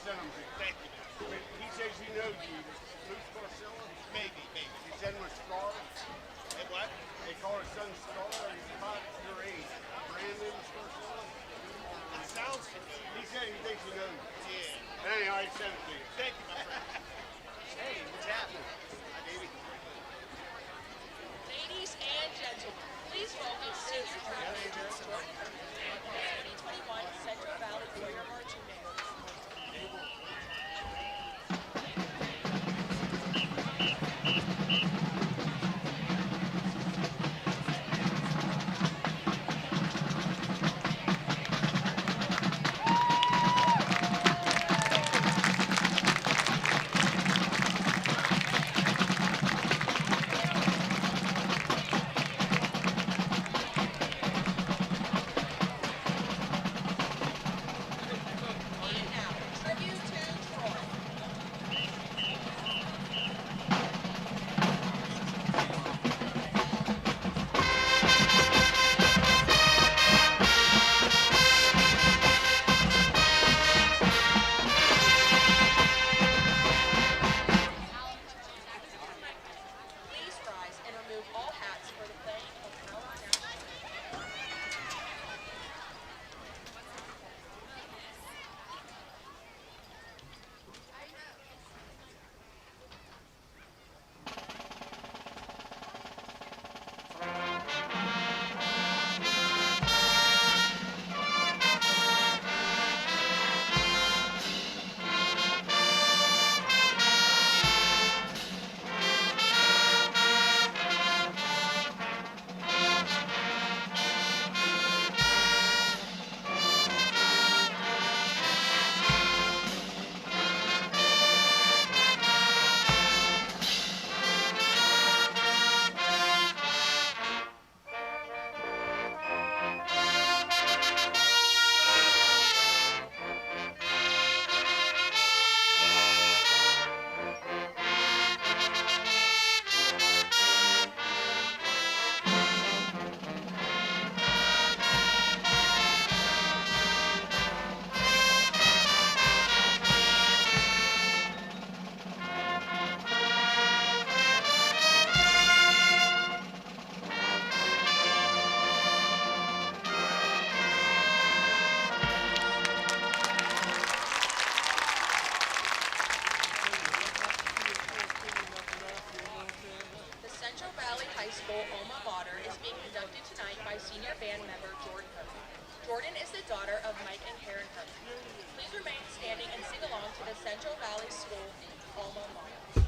sent them to you. Thank you. But he says he knows you. Luke Scarcella? Maybe. His son was Scar. And what? They call his son Scar. He's about your age. Brandon Scarcella? It sounds familiar. He said he thinks he knows you. Yeah. Anyhow, I sent it to you. Thank you, my friend. Hey, what's happening? Hi, Davey. Ladies and gentlemen, please welcome senior track major Jordan Herman, 2021 Central Valley Warrior Marching Band. And now, tribute to Troy. Please rise and remove all hats for the playing of our national anthem. The Central Valley High School alma mater is being conducted tonight by senior band member Jordan Herman. Jordan is the daughter of Mike and Karen Herman. Please remain standing and sing along to the Central Valley School alma mater.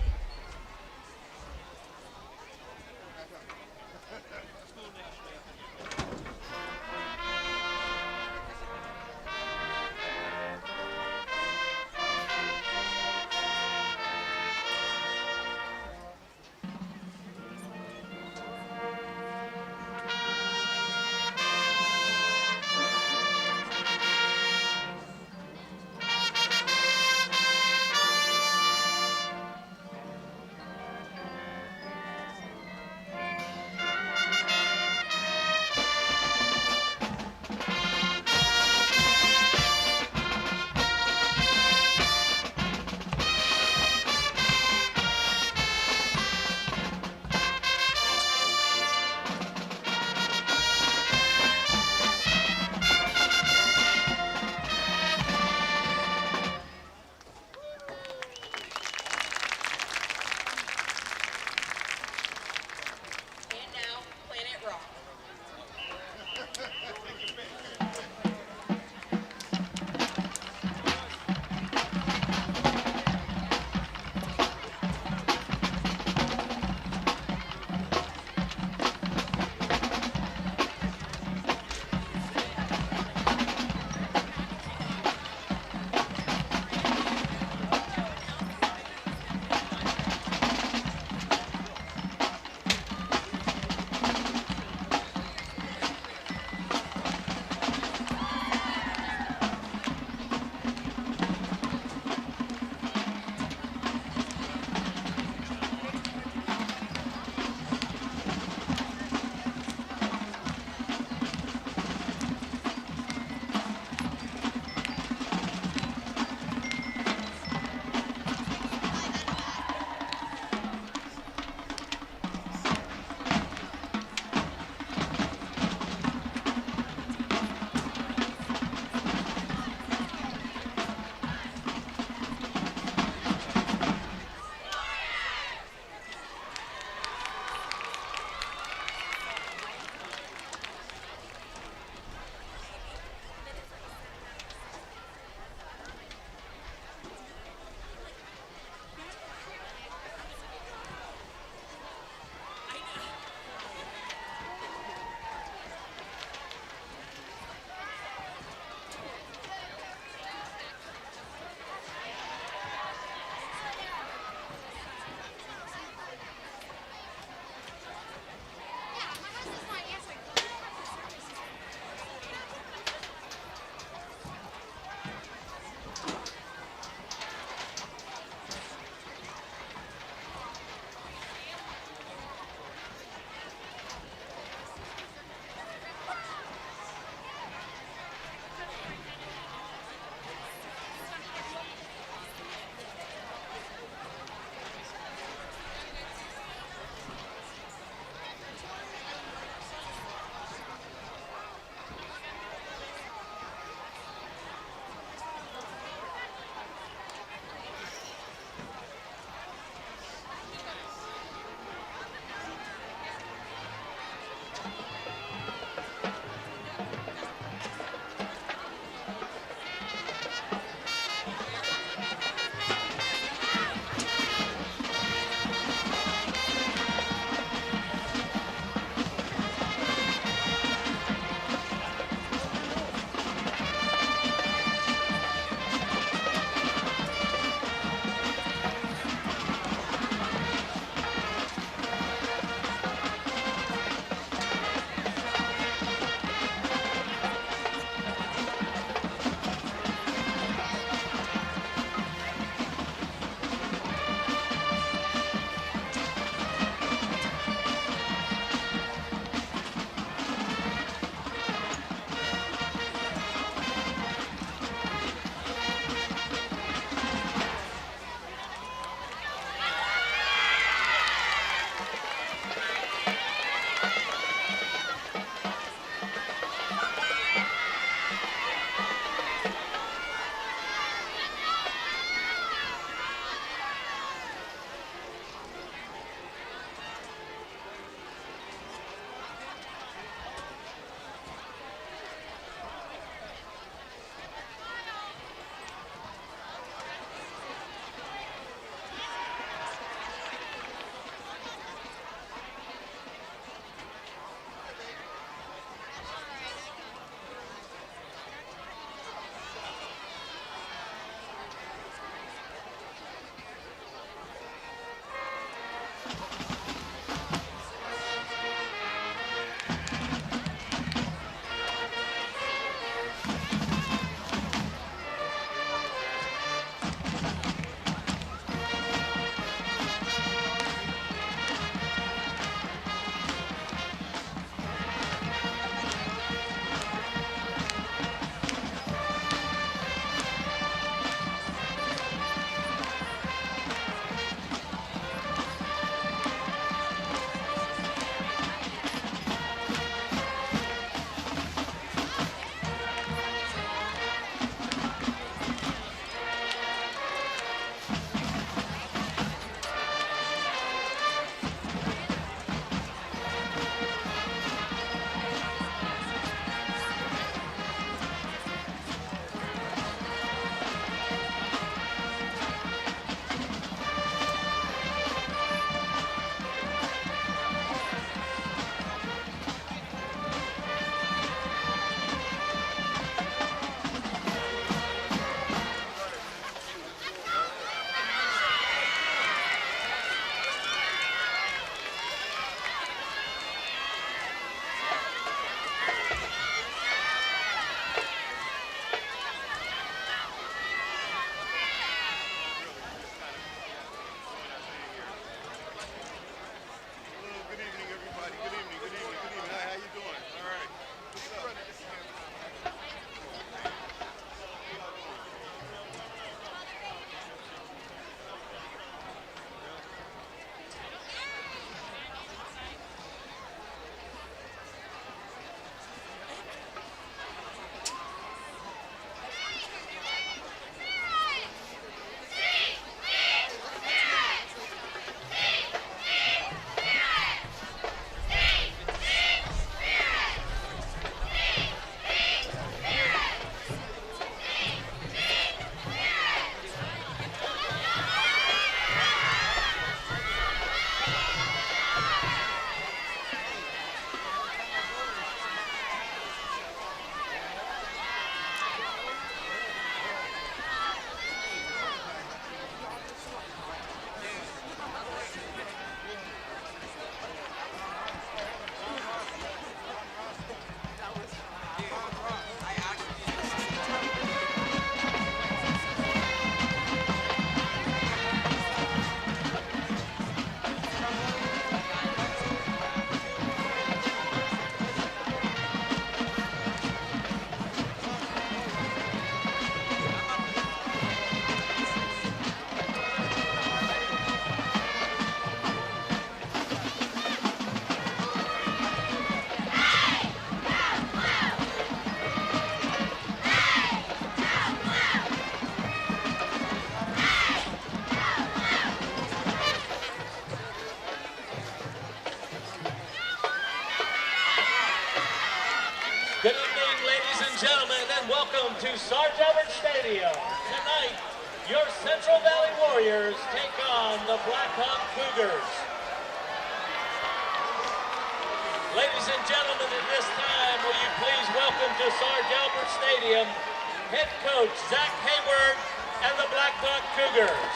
welcome to Sarge Albert Stadium. Tonight, your Central Valley Warriors take on the Blackhawk Cougars. Ladies and gentlemen, at this time, will you please welcome to Sarge Albert Stadium head coach Zach Hayward and the Blackhawk Cougars.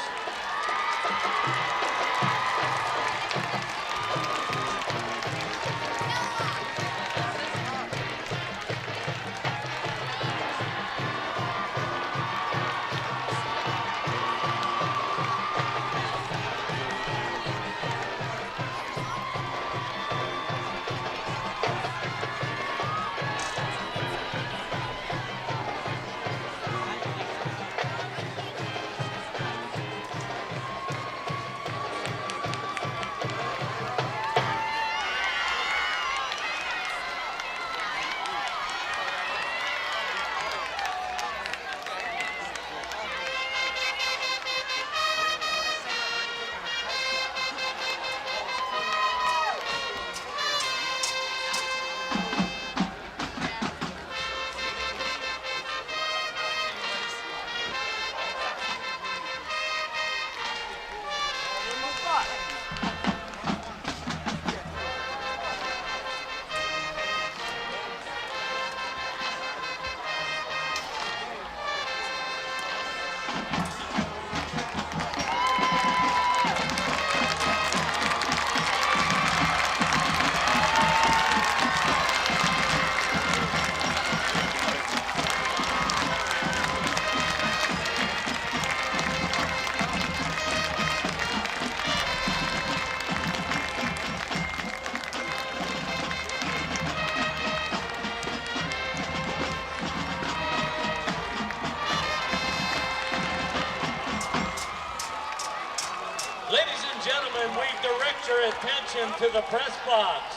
Attention to the press box.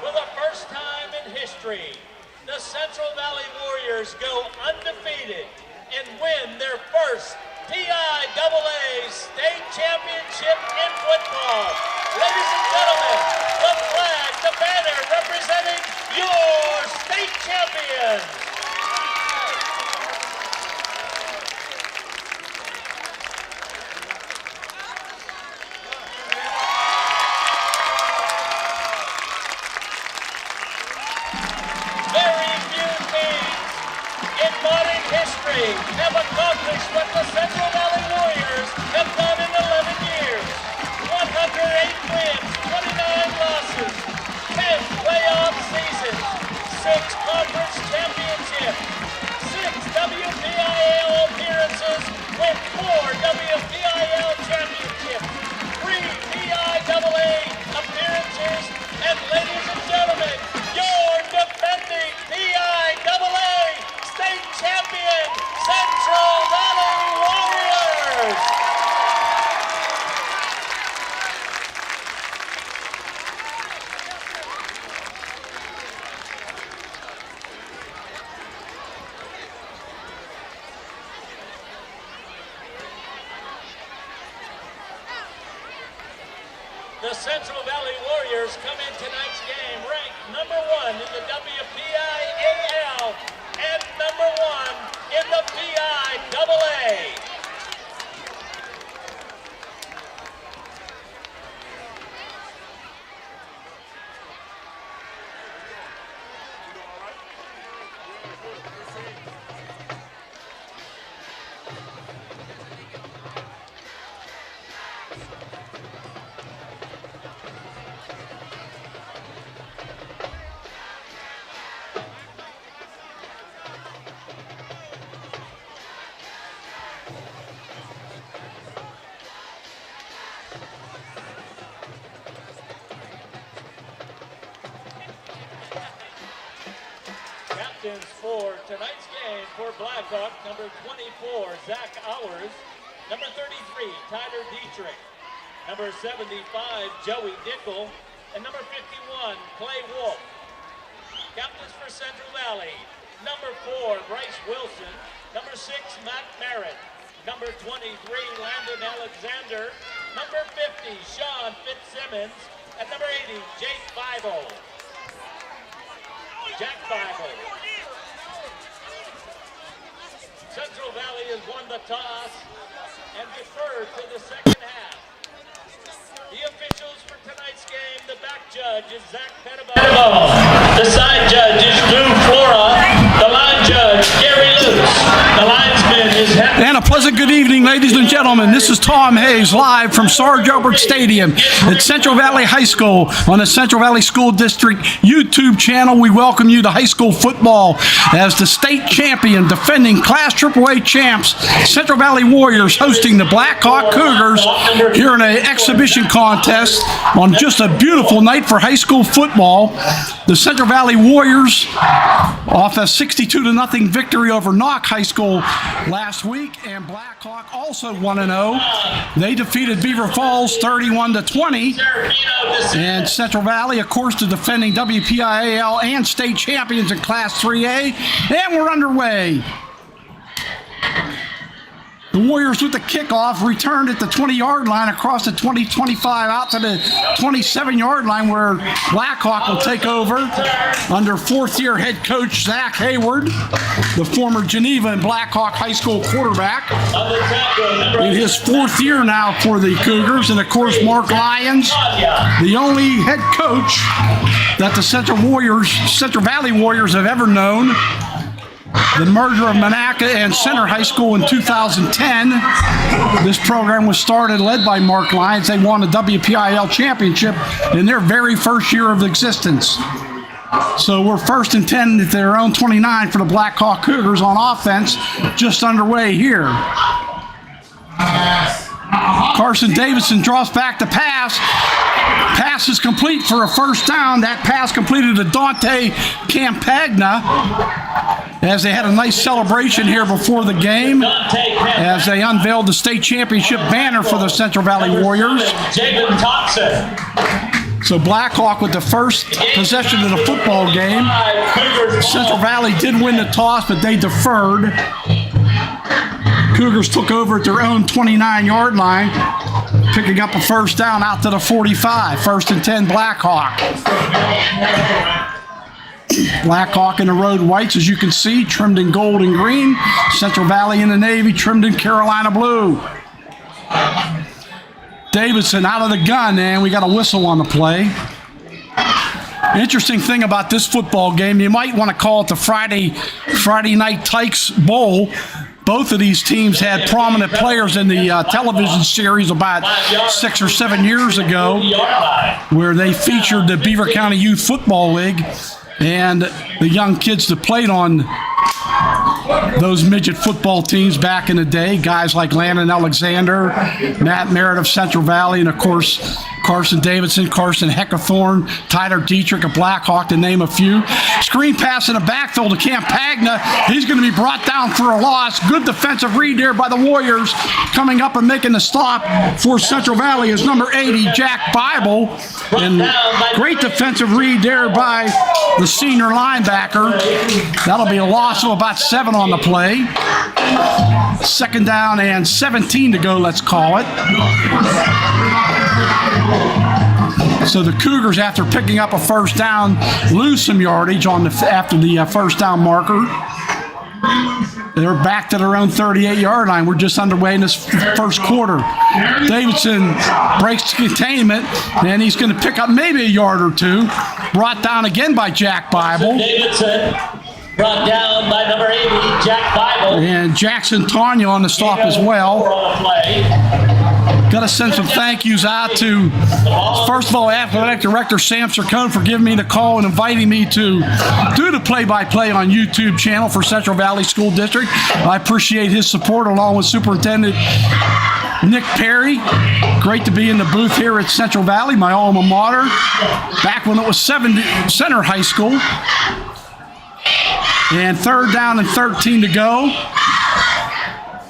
For the first time in history, the Central Valley Warriors go undefeated and win their first PIAA state championship in football. Ladies and gentlemen, the flag, the banner representing your state champions. Have accomplished what the Central Valley Warriors have done in 11 years. 108 wins, 29 losses, 10 playoff seasons, 6 conference championships, 6 WPIAL appearances with 4 WPIAL championships, 3 PIAA appearances, and ladies and gentlemen, your defending PIAA state champion, Central Valley Warriors! The Central Valley Warriors come in tonight's game ranked #1 in the WPIAL and #1 in the PIAA. For tonight's game for Blackhawk, number 24, Zach Hours, number 33, Tyler Dietrich, number 75, Joey Dickel, and number 51, Clay Wolf. Captains for Central Valley, number 4, Bryce Wilson, number 6, Matt Merritt, number 23, Landon Alexander, number 50, Sean Fitzsimmons, and number 80, Jake Bible. Jack Bible. Central Valley has won the toss and deferred to the second half. The officials for tonight's game, the back judge is Zach Petitbone. The side judge is Lou Flora. The line judge, Gary Luce. The linesman is Henry. And a pleasant good evening, ladies and gentlemen. This is Tom Hayes live from Sarge Albert Stadium at Central Valley High School on the Central Valley School District YouTube channel. We welcome you to high school football as the state champion, defending Class AAA champs, Central Valley Warriors, hosting the Blackhawk Cougars here in an exhibition contest on just a beautiful night for high school football. The Central Valley Warriors off a 62-0 victory over Knock High School last week, and Blackhawk also 1-0. They defeated Beaver Falls 31-20, and Central Valley, of course, the defending WPIAL and state champions in Class 3A, and we're underway. The Warriors with the kickoff returned at the 20-yard line across the 20-25 out to the 27-yard line, where Blackhawk will take over under fourth-year head coach Zach Hayward, the former Geneva and Blackhawk High School quarterback. In his fourth year now for the Cougars, and of course Mark Lyons, the only head coach that the Central Valley Warriors have ever known. The merger of Monaca and Center High School in 2010. This program was started, led by Mark Lyons. They won the WPIL championship in their very first year of existence. So we're 1st and 10 at their own 29 for the Blackhawk Cougars on offense, just underway here. Carson Davidson draws back the pass. Pass is complete for a first down. That pass completed to Dante Campagna, as they had a nice celebration here before the game as they unveiled the state championship banner for the Central Valley Warriors. So Blackhawk with the first possession of the football game. Central Valley did win the toss, but they deferred. Cougars took over at their own 29-yard line, picking up a first down out to the 45. 1st and 10 Blackhawk. Blackhawk in the road whites, as you can see, trimmed in gold and green. Central Valley in the navy, trimmed in Carolina blue. Davidson out of the gun, and we got a whistle on the play. Interesting thing about this football game, you might want to call it the Friday Night Tykes Bowl. Both of these teams had prominent players in the television series about 6 or 7 years ago, where they featured the Beaver County Youth Football League and the young kids that played on those midget football teams back in the day, guys like Landon Alexander, Matt Merritt of Central Valley, and of course Carson Davidson, Carson Heckathorn, Tyler Dietrich of Blackhawk, to name a few. Screen pass in the backfield to Campagna. He's going to be brought down for a loss. Good defensive read there by the Warriors. Coming up and making the stop for Central Valley is number 80, Jack Bible. And great defensive read there by the senior linebacker. That'll be a loss of about 7 on the play. 2nd down and 17 to go, let's call it. So the Cougars, after picking up a first down, lose some yardage after the first down marker. They're back to their own 38-yard line. We're just underway in this first quarter. Davidson breaks containment, and he's going to pick up maybe a yard or two. Brought down again by Jack Bible. Davidson brought down by number 80, Jack Bible. And Jackson Tanya on the stop as well. Got to send some thank yous out to, first of all, Athletic Director Sam Sircone for giving me the call and inviting me to do the play-by-play on YouTube channel for Central Valley School District. I appreciate his support, along with Superintendent Nick Perry. Great to be in the booth here at Central Valley, my alma mater, back when it was Center High School. And 3rd down and 13 to go.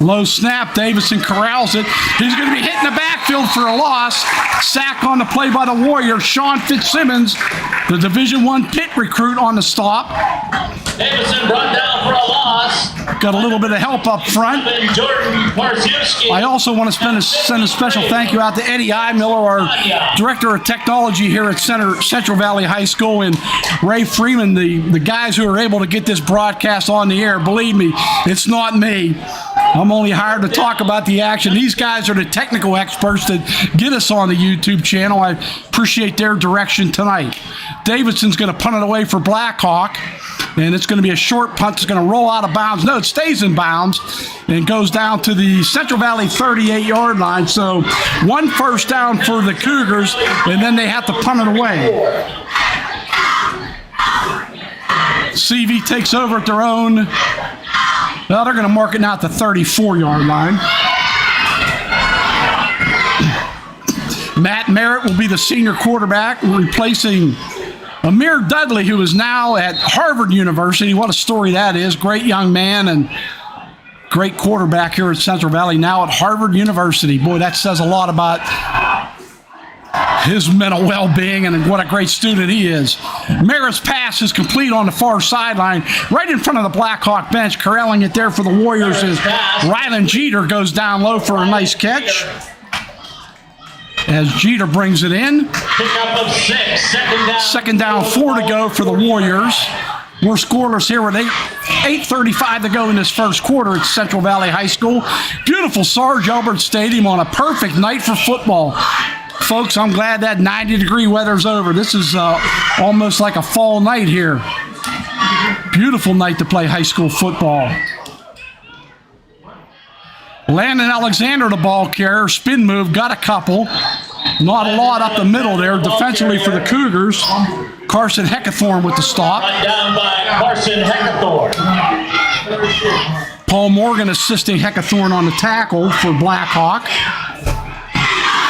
Low snap, Davidson corrals it. He's going to be hit in the backfield for a loss. Sack on the play by the Warriors. Sean Fitzsimmons, the Division I Pitt recruit, on the stop. Davidson brought down for a loss. Got a little bit of help up front. And Jordan Parsiewski. I also want to send a special thank you out to Eddie I. Miller, our Director of Technology here at Central Valley High School, and Ray Freeman, the guys who are able to get this broadcast on the air. Believe me, it's not me. I'm only hired to talk about the action. These guys are the technical experts that get us on the YouTube channel. I appreciate their direction tonight. Davidson's going to punt it away for Blackhawk, and it's going to be a short punt. It's going to roll out of bounds. No, it stays in bounds and goes down to the Central Valley 38-yard line. So 1 first down for the Cougars, and then they have to punt it away. CV takes over at their own. Well, they're going to mark it now at the 34-yard line. Matt Merritt will be the senior quarterback, replacing Amir Dudley, who is now at Harvard University. What a story that is. Great young man and great quarterback here at Central Valley, now at Harvard University. Boy, that says a lot about his mental well-being and what a great student he is. Merritt's pass is complete on the far sideline, right in front of the Blackhawk bench. Corralling it there for the Warriors as Rylan Jeter goes down low for a nice catch. As Jeter brings it in. Pickup of 6. Second down, 4 to go for the Warriors. We're scoreless here with 8:35 to go in this first quarter at Central Valley High School. Beautiful Sarge Albert Stadium on a perfect night for football. Folks, I'm glad that 90-degree weather's over. This is almost like a fall night here. Beautiful night to play high school football. Landon Alexander, the ball carrier, spin move, got a couple. Not a lot up the middle there defensively for the Cougars. Carson Heckathorn with the stop. Down by Carson Heckathorn. Paul Morgan assisting Heckathorn on the tackle for Blackhawk.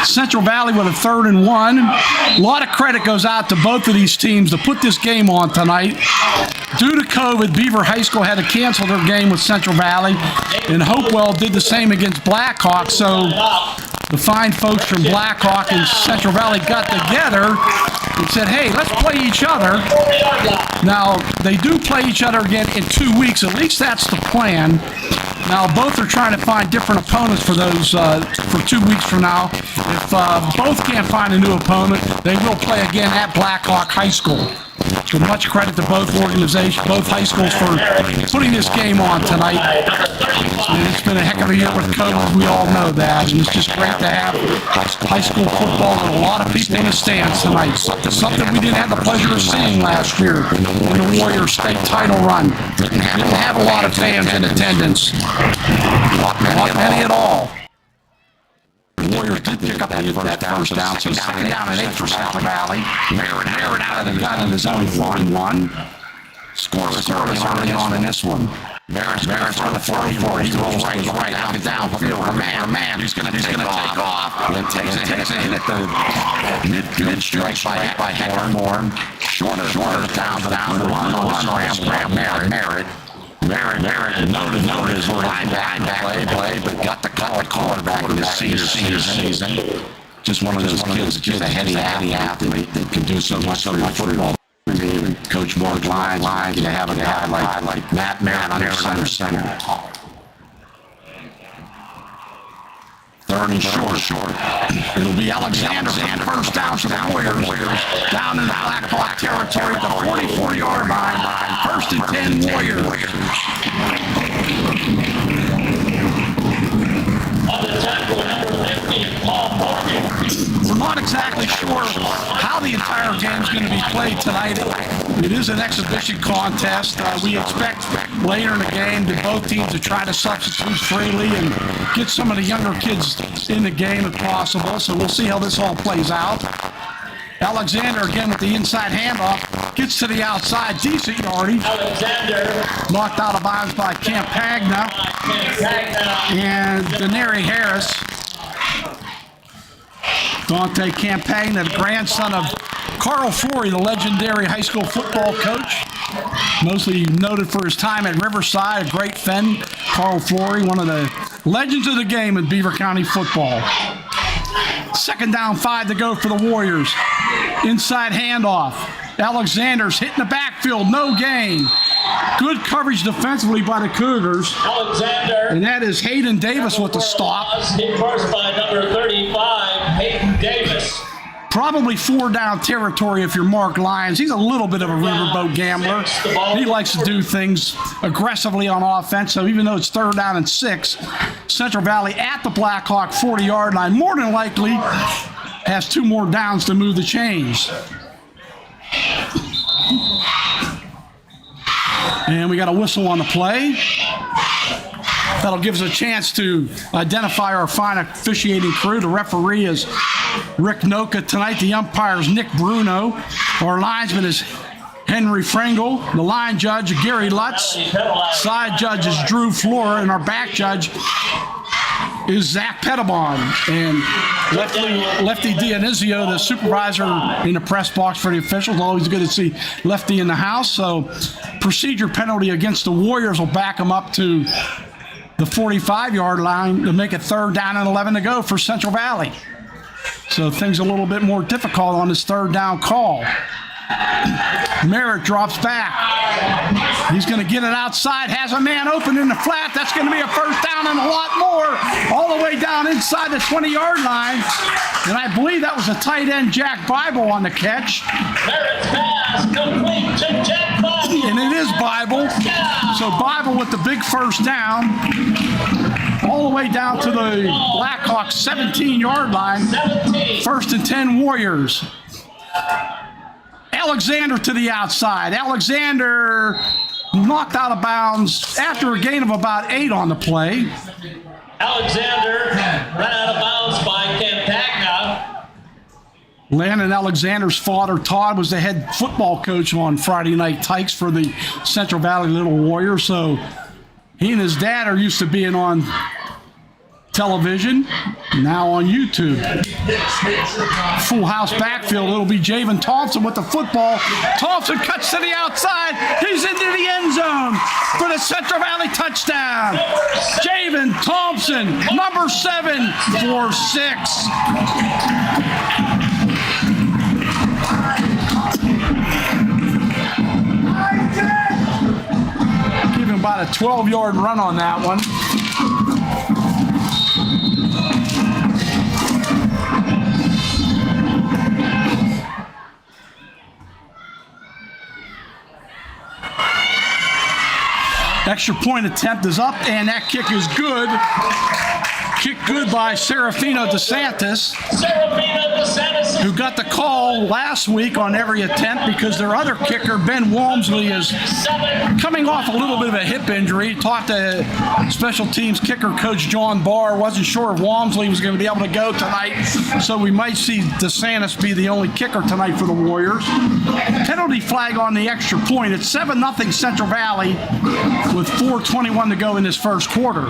Central Valley with a 3rd and 1. A lot of credit goes out to both of these teams to put this game on tonight. Due to COVID, Beaver High School had to cancel their game with Central Valley, and Hopewell did the same against Blackhawk. So the fine folks from Blackhawk and Central Valley got together and said, hey, let's play each other. Now, they do play each other again in 2 weeks. At least that's the plan. Now, both are trying to find different opponents for those for 2 weeks from now. If both can't find a new opponent, they will play again at Blackhawk High School. So much credit to both organizations, both high schools, for putting this game on tonight. And it's been a heck of a year with COVID, we all know that. And it's just great to have high school football with a lot of people in the stands tonight. Something we didn't have the pleasure of seeing last year in the Warriors state title run. Didn't have a lot of fans in attendance. Not many at all. The Warriors did pick up that first down, so second down and 8 for Central Valley. Merritt out of the gun in his own 1-1. Scoreless early on in this one. Merritt's on the 44. He rolls right down field. Man, he's going to take off. Then takes a hit at the mid stretch by Heckathorn. Shorter down the run. Merritt noted his linebacker play, but got the quarterback in this season. Just one of those kids, just a heady athlete that can do so much football. Coach Morgan's line to have a guy like Matt Merritt under center. 3rd and short. It'll be Alexander first down for the Warriors. Down in the Blackhawk territory at the 44-yard line. 1st and 10 Warriors. On the tackle, number 50, Paul Morgan. We're not exactly sure how the entire game is going to be played tonight. It is an exhibition contest. We expect later in the game that both teams to try to substitute freely and get some of the younger kids in the game if possible. So we'll see how this all plays out. Alexander again with the inside handoff. Gets to the outside. Decent yardage. Alexander. Knocked out of bounds by Campagna. And Denary Harris. Dante Campagna, the grandson of Carl Flory, the legendary high school football coach. Mostly noted for his time at Riverside, a great Fen. Carl Flory, one of the legends of the game in Beaver County football. 2nd down, 5 to go for the Warriors. Inside handoff. Alexander's hitting the backfield, no gain. Good coverage defensively by the Cougars. Alexander. And that is Hayden Davis with the stop. Hit first by number 35, Hayden Davis. Probably 4 down territory if you're Mark Lyons. He's a little bit of a riverboat gambler. He likes to do things aggressively on offense. So even though it's 3rd down and 6, Central Valley at the Blackhawk 40-yard line more than likely has 2 more downs to move the chains. And we got a whistle on the play. That'll give us a chance to identify our fine officiating crew. The referee is Rick Noka tonight. The umpire is Nick Bruno. Our linesman is Henry Frengel. The line judge, Gary Lutz. Side judge is Drew Flora. And our back judge is Zach Pettibon. And Lefty Dionizio, the supervisor in the press box for the officials. Always good to see Lefty in the house. So procedure penalty against the Warriors will back them up to the 45-yard line to make it 3rd down and 11 to go for Central Valley. So things a little bit more difficult on this 3rd down call. Merritt drops back. He's going to get it outside, has a man open in the flat. That's going to be a 1st down and a lot more, all the way down inside the 20-yard line. And I believe that was a tight end, Jack Bible, on the catch. Merritt's pass complete to Jack Bible. And it is Bible. So Bible with the big 1st down, all the way down to the Blackhawks 17-yard line. 1st and 10 Warriors. Alexander to the outside. Alexander knocked out of bounds after a gain of about 8 on the play. Alexander ran out of bounds by Campagna. Landon Alexander's father, Todd, was the head football coach on Friday Night Tykes for the Central Valley Little Warriors. So he and his dad are used to being on television, now on YouTube. Full house backfield. It'll be Javen Thompson with the football. Thompson cuts to the outside. He's into the end zone for the Central Valley touchdown. Javen Thompson, number 7 for 6. Give him about a 12-yard run on that one. Extra point attempt is up, and that kick is good. Kick good by Serafino DeSantis, who got the call last week on every attempt because their other kicker, Ben Walmsley, is coming off a little bit of a hip injury. Talked to special teams kicker coach John Barr. Wasn't sure if Walmsley was going to be able to go tonight, so we might see DeSantis be the only kicker tonight for the Warriors. Penalty flag on the extra point. It's 7-0 Central Valley with 4:21 to go in this first quarter.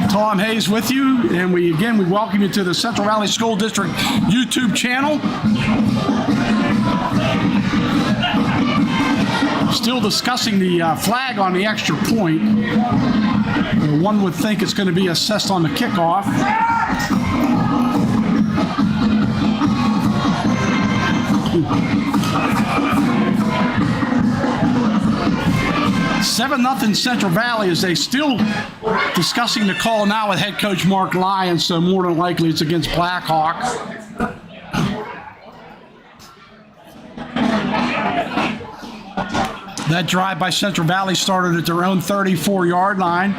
Tom Hayes with you, and we welcome you to the Central Valley School District YouTube channel. Still discussing the flag on the extra point. One would think it's going to be assessed on the kickoff. 7-0 Central Valley as they still discussing the call now with head coach Mark Lyons, so more than likely it's against Blackhawk. That drive by Central Valley started at their own 34-yard line.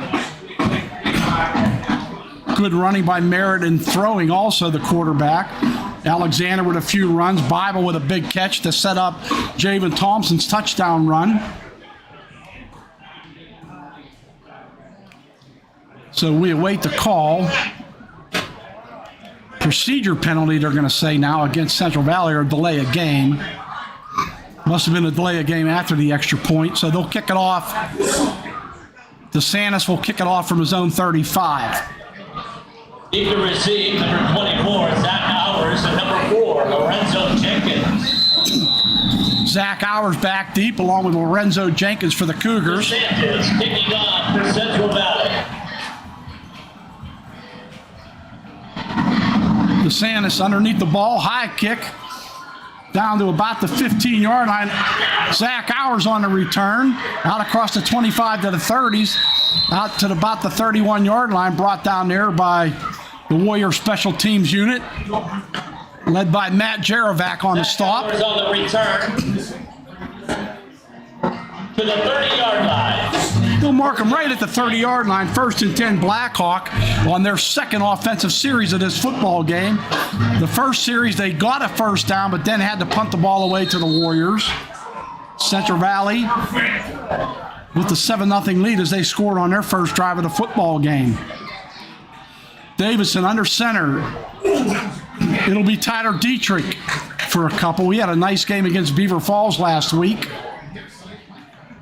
Good running by Merritt and throwing also the quarterback. Alexander with a few runs. Bible with a big catch to set up Javen Thompson's touchdown run. So we await the call. Procedure penalty, they're going to say now, against Central Valley, or delay a game. Must have been a delay a game after the extra point, so they'll kick it off. DeSantis will kick it off from his own 35. Deep to receive, number 24, Zach Hours, and number 4, Lorenzo Jenkins. Zach Hours back deep, along with Lorenzo Jenkins for the Cougars. DeSantis kicking off for Central Valley. DeSantis underneath the ball, high kick. down to about the 15-yard line. Zach Hours on the return, out across the 25 to the 30s, out to about the 31-yard line, brought down there by the Warrior Special Teams unit, led by Matt Jarovac on the stop. Hours on the return to the 30-yard line. They'll mark them right at the 30-yard line. 1st and 10 Blackhawk on their second offensive series of this football game. The first series, they got a first down, but then had to punt the ball away to the Warriors. Central Valley with the 7-0 lead as they scored on their first drive of the football game. Davidson under center. It'll be Tyler Dietrich for a couple. We had a nice game against Beaver Falls last week.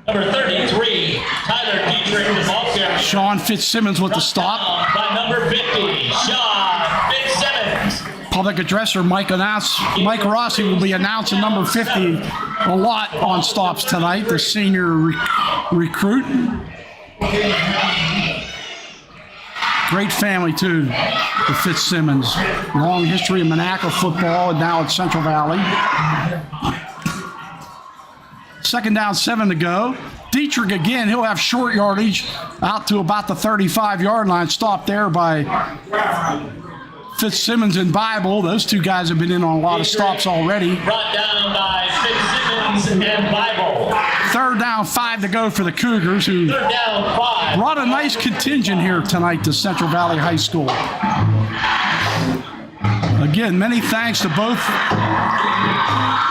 Number 33, Tyler Dietrich, the ball carrier. Sean Fitzsimmons with the stop. By number 50, Sean Fitzsimmons. Public addresser Mike Rossi will be announcing number 50 a lot on stops tonight, the senior recruit. Great family, too, the Fitzsimmons. Long history of Monaco football and now at Central Valley. 2nd down, 7 to go. Dietrich again, he'll have short yardage out to about the 35-yard line. Stopped there by Fitzsimmons and Bible. Those two guys have been in on a lot of stops already. Brought down by Fitzsimmons and Bible. 3rd down, 5 to go for the Cougars, who 3rd down, 5. brought a nice contingent here tonight to Central Valley High School. Again, many thanks to both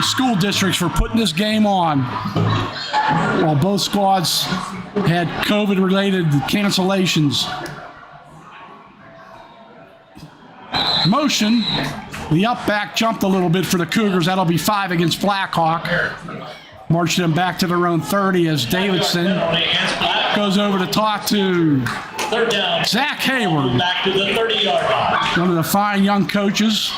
school districts for putting this game on. While both squads had COVID-related cancellations. Motion, the up back jumped a little bit for the Cougars. That'll be 5 against Blackhawk. Marched them back to their own 30 as Davidson goes over to talk to 3rd down. Zach Hayward, Back to the 30-yard line. one of the fine young coaches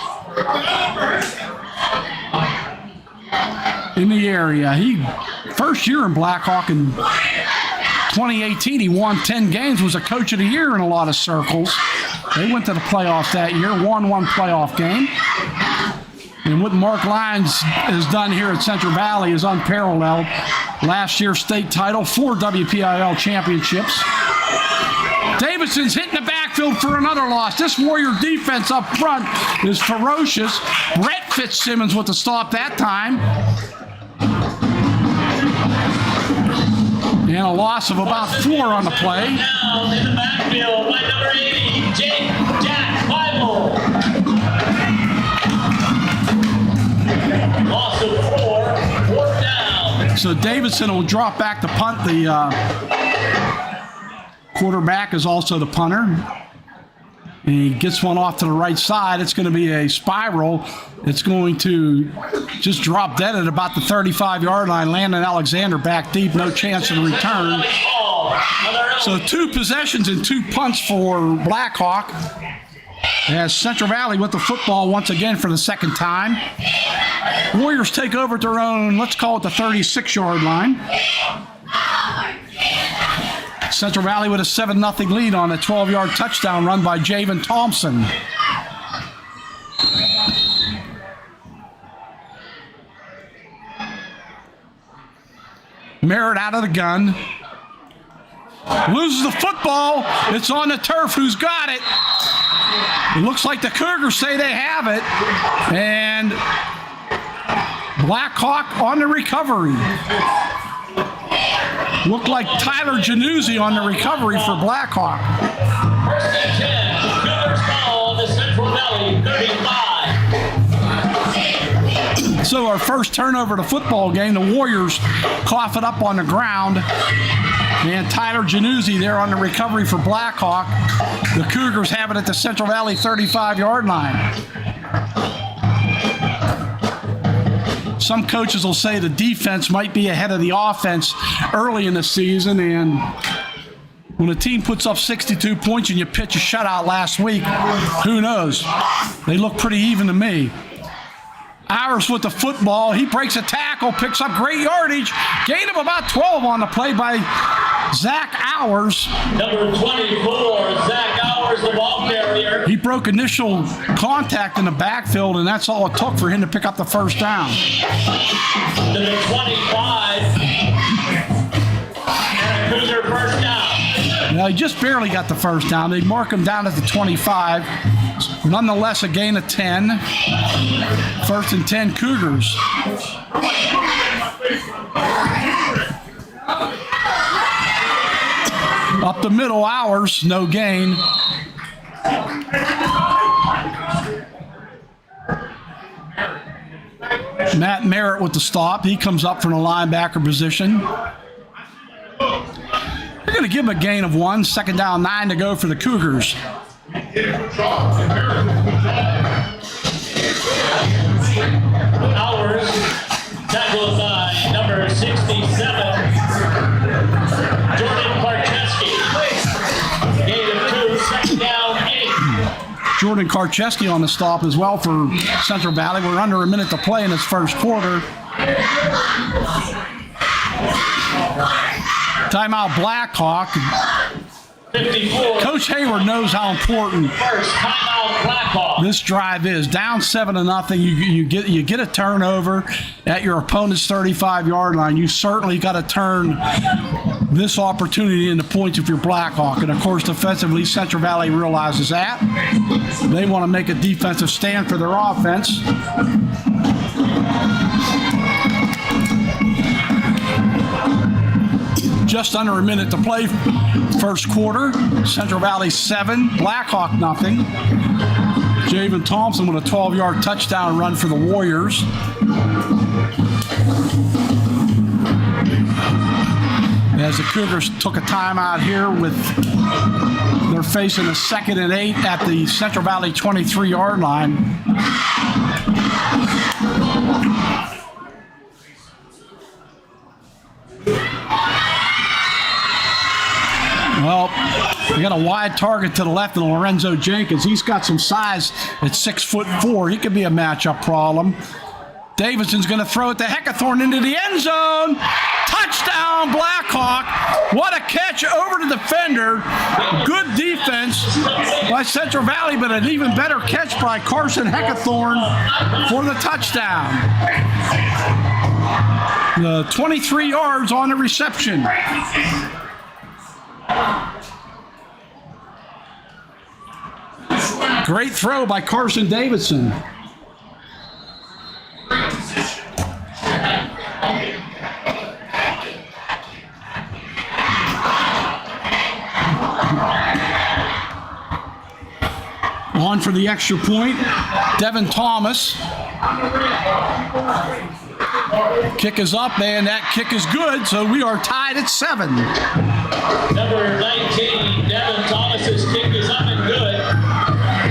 in the area. He first year in Blackhawk in 2018, he won 10 games, was a coach of the year in a lot of circles. They went to the playoffs that year, won one playoff game. And what Mark Lyons has done here at Central Valley is unparalleled. Last year's state title, 4 WPIL championships. Davidson's hitting the backfield for another loss. This Warrior defense up front is ferocious. Brett Fitzsimmons with the stop that time. And a loss of about 4 on the play. Down in the backfield by number 80, Jack Bible. Loss of 4th down. So Davidson will drop back to punt. The quarterback is also the punter. And he gets one off to the right side. It's going to be a spiral. It's going to just drop dead at about the 35-yard line. Landon Alexander back deep, no chance of return. So 2 possessions and 2 punts for Blackhawk. As Central Valley with the football once again for the 2nd time. Warriors take over at their own, let's call it the 36-yard line. Central Valley with a 7-0 lead on a 12-yard touchdown run by Javen Thompson. Merritt out of the gun. Loses the football. It's on the turf. Who's got it? It looks like the Cougars say they have it. And Blackhawk on the recovery. Looked like Tyler Januzzi on the recovery for Blackhawk. 1st and 10. Cougars ball on the Central Valley 35. So our first turnover of the football game, the Warriors cough it up on the ground. And Tyler Januzzi there on the recovery for Blackhawk. The Cougars have it at the Central Valley 35-yard line. Some coaches will say the defense might be ahead of the offense early in the season, and when a team puts up 62 points and you pitch a shutout last week, who knows? They look pretty even to me. Hours with the football. He breaks a tackle, picks up great yardage. Gain of about 12 on the play by Zach Hours. Number 24, Zach Hours Powers, the ball carrier. He broke initial contact in the backfield, and that's all it took for him to pick up the first down. To the 25. And a Cougar first down. Now, he just barely got the first down. They mark him down at the 25. Nonetheless, a gain of 10. First and 10 Cougars. Up the middle, Hours, no gain. Matt Merritt with the stop. He comes up from the linebacker position. They're going to give him a gain of 1. Second down, 9 to go for the Cougars. Powers tackled by number 67, Jordan Karcheski. Gain of 2, second down, 8. Jordan Karcheski on the stop as well for Central Valley. We're under a minute to play in this first quarter. Timeout Blackhawk. 54. Coach Hayward knows how important First timeout Blackhawk. this drive is. Down 7-0. You get a turnover at your opponent's 35-yard line. You certainly got to turn this opportunity into points if you're Blackhawk. And of course, defensively, Central Valley realizes that. They want to make a defensive stand for their offense. Just under a minute to play. First quarter, Central Valley 7, Blackhawk nothing. Javen Thompson with a 12-yard touchdown run for the Warriors. As the Cougars took a timeout here with they're facing a 2nd and 8 at the Central Valley 23-yard line. Well, we got a wide target to the left of Lorenzo Jenkins. He's got some size at 6'4". He could be a matchup problem. Davidson's going to throw it to Heckathorn into the end zone. Touchdown, Blackhawk. What a catch over the defender. Good defense by Central Valley, but an even better catch by Carson Heckathorn for the touchdown. The 23 yards on the reception. Great throw by Carson Davidson. On for the extra point, Devin Thomas. Kick is up, and that kick is good, so we are tied at 7. Number 19, Devin Thomas's kick is up and good.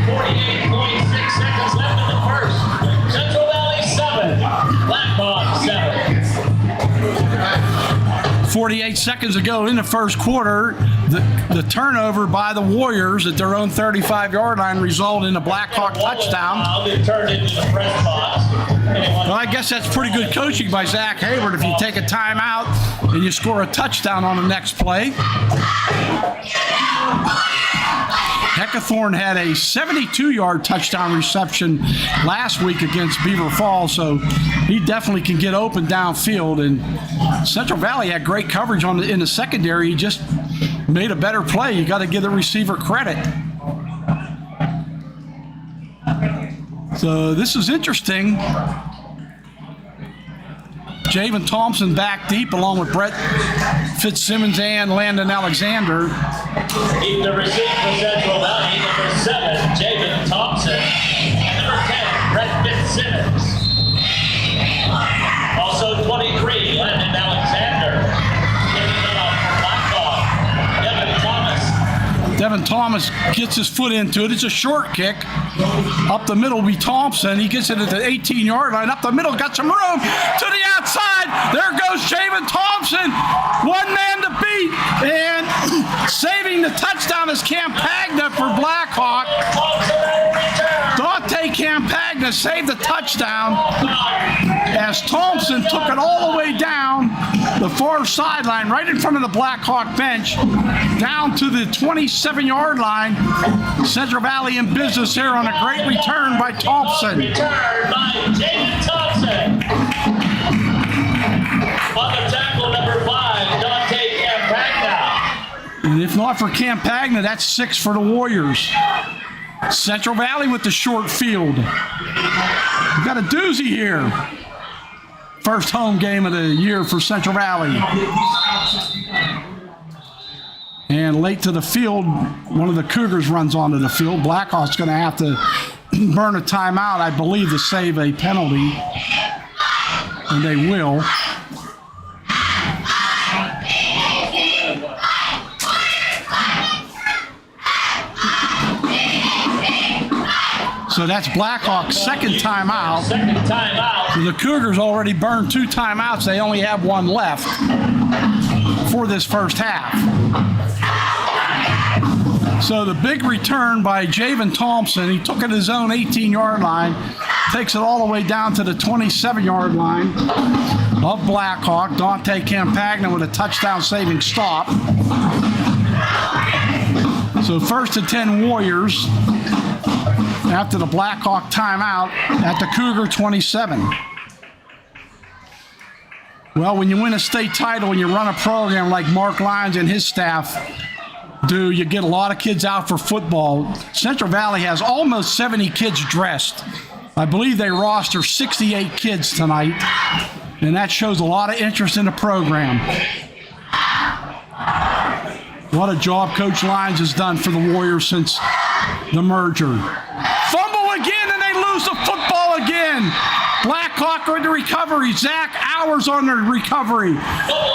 48.6 seconds left in the first. Central Valley 7, Blackhawk 7. 48 seconds ago in the first quarter, the turnover by the Warriors at their own 35-yard line resulted in a Blackhawk touchdown. It turned into the press box. Well, I guess that's pretty good coaching by Zach Hayward if you take a timeout and you score a touchdown on the next play. Heckathorn had a 72-yard touchdown reception last week against Beaver Falls, so he definitely can get open downfield. And Central Valley had great coverage in the secondary. He just made a better play. You got to give the receiver credit. So this is interesting. Javen Thompson back deep along with Brett Fitzsimmons and Landon Alexander. Keep the receipt for Central Valley, number 7, Javen Thompson, and number 10, Brett Fitzsimmons. Also 23, Landon Alexander. Giving it up for Blackhawk, Devin Thomas. Devin Thomas gets his foot into it. It's a short kick. Up the middle will be Thompson. He gets it at the 18-yard line. Up the middle, got some room to the outside. There goes Javen Thompson. One man to beat. And saving the touchdown is Campagna for Blackhawk. Dante Campagna saved the touchdown as Thompson took it all the way down the far sideline, right in front of the Blackhawk bench, down to the 27-yard line. Central Valley in business here on a great return by Thompson. Return by David Thompson. On the tackle, number 5, Dante Campagna. And if not for Campagna, that's 6 for the Warriors. Central Valley with the short field. We've got a doozy here. First home game of the year for Central Valley. And late to the field, one of the Cougars runs onto the field. Blackhawk's going to have to burn a timeout, I believe, to save a penalty. And they will. So that's Blackhawk's second timeout. Second timeout. So the Cougars already burned 2 timeouts. They only have 1 left for this first half. So the big return by Javen Thompson. He took it his own 18-yard line, takes it all the way down to the 27-yard line of Blackhawk. Dante Campagna with a touchdown-saving stop. So 1st and 10 Warriors after the Blackhawk timeout at the Cougar 27. Well, when you win a state title and you run a program like Mark Lyons and his staff do, you get a lot of kids out for football. Central Valley has almost 70 kids dressed. I believe they roster 68 kids tonight, and that shows a lot of interest in the program. What a job Coach Lyons has done for the Warriors since the merger. Fumble again, and they lose the football again. Blackhawk on the recovery. Zach Hours on the recovery.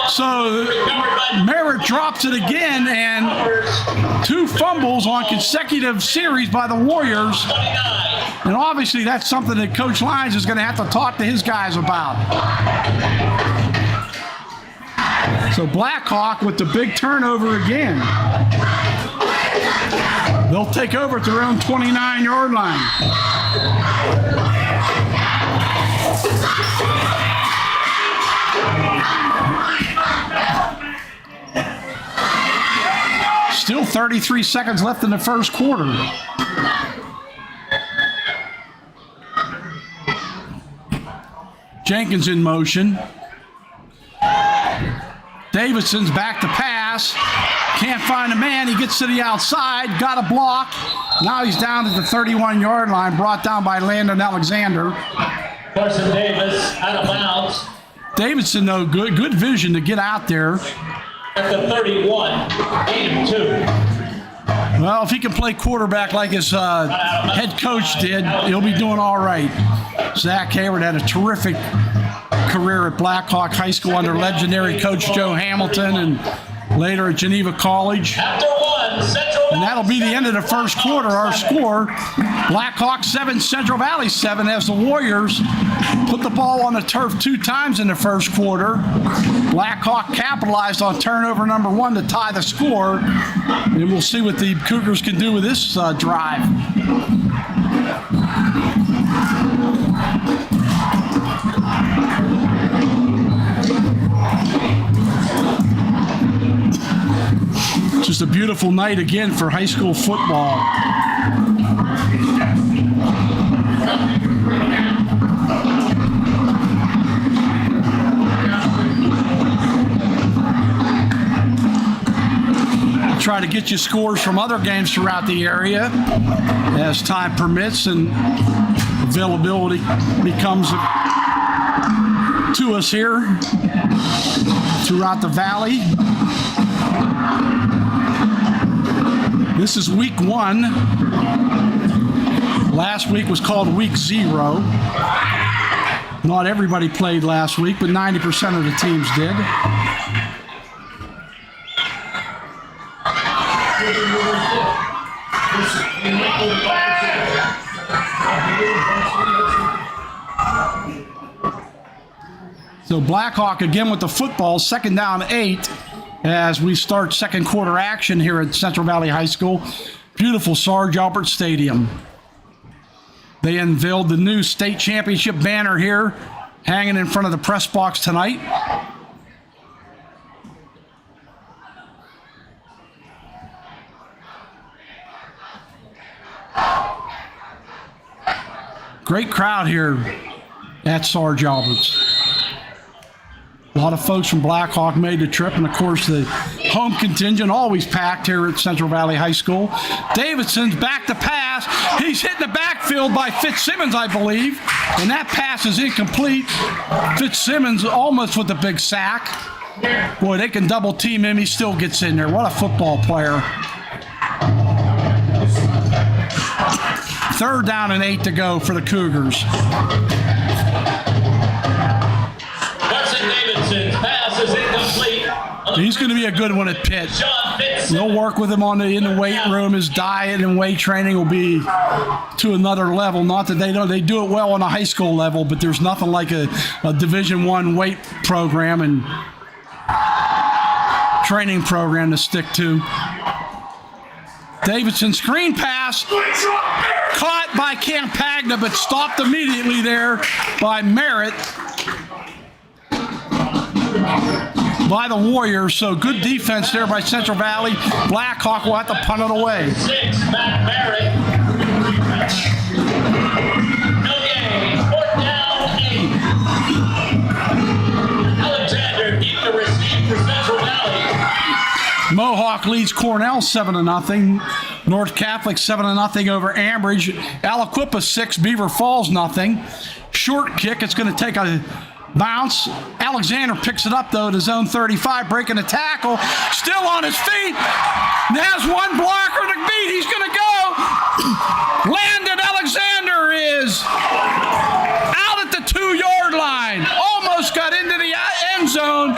So Merritt drops it again, and 2 fumbles on consecutive series by the Warriors. And obviously that's something that Coach Lyons is going to have to talk to his guys about. So Blackhawk with the big turnover again. They'll take over at their own 29-yard line. Still 33 seconds left in the first quarter. Jenkins in motion. Davidson's back to pass. Can't find a man. He gets to the outside. Got a block. Now he's down at the 31-yard line, brought down by Landon Alexander. Carson Davis out of bounds. Davidson, though, good vision to get out there. At the 31, game 2. Well, if he can play quarterback like his head coach did, he'll be doing all right. Zach Hayward had a terrific career at Blackhawk High School under legendary coach Joe Hamilton and later at Geneva College. After 1, Central. And that'll be the end of the first quarter. Our score, Blackhawk 7, Central Valley 7, as the Warriors put the ball on the turf 2 times in the first quarter. Blackhawk capitalized on turnover number 1 to tie the score. And we'll see what the Cougars can do with this drive. Just a beautiful night again for high school football. Try to get you scores from other games throughout the area as time permits and availability becomes to us here throughout the valley. This is week 1. Last week was called week 0. Not everybody played last week, but 90% of the teams did. So Blackhawk again with the football, 2nd down 8. As we start second quarter action here at Central Valley High School. Beautiful Sarge Albert Stadium. They unveiled the new state championship banner here hanging in front of the press box tonight. Great crowd here at Sarge Alberts. A lot of folks from Blackhawk made the trip, and of course the home contingent always packed here at Central Valley High School. Davidson's back to pass. He's hit in the backfield by Fitzsimmons, I believe, and that pass is incomplete. Fitzsimmons almost with a big sack. Boy, they can double team him. He still gets in there. What a football player. 3rd down and 8 to go for the Cougars. Davidson's pass is incomplete. He's going to be a good one at Pitt. They'll work with him in the weight room. His diet and weight training will be to another level. Not that they do it well on a high school level, but there's nothing like a Division I weight program and training program to stick to. Davidson screen pass, caught by Campagna, but stopped immediately there by Merritt. By the Warriors, so good defense there by Central Valley. Blackhawk will have to punt it away. 6, Matt Merritt. No gain. 4th down, 8. Alexander deep to receive for Central Valley. Mohawk leads Cornell 7-0. North Catholic 7-0 over Ambridge. Aliquippa 6, Beaver Falls 0. Short kick. It's going to take a bounce. Alexander picks it up, though, to zone 35, breaking a tackle. Still on his feet. Has one blocker to beat. He's going to go. Landon Alexander is out at the 2-yard line. Almost got into the end zone.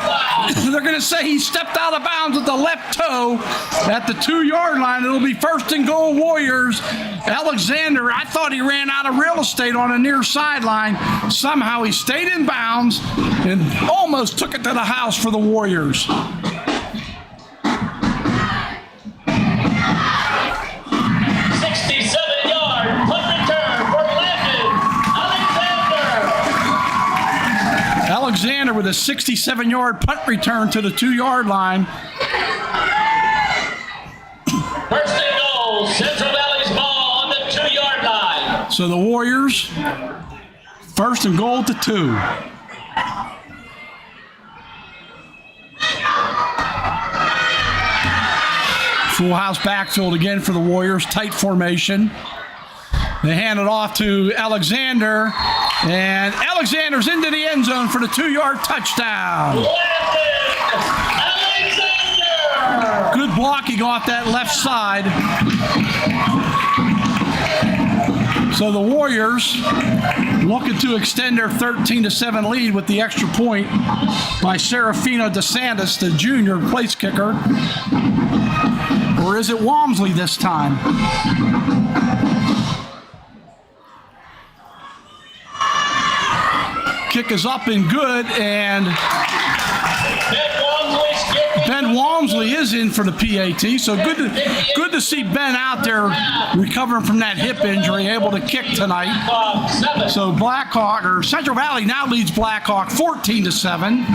They're going to say he stepped out of bounds with the left toe at the 2-yard line. It'll be 1st and goal Warriors. Alexander, I thought he ran out of real estate on a near sideline. Somehow he stayed in bounds and almost took it to the house for the Warriors. Alexander with a 67-yard punt return to the 2-yard line. 1st and goal, Central Valley's ball on the 2-yard line. So the Warriors, 1st and goal to 2. Full house backfield again for the Warriors, tight formation. They hand it off to Alexander, and Alexander's into the end zone for the 2-yard touchdown. Alexander! Good blocking off that left side. So the Warriors looking to extend their 13-7 lead with the extra point by Serafino DeSantis, the junior place kicker. Or is it Walmsley this time? Kick is up and good, and Ben Walmsley is in for the PAT. So good to see Ben out there recovering from that hip injury, able to kick tonight. So Blackhawk, or Central Valley now leads Blackhawk 14-7.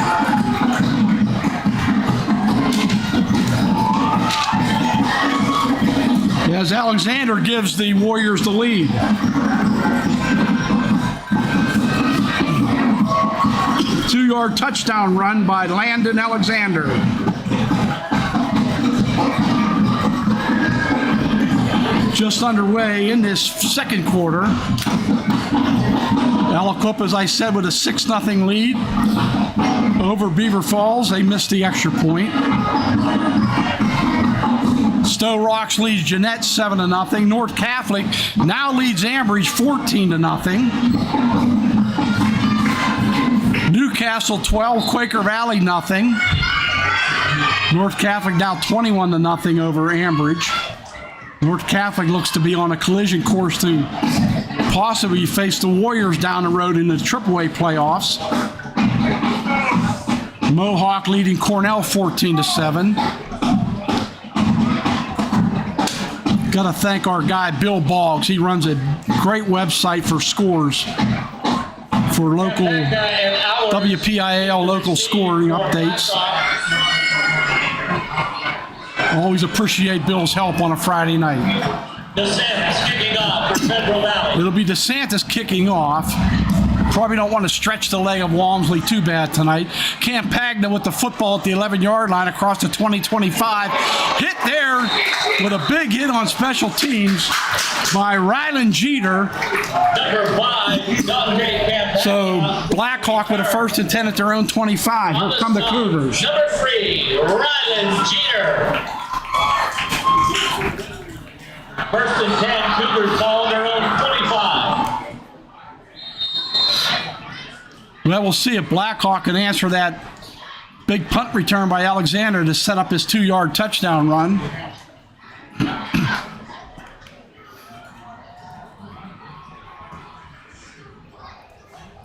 As Alexander gives the Warriors the lead. Two-yard touchdown run by Landon Alexander. Just underway in this second quarter. Aliquippa, as I said, with a 6-0 lead over Beaver Falls. They missed the extra point. Stowe Rocks leads Jeanette 7-0. North Catholic now leads Ambridge 14-0. Newcastle 12, Quaker Valley 0. North Catholic now 21-0 over Ambridge. North Catholic looks to be on a collision course to possibly face the Warriors down the road in the AAA playoffs. Mohawk leading Cornell 14-7. Got to thank our guy Bill Boggs. He runs a great website for scores for local And Hours. WPIAL local scoring updates. Always appreciate Bill's help on a Friday night. DeSantis kicking off for Central Valley. It'll be DeSantis kicking off. Probably don't want to stretch the leg of Walmsley too bad tonight. Campagna with the football at the 11-yard line across the 20-25. Hit there with a big hit on special teams by Rylan Jeter. Number 5, Dante Campagna. So Blackhawk with a 1st and 10 at their own 25. Here come the Cougars. Number 3, Rylan Jeter. 1st and 10, Cougars ball on their own 25. Well, we'll see if Blackhawk can answer that big punt return by Alexander to set up his 2-yard touchdown run.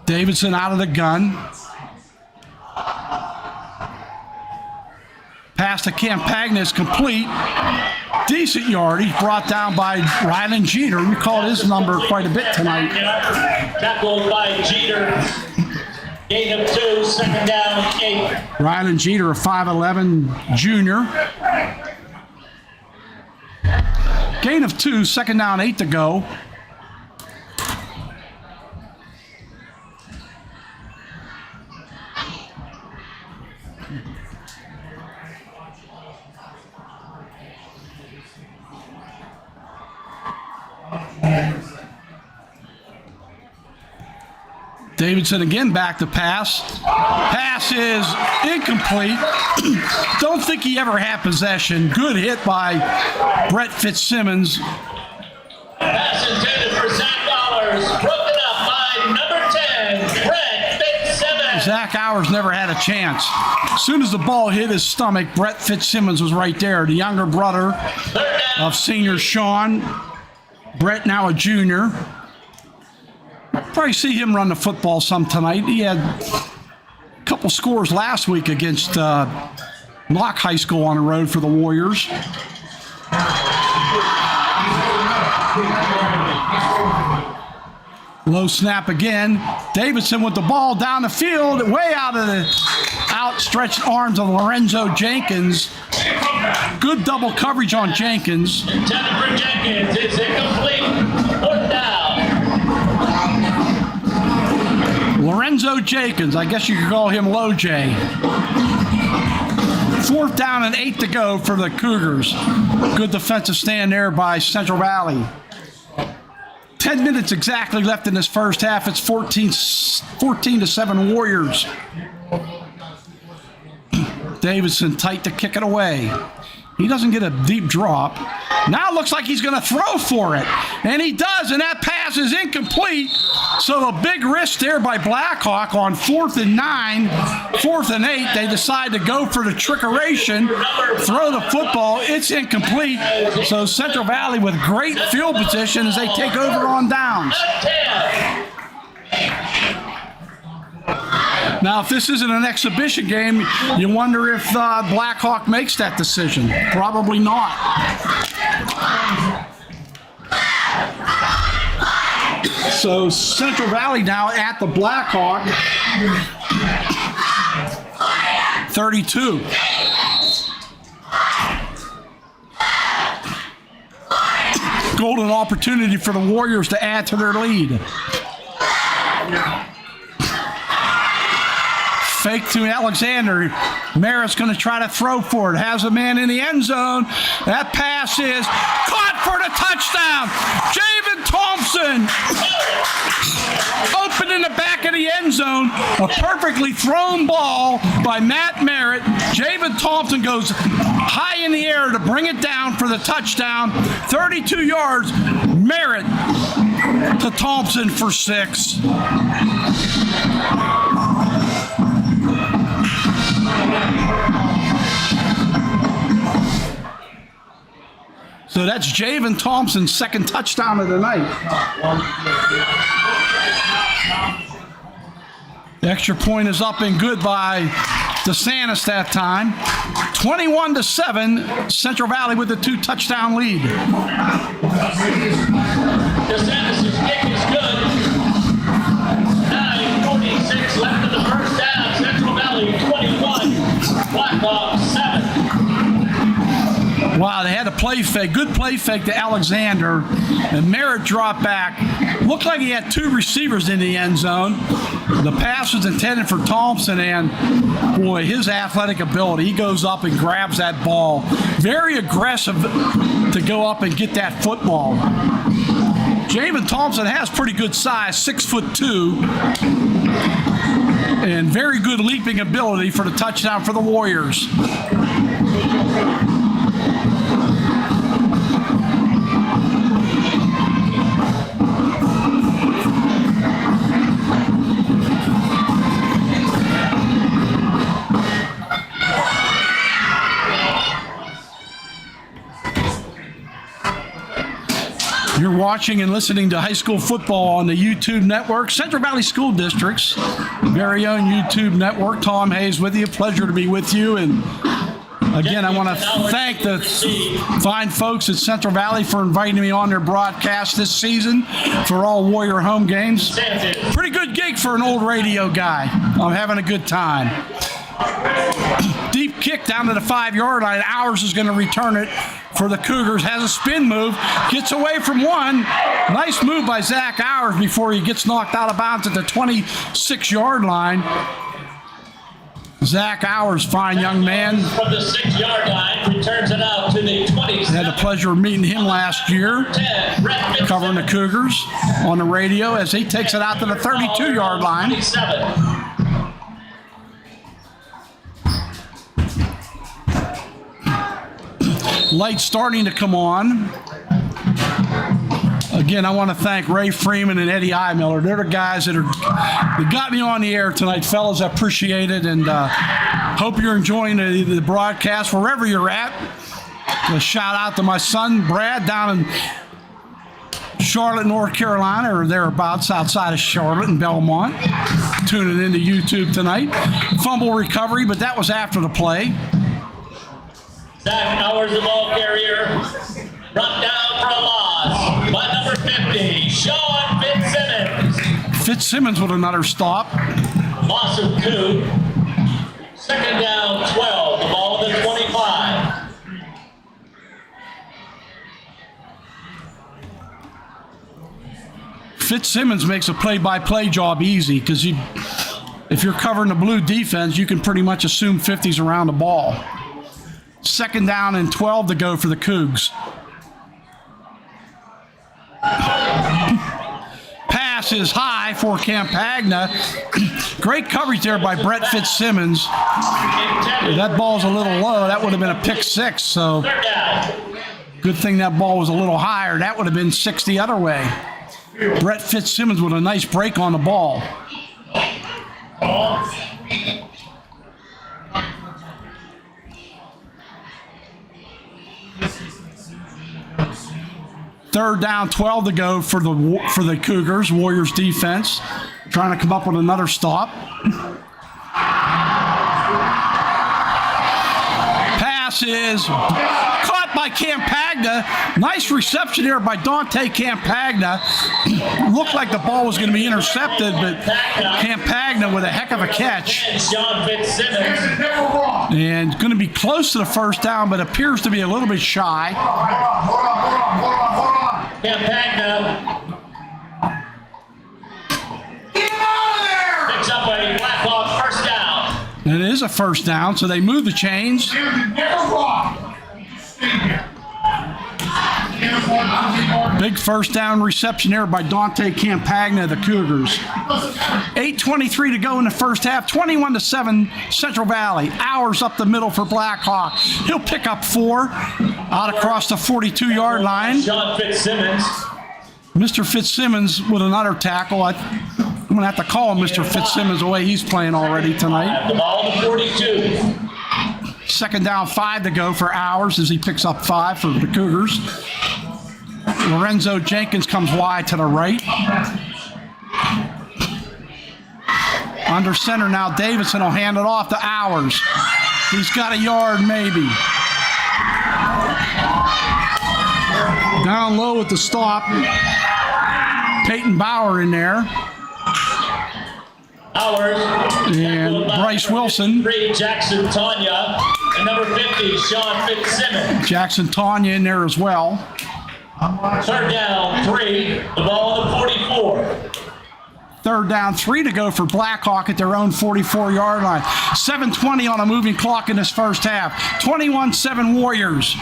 Davidson out of the gun. Pass to Campagna is complete. Decent yardage brought down by Rylan Jeter. We called his number quite a bit tonight. Tackled by Jeter. Gain of 2, 2nd down, 8. Rylan Jeter, a 5'11 junior. Gain of 2, 2nd down, 8 to go. Davidson again back to pass. Pass is incomplete. Don't think he ever had possession. Good hit by Brett Fitzsimmons. Pass intended for Zach Dollars. Broken up by number 10, Brett Fitzsimmons. Zach Hours never had a chance. As soon as the ball hit his stomach, Brett Fitzsimmons was right there. The younger brother of senior Sean. Brett now a junior. Probably see him run the football some tonight. He had a couple scores last week against Locke High School on the road for the Warriors. Low snap again. Davidson with the ball down the field, way out of the outstretched arms of Lorenzo Jenkins. Good double coverage on Jenkins. Intended for Jenkins. It's incomplete. 4th down. Lorenzo Jenkins, I guess you could call him Low J. 4th down and 8 to go for the Cougars. Good defensive stand there by Central Valley. 10 minutes exactly left in this first half. It's 14-7 Warriors. Davidson tight to kick it away. He doesn't get a deep drop. Now it looks like he's going to throw for it. And he does, and that pass is incomplete. So a big risk there by Blackhawk on 4th and 9, 4th and 8. They decide to go for the trickeration, throw the football. It's incomplete. So Central Valley with great field position as they take over on downs. Now, if this isn't an exhibition game, you wonder if Blackhawk makes that decision. Probably not. So Central Valley now at the Blackhawk. 32. Golden opportunity for the Warriors to add to their lead. Fake to Alexander. Merritt's going to try to throw for it. Has a man in the end zone. That pass is caught for the touchdown. Javen Thompson. Open in the back of the end zone. A perfectly thrown ball by Matt Merritt. Javen Thompson goes high in the air to bring it down for the touchdown. 32 yards. Merritt to Thompson for 6. So that's Javen Thompson's 2nd touchdown of the night. The extra point is up and good by DeSantis that time. 21-7, Central Valley with a 2-touchdown lead. DeSantis' kick is good. 9 play fake, good play fake to Alexander, and Merritt dropped back. Looked like he had two receivers in the end zone. The pass was intended for Thompson, and boy, his athletic ability, he goes up and grabs that ball. Very aggressive to go up and get that football. Javen Thompson has pretty good size, 6'2", and very good leaping ability for the touchdown for the Warriors. You're watching and listening to high school football on the YouTube network, Central Valley School District's very own YouTube network. Tom Hayes with you. Pleasure to be with you. And again, I want to thank the fine folks at Central Valley for inviting me on their broadcast this season for all Warrior home games. Pretty good gig for an old radio guy. I'm having a good time. Deep kick down to the 5-yard line. Ours is going to return it for the Cougars. Has a spin move. Gets away from one. Nice move by Zach Ours before he gets knocked out of bounds at the 26-yard line. Zach Ours, fine young man. From the 6-yard line, returns it out to the 27. Had the pleasure of meeting him last year, covering the Cougars on the radio as he takes it out to the 32-yard line. 27. Lights starting to come on. Again, I want to thank Ray Freeman and Eddie Miller. They're the guys that got me on the air tonight, fellas. I appreciate it, and hope you're enjoying the broadcast wherever you're at. A shout out to my son, Brad, down in Charlotte, North Carolina, or thereabouts outside of Charlotte and Belmont. Tuning into YouTube tonight. Fumble recovery, but that was after the play. Zach Ours, the ball carrier, brought down for a loss by number 50, Sean Fitzsimmons. Fitzsimmons with another stop. Loss of 2. Second down, 12. The ball at the 25. Fitzsimmons makes a play-by-play job easy because if you're covering the blue defense, you can pretty much assume 50's around the ball. Second down and 12 to go for the Cougs. Pass is high for Campagna. Great coverage there by Brett Fitzsimmons. That ball's a little low. That would have been a pick 6. So good thing that ball was a little higher. That would have been 6 the other way. Brett Fitzsimmons with a nice break on the ball. Third down, 12 to go for the Cougars. Warriors defense trying to come up with another stop. Pass is caught by Campagna. Nice reception here by Dante Campagna. Looked like the ball was going to be intercepted, but Campagna with a heck of a catch. Sean Fitzsimmons. And going to be close to the first down, but appears to be a little bit shy. Campagna picks up a Blackhawk first down. And it is a first down, so they move the chains. Big first down reception there by Dante Campagna, the Cougars. 8:23 to go in the first half, 21-7 Central Valley. Ours up the middle for Blackhawk. He'll pick up 4 out across the 42-yard line. Sean Fitzsimmons. Mr. Fitzsimmons with another tackle. I'm going to have to call him Mr. Fitzsimmons the way he's playing already tonight. The ball to 42. Second down, 5 to go for Ours as he picks up 5 for the Cougars. Lorenzo Jenkins comes wide to the right. Under center now, Davidson will hand it off to Ours. He's got a yard maybe. Down low at the stop. Peyton Bauer in there. Ours. And Bryce Wilson. Jackson Tanya. and number 50, Sean Fitzsimmons. Jackson Tanya in there as well. Third down, 3, the ball on the 44. Third down, 3 to go for Blackhawk at their own 44-yard line. 7:20 on a moving clock in this first half. 21-7 Warriors.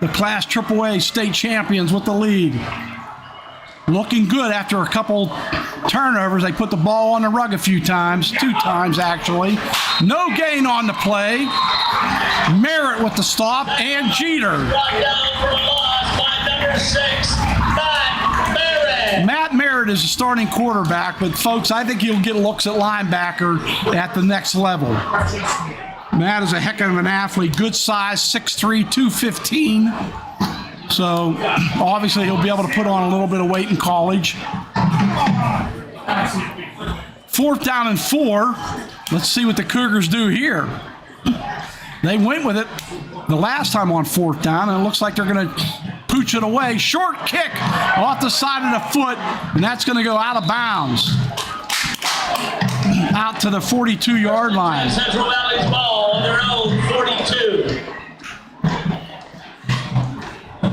The Class AAA state champions with the lead. Looking good after a couple turnovers. They put the ball on the rug a few times, 2 times actually. No gain on the play. Merritt with the stop and Jeter. Brought down for a loss by number 6, Matt Merritt. Matt Merritt is a starting quarterback, but folks, I think he'll get looks at linebacker at the next level. Matt is a heck of an athlete, good size, 6'3", 215. So obviously he'll be able to put on a little bit of weight in college. 4th down and 4. Let's see what the Cougars do here. They went with it the last time on 4th down, and it looks like they're going to pooch it away. Short kick off the side of the foot, and that's going to go out of bounds. Out to the 42-yard line. Central Valley's ball on their own 42.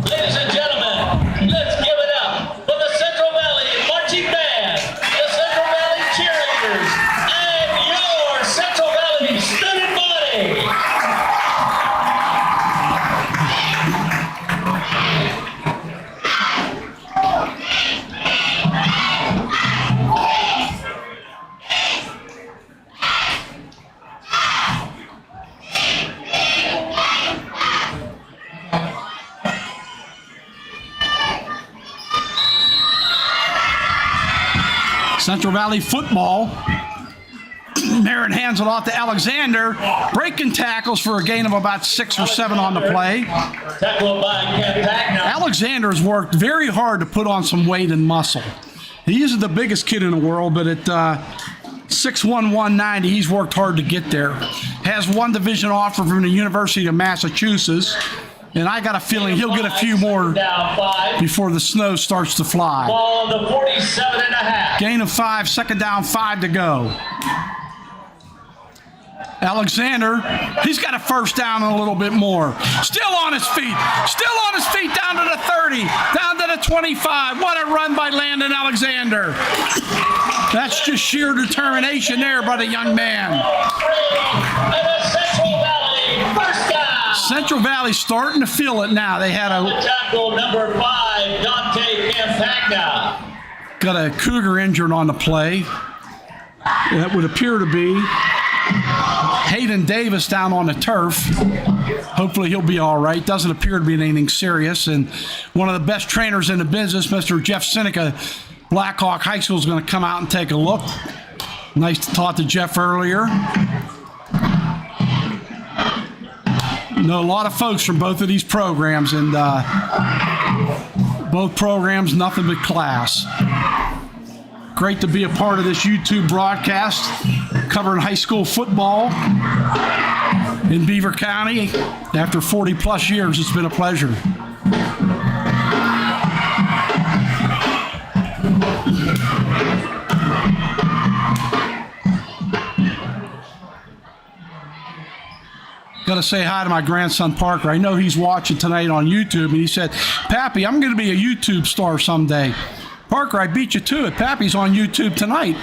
Ladies and gentlemen, let's give it up for the Central Valley Marching Band, the Central Valley Cheerleaders, and your Central Valley student body. Central Valley football. Merritt hands it off to Alexander. Breaking tackles for a gain of about 6 or 7 on the play. Tackled by Ken Packner. Alexander's worked very hard to put on some weight and muscle. He isn't the biggest kid in the world, but at 6'1", 190, he's worked hard to get there. Has one division offer from the University of Massachusetts, and I got a feeling he'll get a few more Down 5. before the snow starts to fly. Ball on the 47.5. Gain of 5, 2nd down, 5 to go. Alexander, he's got a 1st down and a little bit more. Still on his feet, down to the 30, down to the 25. What a run by Landon Alexander. That's just sheer determination there by the young man. And the Central Valley first down. Central Valley starting to feel it now. They had Tackle number 5, Dante Campagna. got a Cougar injured on the play. That would appear to be Hayden Davis down on the turf. Hopefully he'll be all right. Doesn't appear to be anything serious. And one of the best trainers in the business, Mr. Jeff Seneca, Blackhawk High School, is going to come out and take a look. Nice to talk to Jeff earlier. Know a lot of folks from both of these programs, and both programs, nothing but class. Great to be a part of this YouTube broadcast covering high school football in Beaver County. After 40 plus years, it's been a pleasure. Got to say hi to my grandson Parker. I know he's watching tonight on YouTube, and he said, "Pappy, I'm going to be a YouTube star someday." Parker, I beat you to it. Pappy's on YouTube tonight.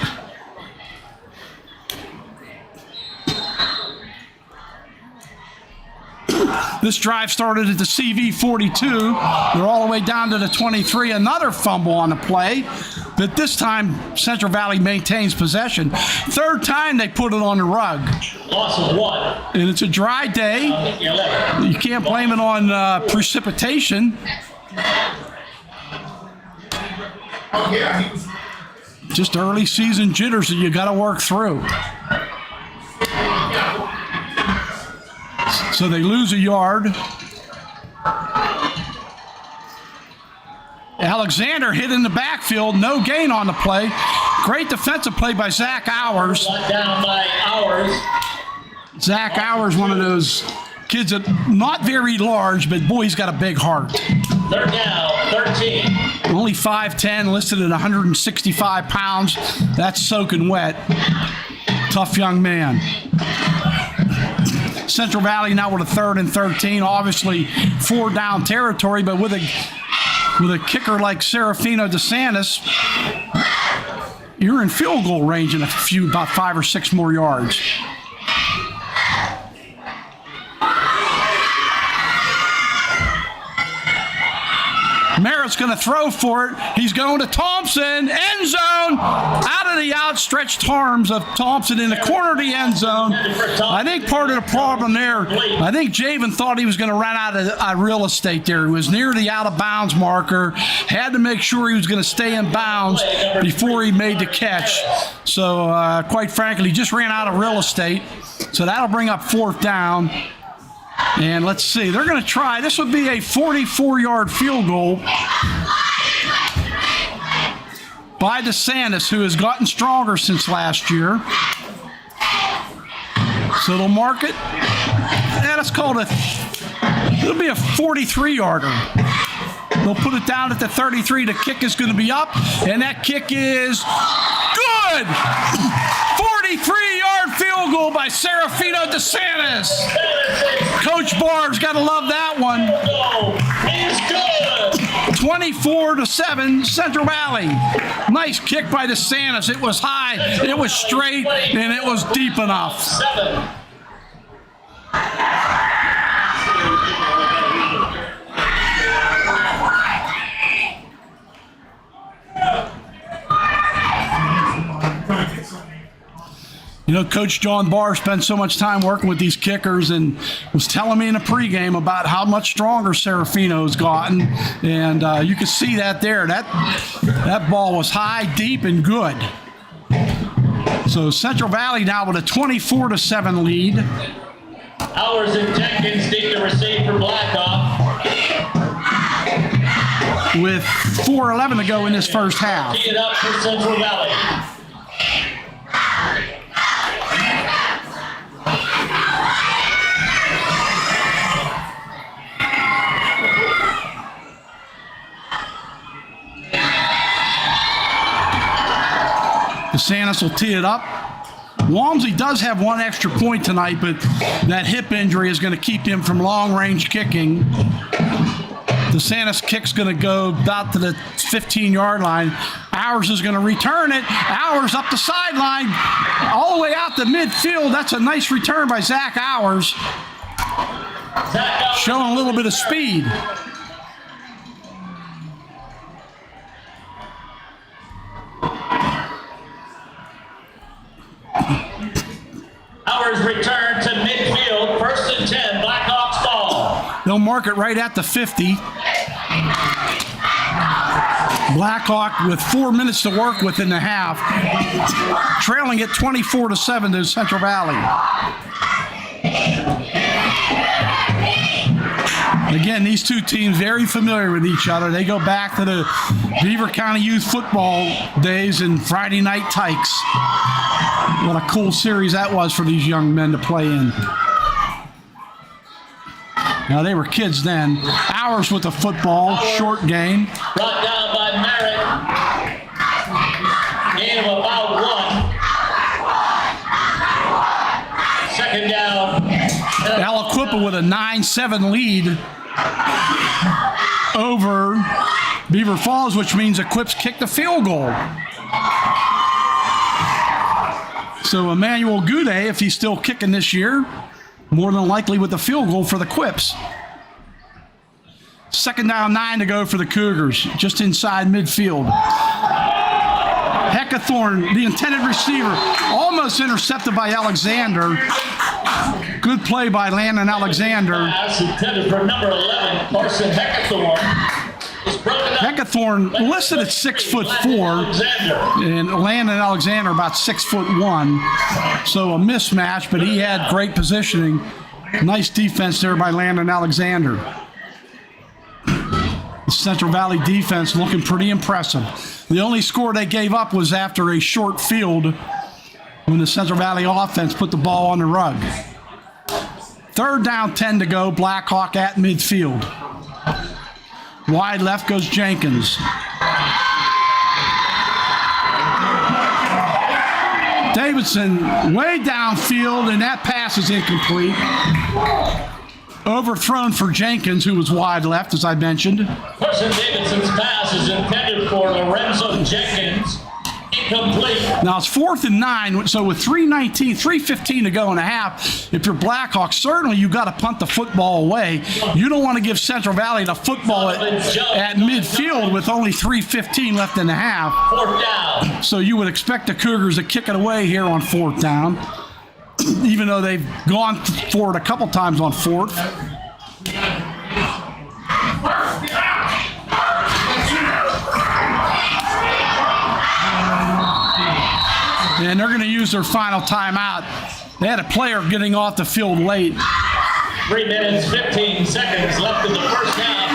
This drive started at the CV-42. They're all the way down to the 23. Another fumble on the play, but this time Central Valley maintains possession. 3rd time they put it on the rug. Loss of 1. And it's a dry day. You can't blame it on precipitation. Just early season jitters that you got to work through. So they lose a yard. Alexander hit in the backfield, no gain on the play. Great defensive play by Zach Hours. Down by Hours. Zach Hours, one of those kids that not very large, but boy, he's got a big heart. 3rd down, 13. Only 5'10", listed at 165 pounds. That's soaking wet. Tough young man. Central Valley now with a 3rd and 13. Obviously 4 down territory, but with a kicker like Serafino DeSantis, you're in field goal range in about 5 or 6 more yards. Merritt's going to throw for it. He's going to Thompson. End zone. Out of the outstretched arms of Thompson in the corner of the end zone. I think part of the problem there, I think Javen thought he was going to run out of real estate there. He was near the out-of-bounds marker. Had to make sure he was going to stay in bounds before he made the catch. So, quite frankly, he just ran out of real estate. So that'll bring up 4th down. And let's see, they're going to try. This would be a 44-yard field goal by DeSantis, who has gotten stronger since last year. So they'll mark it. Yeah, let's call it it'll be a 43-yarder. They'll put it down at the 33. The kick is going to be up, and that kick is good. 43-yard field goal by Serafino DeSantis. Coach Barb's got to love that one. 24-7, Central Valley. Nice kick by DeSantis. It was high, it was straight, and it was deep enough. You know, Coach John Barr spent so much time working with these kickers and was telling me in the pregame about how much stronger Serafino's gotten. And you can see that there. That ball was high, deep, and good. So Central Valley now with a 24-7 lead. Hours and Jenkins take the receive for Blackhawk. With 4:11 to go in this first half. Tee it up for Central Valley. DeSantis will tee it up. Walmsley does have one extra point tonight, but that hip injury is going to keep him from long-range kicking. DeSantis kick's going to go about to the 15-yard line.Owers is going to return it.Owers up the sideline, all the way out to midfield. That's a nice return by ZachOwers. Showing a little bit of speed. Hours return to midfield. 1st and 10. Blackhawks ball. They'll mark it right at the 50. Blackhawk with 4 minutes to work with in the half. Trailing it 24-7 to Central Valley. Again, these two teams very familiar with each other. They go back to the Beaver County Youth Football days and Friday Night Tykes. What a cool series that was for these young men to play in. Now, they were kids then. Hours with the football, short gain. Brought down by Merritt. Gain of about 1. 2nd down. Aliquippa with a 9-7 lead over Beaver Falls, which means Equips kicked a field goal. So Emmanuel Goudet, if he's still kicking this year, more than likely with the field goal for the Quips. 2nd down, 9 to go for the Cougars, just inside midfield. Heckathorn, the intended receiver, almost intercepted by Alexander. Good play by Landon Alexander. Pass intended for number 11, Carson Heckathorn. Heckathorn listed at 6'4", and Landon Alexander about 6'1", so a mismatch. But he had great positioning. Nice defense there by Landon Alexander. The Central Valley defense looking pretty impressive. The only score they gave up was after a short field when the Central Valley offense put the ball on the rug. 3rd down, 10 to go. Blackhawk at midfield. Wide left goes Jenkins. Davidson way downfield, and that pass is incomplete. Overthrown for Jenkins, who was wide left, as I mentioned. Carson Davidson's pass is intended for Lorenzo Jenkins. Incomplete. Now it's 4th and 9, so with 3:15 to go in a half, if you're Blackhawks, certainly you got to punt the football away. You don't want to give Central Valley the football at midfield with only 3:15 left in the half. 4th down. So you would expect the Cougars to kick it away here on 4th down, even though they've gone for it a couple times on 4th. And they're going to use their final timeout. They had a player getting off the field late. 3 minutes, 15 seconds left in the first half.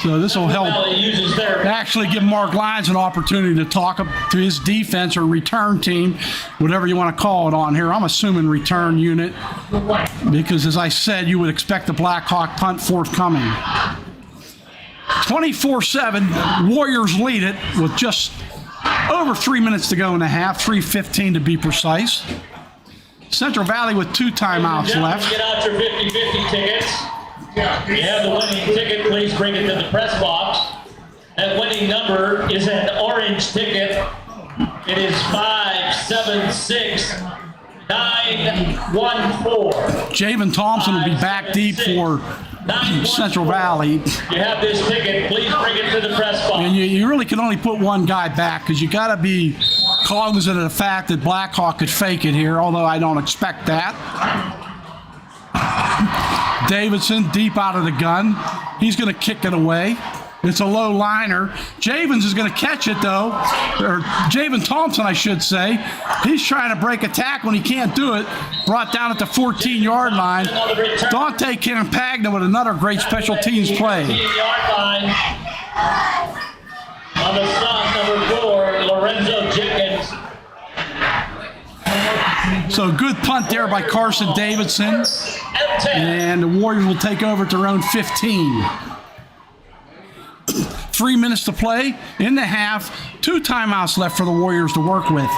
So this will help Valley uses their actually give Mark Lyons an opportunity to talk to his defense or return team, whatever you want to call it on here. I'm assuming return unit because, as I said, you would expect the Blackhawk punt forthcoming. 24-7, Warriors lead it with just over 3 minutes to go in the half, 3:15 to be precise. Central Valley with 2 timeouts left. Get out your 50-50 tickets. If you have the winning ticket, please bring it to the press box. That winning number is an orange ticket. It is 576914. Javen Thompson will be back deep for Central Valley. You have this ticket, please bring it to the press box. And you really can only put one guy back because you got to be cognizant of the fact that Blackhawk could fake it here, although I don't expect that. Davidson deep out of the gun. He's going to kick it away. It's a low liner. Javens is going to catch it, though. Or Javen Thompson, I should say. He's trying to break a tackle, and he can't do it. Brought down at the 14-yard line. Dante Campagna with another great special teams play. 14-yard line. On the stop, number 4, Lorenzo Jenkins. So good punt there by Carson Davidson. And the Warriors will take over at their own 15. 3 minutes to play in the half. 2 timeouts left for the Warriors to work with.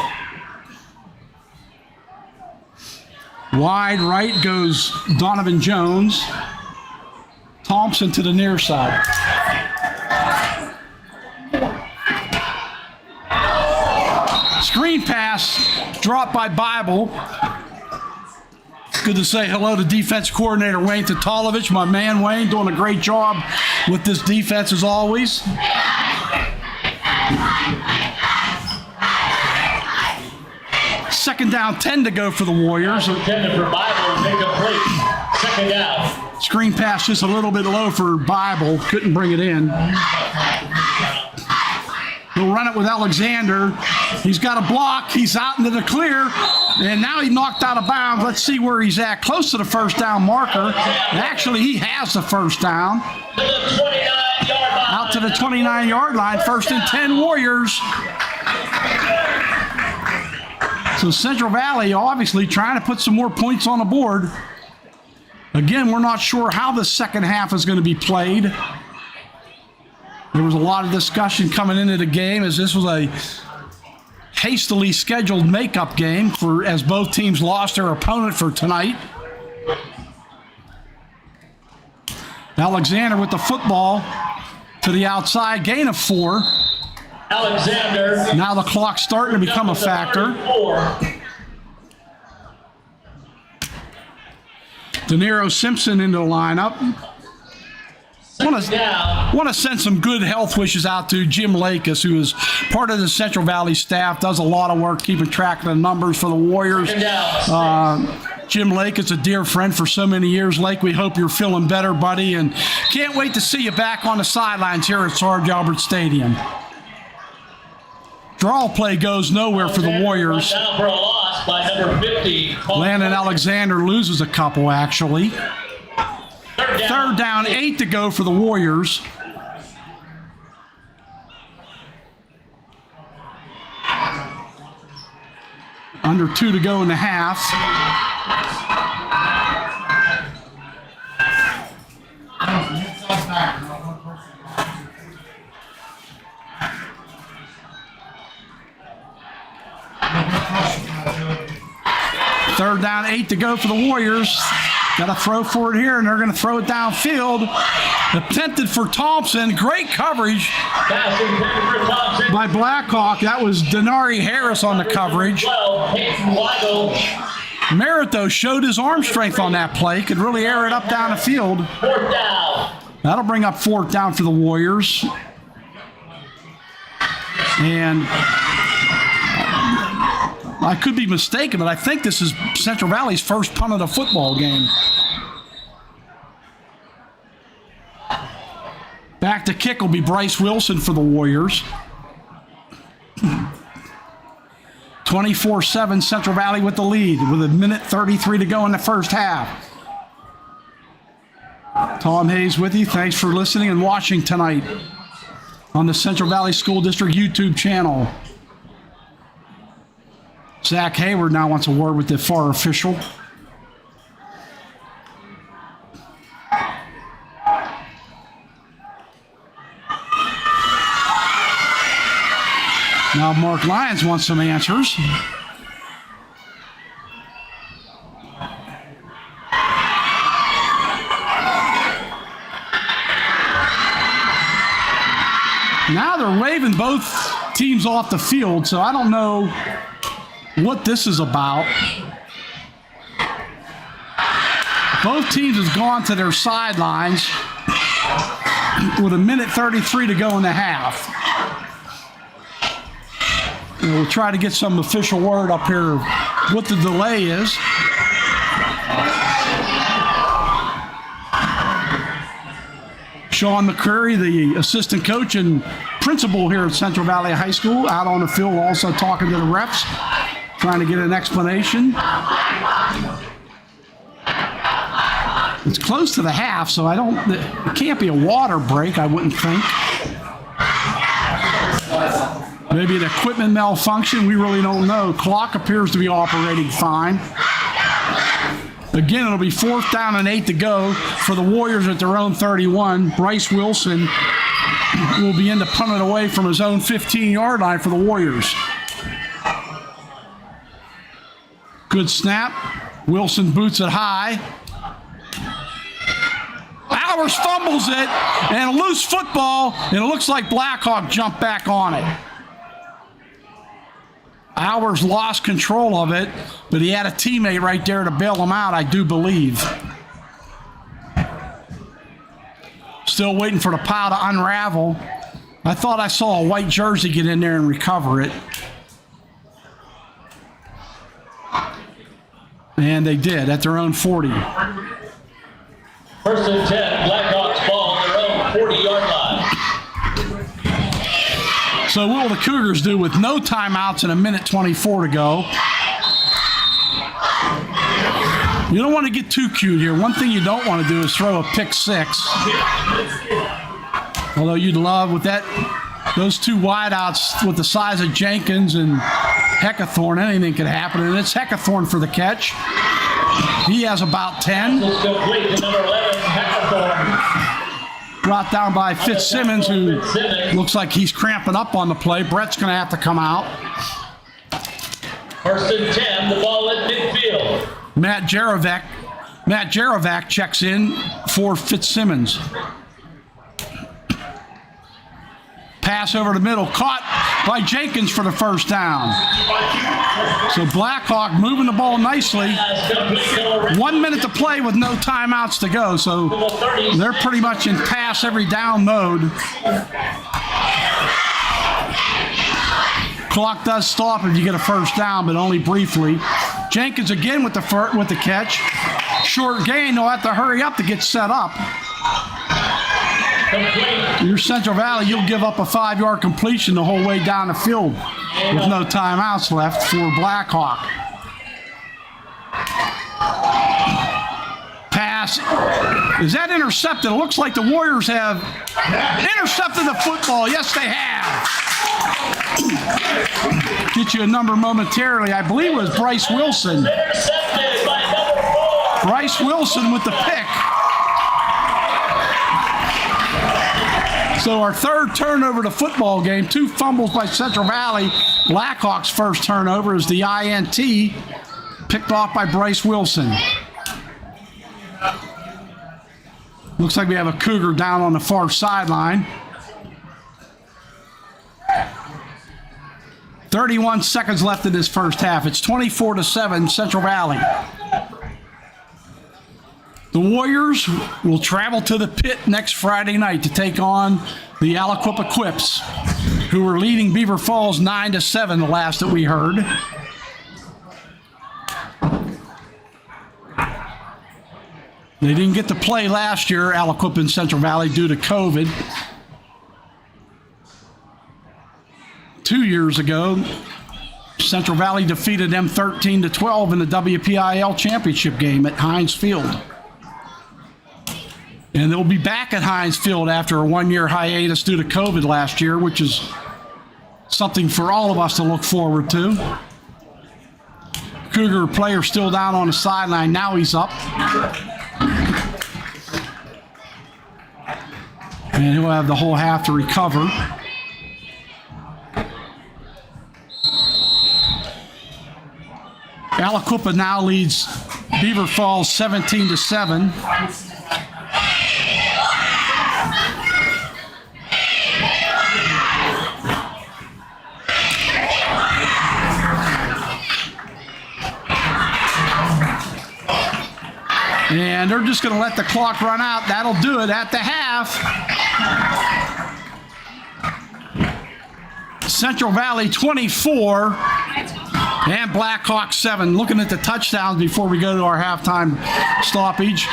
Wide right goes Donovan Jones. Thompson to the near side. Screen pass dropped by Bible. Good to say hello to defense coordinator Wayne Tatalovich. My man Wayne doing a great job with this defense as always. Second down, 10 to go for the Warriors. Intended for Bible, incomplete. Second down. Screen pass just a little bit low for Bible. Couldn't bring it in. He'll run it with Alexander. He's got a block. He's out into the clear. And now he knocked out of bounds. Let's see where he's at. Close to the first down marker. Actually, he has the first down. To the 29-yard line. Out to the 29-yard line. 1st and 10 Warriors. So Central Valley obviously trying to put some more points on the board. Again, we're not sure how the second half is going to be played. There was a lot of discussion coming into the game as this was a hastily scheduled makeup game as both teams lost their opponent for tonight. Alexander with the football to the outside, gain of 4. Alexander. Now the clock's starting to become a factor. De Niro Simpson into the lineup. Want to send some good health wishes out to Jim Lakis, who is part of the Central Valley staff, does a lot of work keeping track of the numbers for the Warriors. Jim Lake is a dear friend for so many years. Lake, we hope you're feeling better, buddy, and can't wait to see you back on the sidelines here at Sarge Albert Stadium. Draw play goes nowhere for the Warriors. Down for a loss by number 50. Landon Alexander loses a couple, actually. Third down, 8 to go for the Warriors. Under 2 to go in the half. Third down, 8 to go for the Warriors. Got to throw for it here, and they're going to throw it downfield. Attempted for Thompson. Great coverage by Blackhawk. That was Denari Harris on the coverage. Merritt, though, showed his arm strength on that play. Could really air it up down the field. That'll bring up fourth down for the Warriors. And I could be mistaken, but I think this is Central Valley's first punt of the football game. Back to kick will be Bryce Wilson for the Warriors. 24-7 Central Valley with the lead with 1:33 to go in the first half. Tom Hayes with you. Thanks for listening and watching tonight on the Central Valley School District YouTube channel. Zach Hayward now wants a word with the FAR official. Now Mark Lyons wants some answers. Now they're waving both teams off the field, so I don't know what this is about. Both teams have gone to their sidelines with 1:33 to go in the half. And we'll try to get some official word up here of what the delay is. Sean McCreary, the assistant coach and principal here at Central Valley High School, out on the field also talking to the refs, trying to get an explanation. It's close to the half, so it can't be a water break, I wouldn't think. Maybe an equipment malfunction, we really don't know. Clock appears to be operating fine. Again, it'll be fourth down and 8 to go for the Warriors at their own 31. Bryce Wilson will be in to punt it away from his own 15-yard line for the Warriors. Good snap. Wilson boots it high. Bowers fumbles it, and a loose football, and it looks like Blackhawk jumped back on it. Bowers lost control of it, but he had a teammate right there to bail him out, I do believe. Still waiting for the pile to unravel. I thought I saw a white jersey get in there and recover it. And they did at their own 40. First and 10, Blackhawks ball on their own 40-yard line. So what will the Cougars do with no timeouts and 1:24 to go? You don't want to get too cute here. One thing you don't want to do is throw a pick six. Although you'd love with those two wideouts with the size of Jenkins and Heckathorn, anything could happen. And it's Heckathorn for the catch. He has about 10. Let's complete to number 11, Heckathorn. Brought down by Fitzsimmons, who looks like he's cramping up on the play. Brett's going to have to come out. First and 10, the ball at midfield. Matt Jarovac checks in for Fitzsimmons. Pass over the middle, caught by Jenkins for the first down. So Blackhawk moving the ball nicely. 1 minute to play with no timeouts to go. So they're pretty much in pass every down mode. Clock does stop if you get a first down, but only briefly. Jenkins again with the catch. Short gain, they'll have to hurry up to get set up. Your Central Valley, you'll give up a 5-yard completion the whole way down the field with no timeouts left for Blackhawk. Pass. Is that intercepted? It looks like the Warriors have intercepted the football. Yes, they have. Get you a number momentarily. I believe it was Bryce Wilson. Bryce Wilson with the pick. So our third turnover to football game, 2 fumbles by Central Valley. Blackhawks' first turnover is the INT. picked off by Bryce Wilson. Looks like we have a Cougar down on the far sideline. 31 seconds left in this first half. It's 24-7 Central Valley. The Warriors will travel to the pit next Friday night to take on the Aliquippa Quips, who were leading Beaver Falls 9-7 the last that we heard. They didn't get to play last year, Aliquippa and Central Valley, due to COVID. 2 years ago, Central Valley defeated them 13-12 in the WPIL championship game at Heinz Field. And they'll be back at Heinz Field after a one-year hiatus due to COVID last year, which is something for all of us to look forward to. Cougar player still down on the sideline. Now he's up. And he'll have the whole half to recover. Aliquippa now leads Beaver Falls 17-7. And they're just going to let the clock run out. That'll do it at the half. Central Valley 24 and Blackhawk 7. Looking at the touchdowns before we go to our halftime stoppage.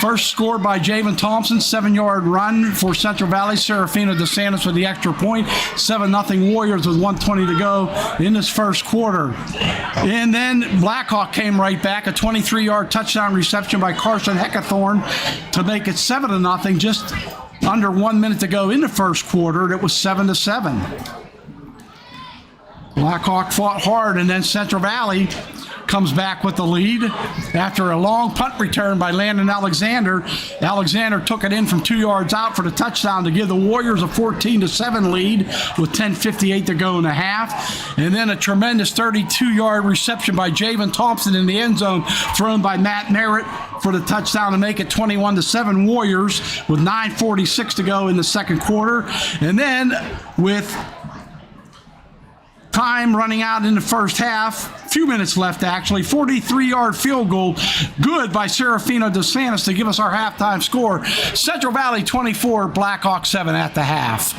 First scored by Javen Thompson, 7-yard run for Central Valley. Serafina DeSantis with the extra point. 7-0 Warriors with 1:20 to go in this first quarter. And then Blackhawk came right back, a 23-yard touchdown reception by Carson Heckathorn to make it 7-0. Just under 1 minute to go in the first quarter. It was 7-7. Blackhawk fought hard, and then Central Valley comes back with the lead after a long punt return by Landon Alexander. Alexander took it in from 2 yards out for the touchdown to give the Warriors a 14-7 lead with 10:58 to go in the half. And then a tremendous 32-yard reception by Javen Thompson in the end zone, thrown by Matt Merritt for the touchdown to make it 21-7 Warriors with 9:46 to go in the second quarter. And then with time running out in the first half, a few minutes left actually, 43-yard field goal, good by Serafina DeSantis to give us our halftime score. Central Valley 24, Blackhawk 7 at the half.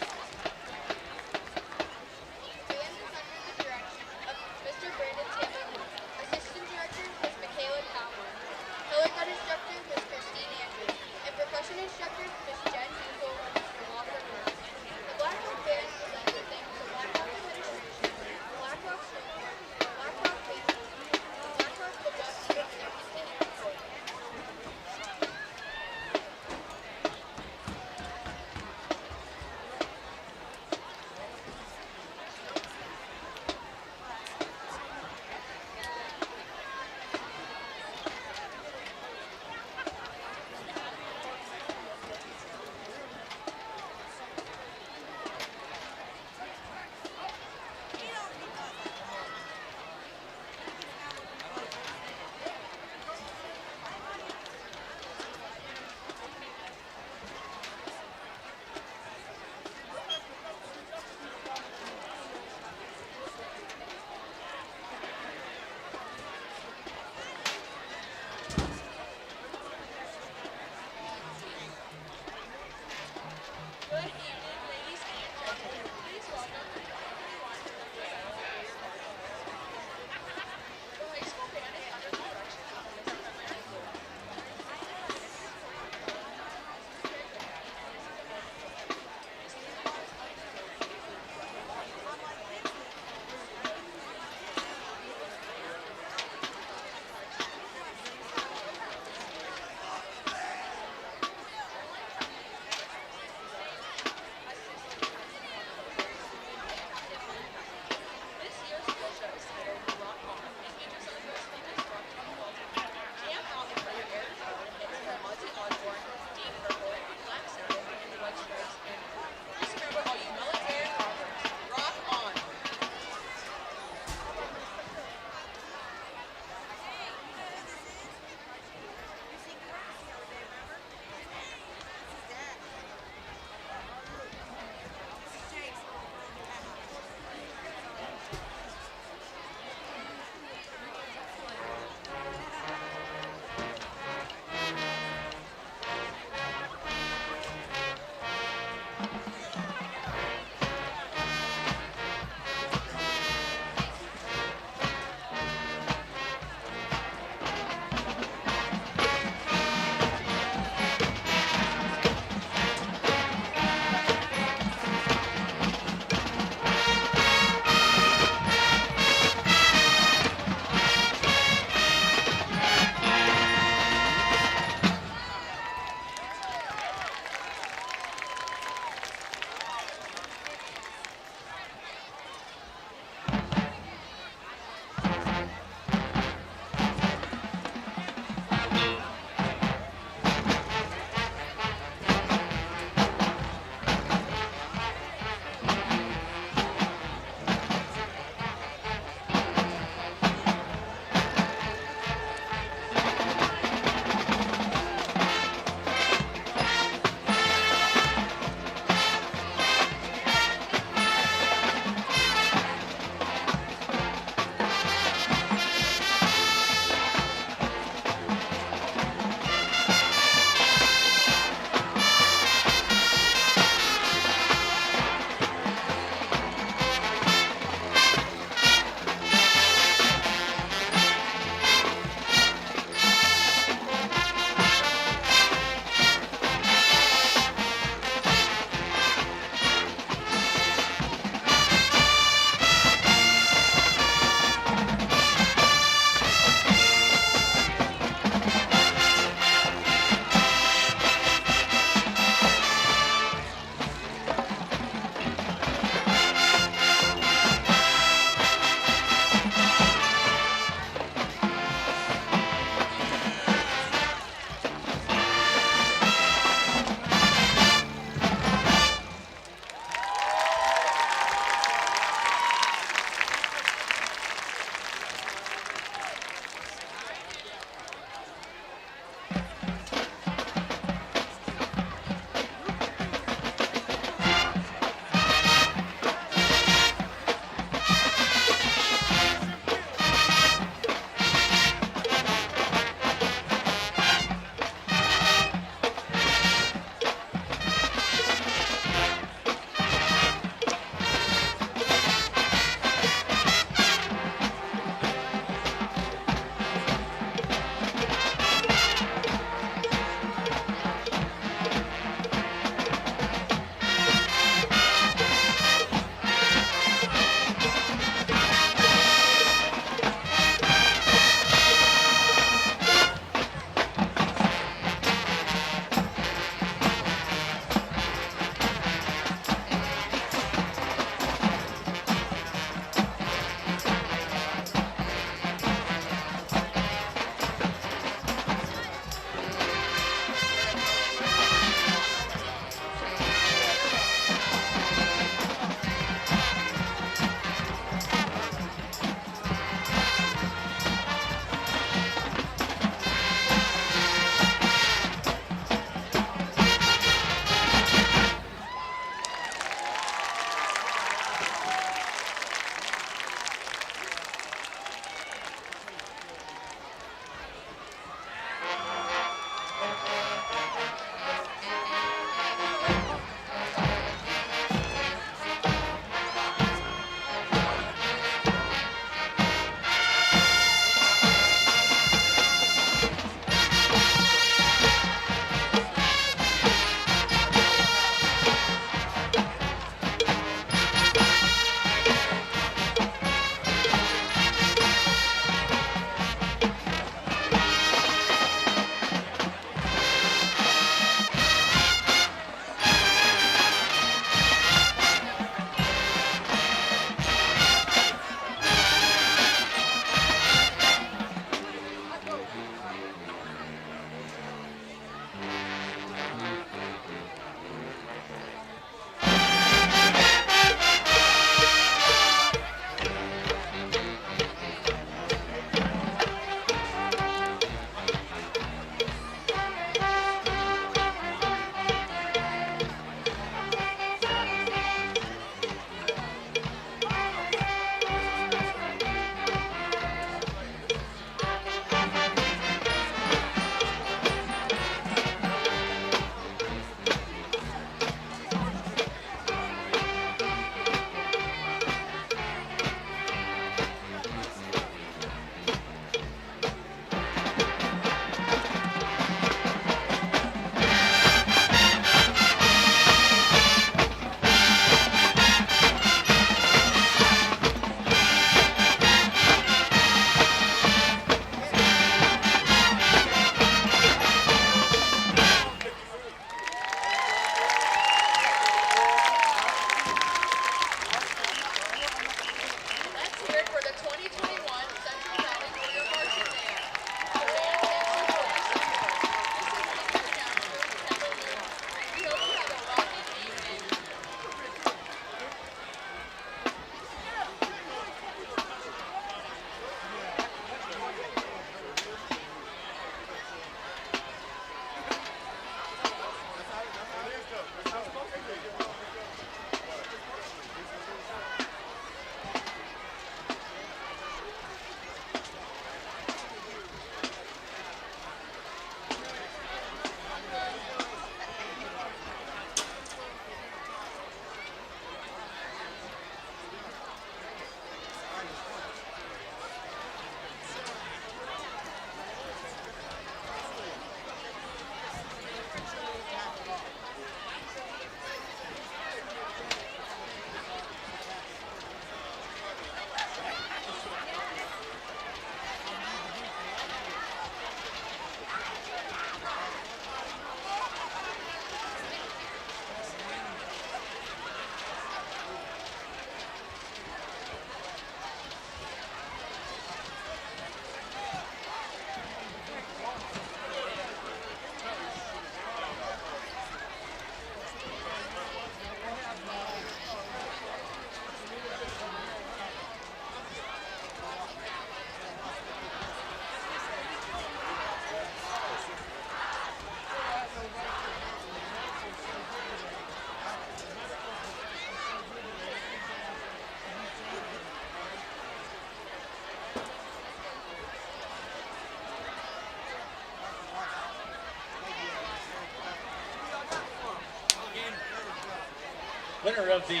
Winner of the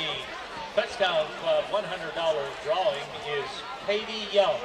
Touchdown Club $100 drawing is Katie Young.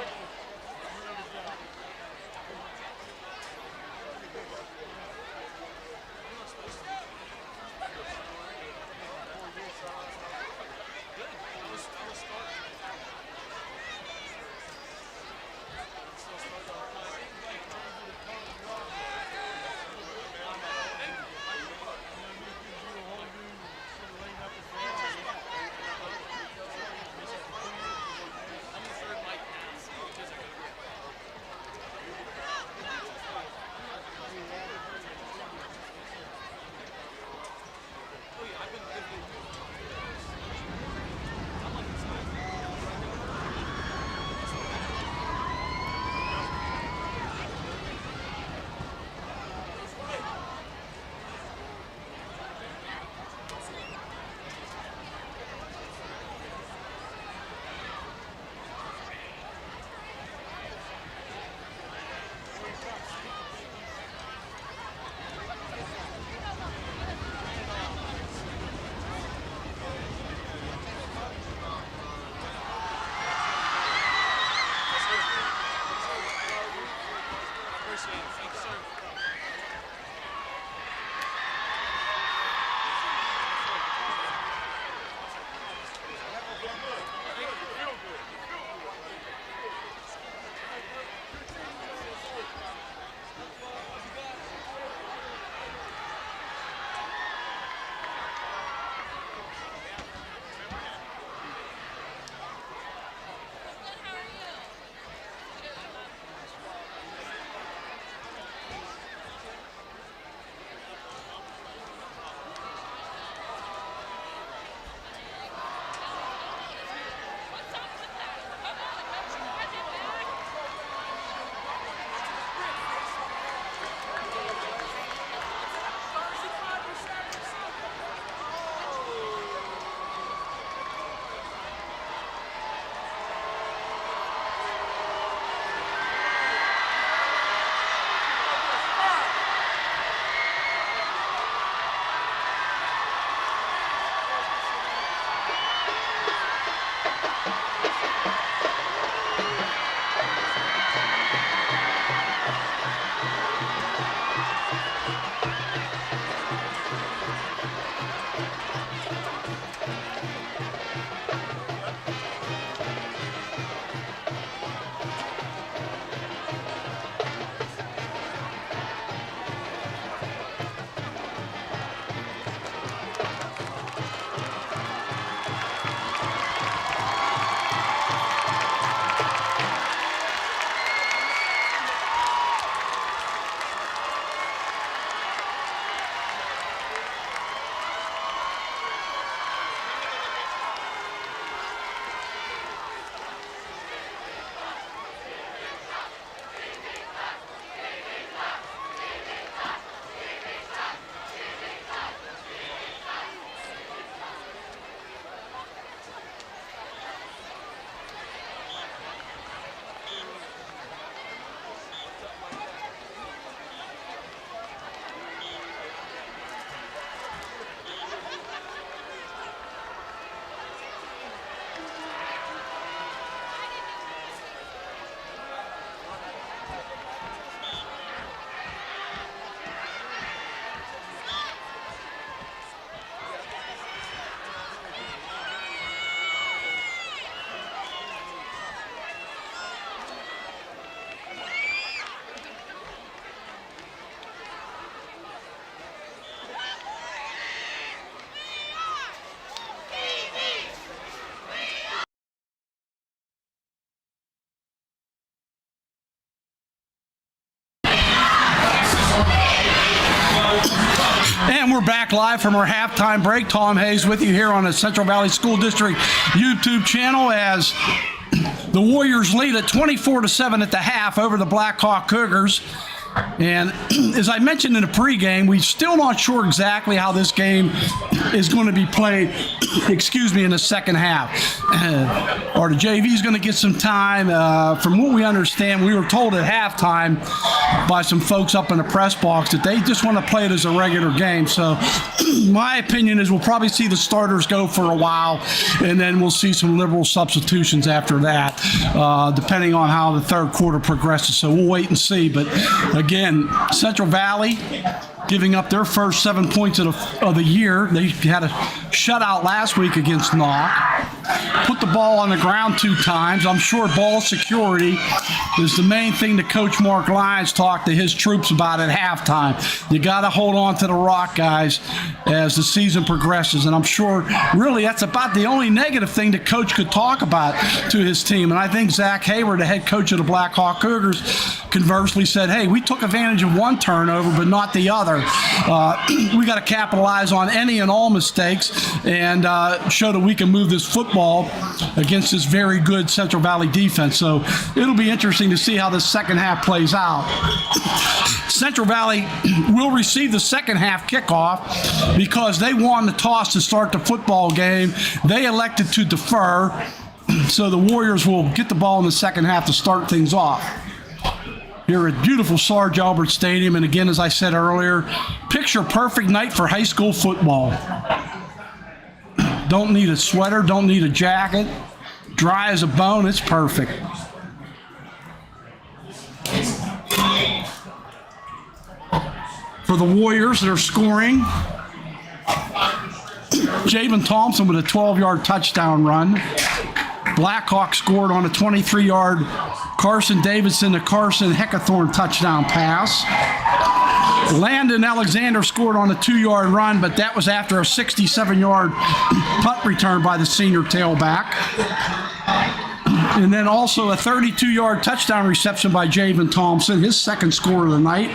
And we're back live from our halftime break. Tom Hayes with you here on the Central Valley School District YouTube channel as the Warriors lead at 24-7 at the half over the Blackhawk Cougars. And as I mentioned in the pregame, we're still not sure exactly how this game is going to be played, in the second half. Or the JV is going to get some time. From what we understand, we were told at halftime by some folks up in the press box that they just want to play it as a regular game. So my opinion is we'll probably see the starters go for a while, and then we'll see some liberal substitutions after that, depending on how the third quarter progresses. So we'll wait and see. But again, Central Valley giving up their first 7 points of the year. They had a shutout last week against Knock. Put the ball on the ground 2 times. I'm sure ball security is the main thing that Coach Mark Lyons talked to his troops about at halftime. You got to hold on to the rock, guys, as the season progresses. And I'm sure really that's about the only negative thing that Coach could talk about to his team. And I think Zach Hayward, the head coach of the Blackhawk Cougars, conversely said, hey, we took advantage of one turnover, but not the other. We got to capitalize on any and all mistakes and show that we can move this football against this very good Central Valley defense. So it'll be interesting to see how the second half plays out. Central Valley will receive the second half kickoff because they won the toss to start the football game. They elected to defer, so the Warriors will get the ball in the second half to start things off. Here at beautiful Sarge Albert Stadium, and again, as I said earlier, picture perfect night for high school football. Don't need a sweater, don't need a jacket. Dry as a bone, it's perfect. For the Warriors, they're scoring. Javen Thompson with a 12-yard touchdown run. Blackhawk scored on a 23-yard Carson Davidson to Carson Heckathorn touchdown pass. Landon Alexander scored on a 2-yard run, but that was after a 67-yard punt return by the senior tailback. And then also a 32-yard touchdown reception by Javen Thompson, his second score of the night,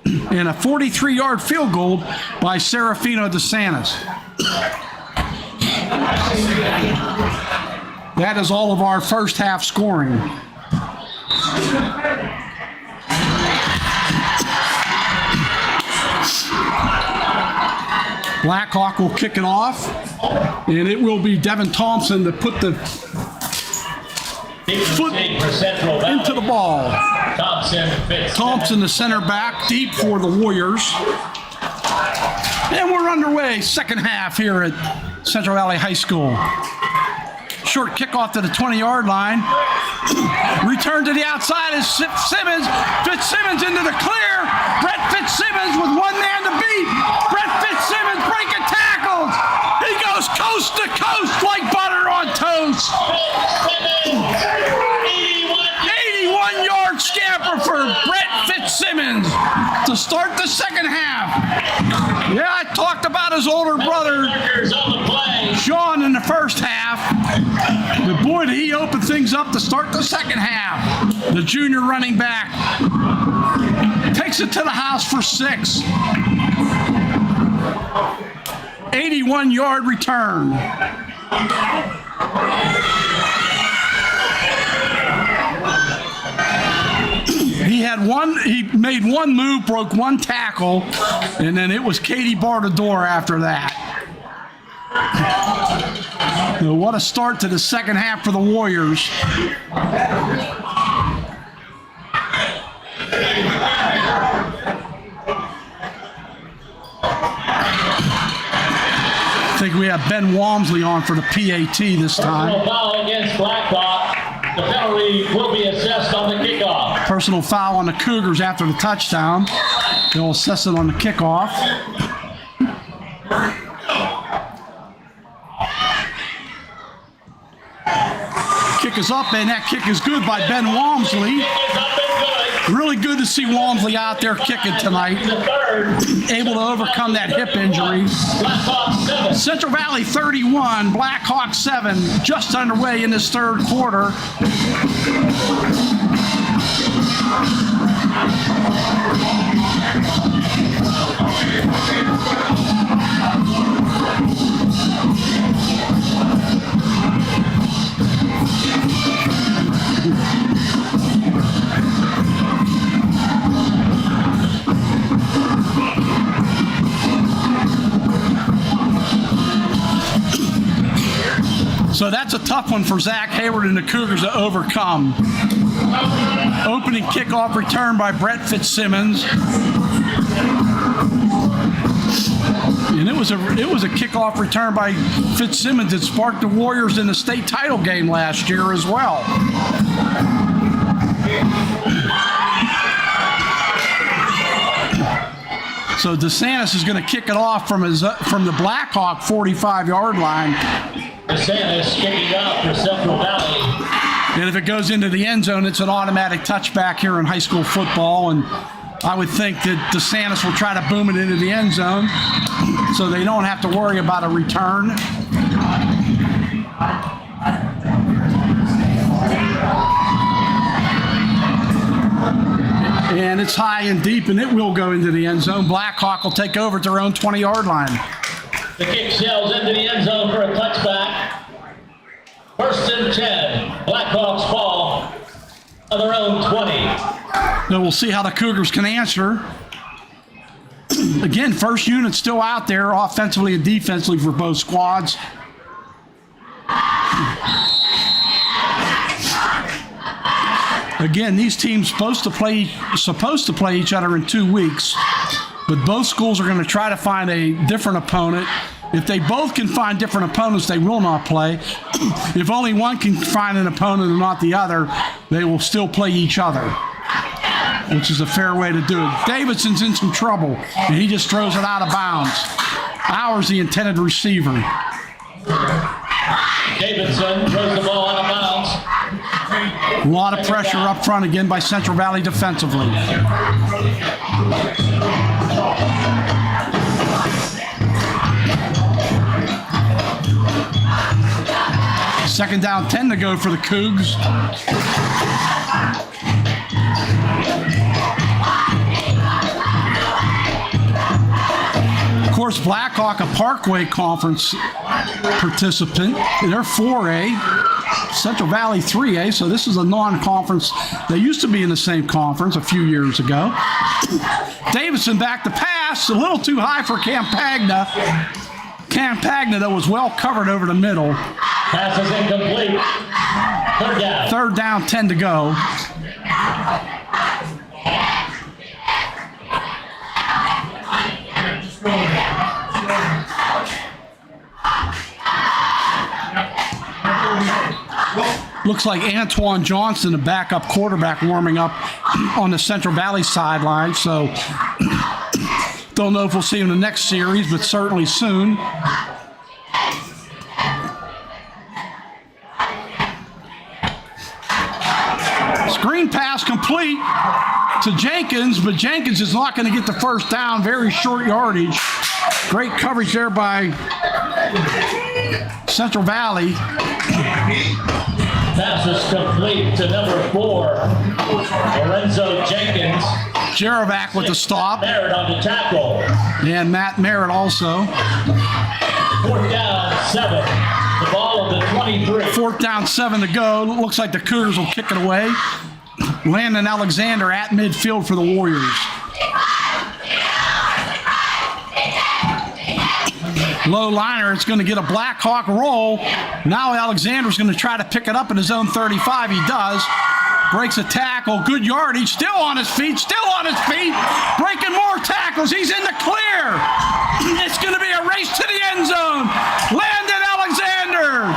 and a 43-yard field goal by Serafino DeSantis. That is all of our first half scoring. Blackhawk will kick it off, and it will be Devin Thompson to put the foot into the ball. Thompson, the center back, deep for the Warriors. And we're underway, second half here at Central Valley High School. Short kickoff to the 20-yard line. Return to the outside is Fitzsimmons. Fitzsimmons into the clear. Brett Fitzsimmons with one man to beat. Brett Fitzsimmons breaking tackles. He goes coast to coast like butter on toast. 81-yard scamper for Brett Fitzsimmons to start the second half. Yeah, I talked about his older brother, Sean, in the first half. But boy, did he open things up to start the second half. The junior running back takes it to the house for 6. 81-yard return. He made one move, broke one tackle, and then it was Katie Bartador after that. So what a start to the second half for the Warriors. I think we have Ben Walmsley on for the PAT this time. Personal foul against Blackhawk. The penalty will be assessed on the kickoff. Personal foul on the Cougars after the touchdown. They'll assess it on the kickoff. Kick is up, and that kick is good by Ben Walmsley. Really good to see Walmsley out there kicking tonight. Able to overcome that hip injury. Central Valley 31, Blackhawk 7, just underway in this third quarter. tough one for Zach Hayward and the Cougars to overcome. Opening kickoff return by Brett Fitzsimmons. And it was a kickoff return by Fitzsimmons that sparked the Warriors in the state title game last year as well. So DeSantis is going to kick it off from the Blackhawk 45-yard line. DeSantis kicking off for Central Valley. And if it goes into the end zone, it's an automatic touchback here in high school football. And I would think that DeSantis will try to boom it into the end zone so they don't have to worry about a return. And it's high and deep, and it will go into the end zone. Blackhawk will take over at their own 20-yard line. The kick sails into the end zone for a touchback. 1st and 10. Blackhawks ball on their own 20. Now we'll see how the Cougars can answer. Again, first unit still out there offensively and defensively for both squads. Again, these teams supposed to play each other in 2 weeks, but both schools are going to try to find a different opponent. If they both can find different opponents, they will not play. If only one can find an opponent and not the other, they will still play each other, which is a fair way to do it. Davidson's in some trouble, and he just throws it out of bounds. Ours, the intended receiver. Davidson throws the ball out of bounds. A lot of pressure up front again by Central Valley defensively. Second down, 10 to go for the Cougs. Of course, Blackhawk, a Parkway Conference participant. They're 4A. Central Valley 3A, so this is a non-conference. They used to be in the same conference a few years ago. Davidson back to pass, a little too high for Campagna. Campagna, though, was well covered over the middle. Pass is incomplete. Third down. Third down, 10 to go. Looks like Antoine Johnson, the backup quarterback, warming up on the Central Valley sideline. So don't know if we'll see him in the next series, but certainly soon. Screen pass complete to Jenkins, but Jenkins is not going to get the first down. Very short yardage. Great coverage there by Central Valley. Pass is complete to number 4, Lorenzo Jenkins. Jerovac with the stop. Merritt on the tackle. And Matt Merritt also. 4th down, 7. The ball of the 23. 4th down, 7 to go. Looks like the Cougars will kick it away. Landon Alexander at midfield for the Warriors. Low liner, it's going to get a Blackhawk roll. Now Alexander's going to try to pick it up in his own 35. He does. Breaks a tackle. Good yardage. Still on his feet. Breaking more tackles. He's in the clear. It's going to be a race to the end zone. Landon Alexander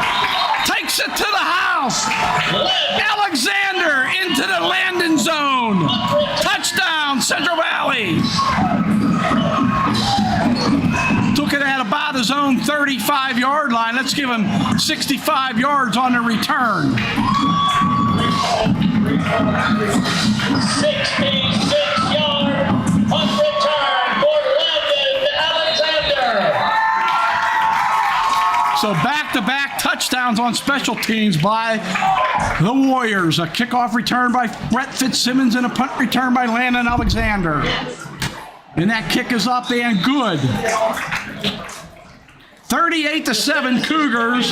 takes it to the house. Alexander into the landing zone. Touchdown, Central Valley. Took it at about his own 35-yard line. Let's give him 65 yards on the return. 66-yard on return for Landon Alexander. So back-to-back touchdowns on special teams by the Warriors. A kickoff return by Brett Fitzsimmons and a punt return by Landon Alexander. And that kick is up and good. 38-7 Cougars.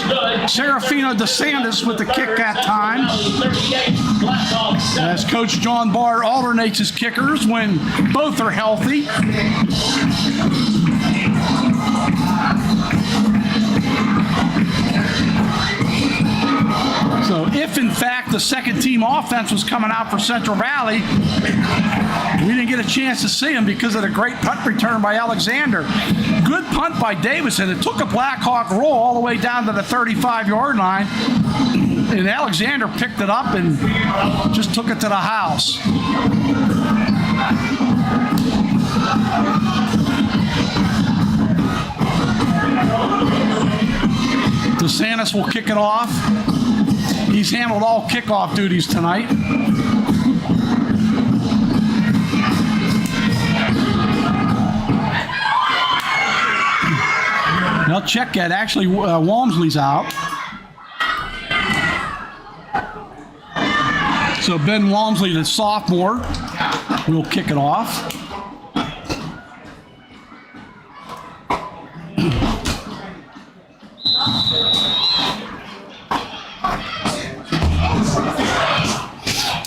Serafino DeSantis with the kick that time. As Coach John Barr alternates his kickers when both are healthy. So if, in fact, the second team offense was coming out for Central Valley, we didn't get a chance to see him because of the great punt return by Alexander. Good punt by Davison. It took a Blackhawk roll all the way down to the 35-yard line, and Alexander picked it up and just took it to the house. DeSantis will kick it off. He's handled all kickoff duties tonight. Now check that. Actually, Walmsley's out. So Ben Walmsley, the sophomore, will kick it off.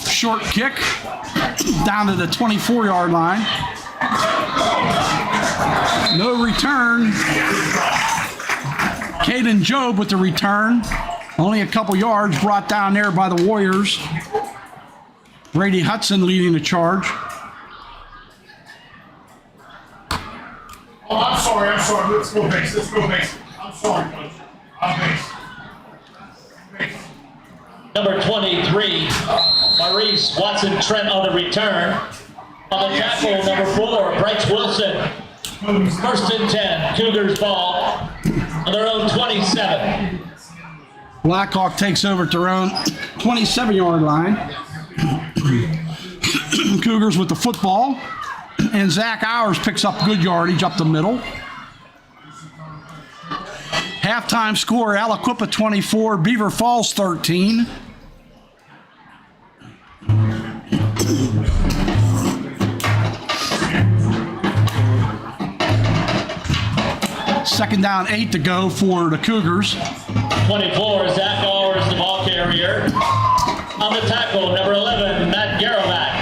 Short kick down to the 24-yard line. No return. Caden Job with the return. Only a couple yards brought down there by the Warriors. Brady Hudson leading the charge. Oh, I'm sorry. Let's go base. I'm sorry, Coach. I'm base. Number 23, Maurice Watson-Trent on the return. On the tackle, number 4, Bryce Wilson. First and 10, Cougars ball on their own 27. Blackhawk takes over at their own 27-yard line. Cougars with the football. And Zach Hours picks up good yardage up the middle. Halftime score, Aliquippa 24, Beaver Falls 13. Second down, 8 to go for the Cougars. 24, Zach Hours, the ball carrier. On the tackle, number 11, Matt Garovac.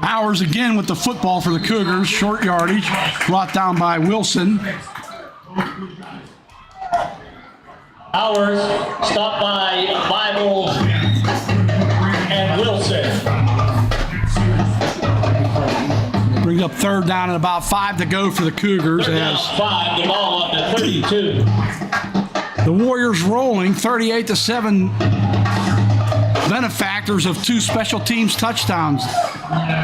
Hours again with the football for the Cougars. Short yardage brought down by Wilson. Hours stopped by Bible and Wilson. Brings up third down and about 5 to go for the Cougars. Third down, 5, the ball up to 32. The Warriors rolling 38-7. Benefactors of 2 special teams touchdowns.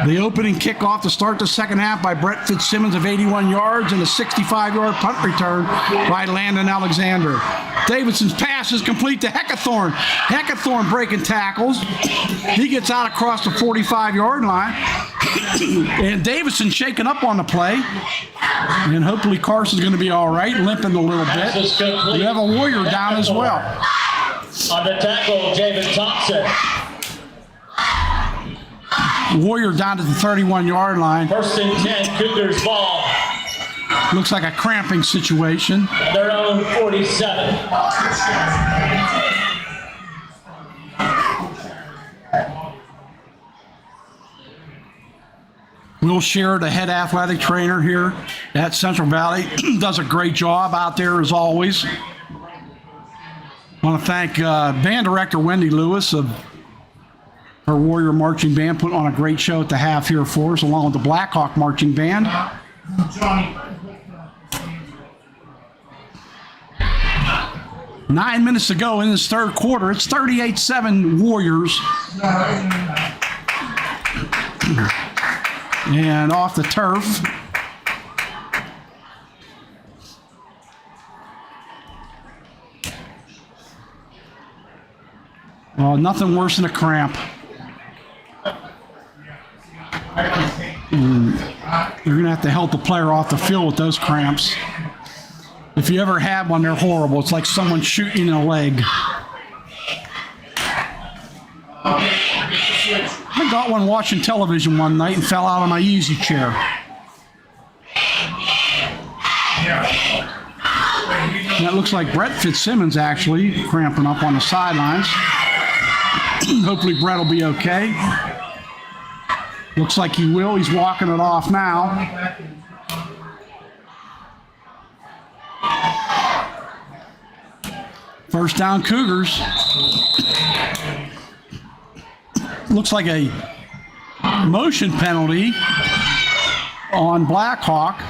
The opening kickoff to start the second half by Brett Fitzsimmons of 81 yards and a 65-yard punt return by Landon Alexander. Davidson's pass is complete to Heckathorn. Heckathorn breaking tackles. He gets out across the 45-yard line. And Davidson shaking up on the play. And hopefully Carson's going to be all right, limping a little bit. We have a Warrior down as well. On the tackle, Javen Thompson. Warrior down to the 31-yard line. First and 10, Cougars ball. Looks like a cramping situation. Their own 47. Will Scherer, the head athletic trainer here at Central Valley, does a great job out there as always. I want to thank band director Wendy Lewis of her Warrior Marching Band, put on a great show at the half here for us, along with the Blackhawk Marching Band. 9 minutes to go in this third quarter. It's 38-7 Warriors. And off the turf. Well, nothing worse than a cramp. You're going to have to help the player off the field with those cramps. If you ever had one, they're horrible. It's like someone shooting in a leg. I got one watching television one night and fell out of my easy chair. That looks like Brett Fitzsimmons actually cramping up on the sidelines. Hopefully Brett will be okay. Looks like he will. He's walking it off now. First down, Cougars. Looks like a motion penalty on Blackhawk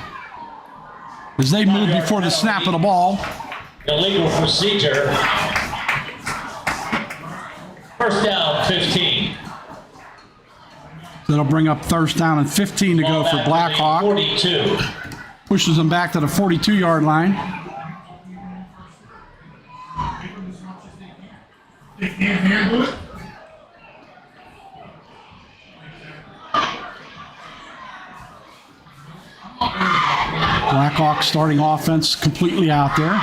as they move before the snap of the ball. Illegal procedure. First down, 15. That'll bring up first down and 15 to go for Blackhawk. 42. Pushes them back to the 42-yard line. Blackhawk starting offense completely out there.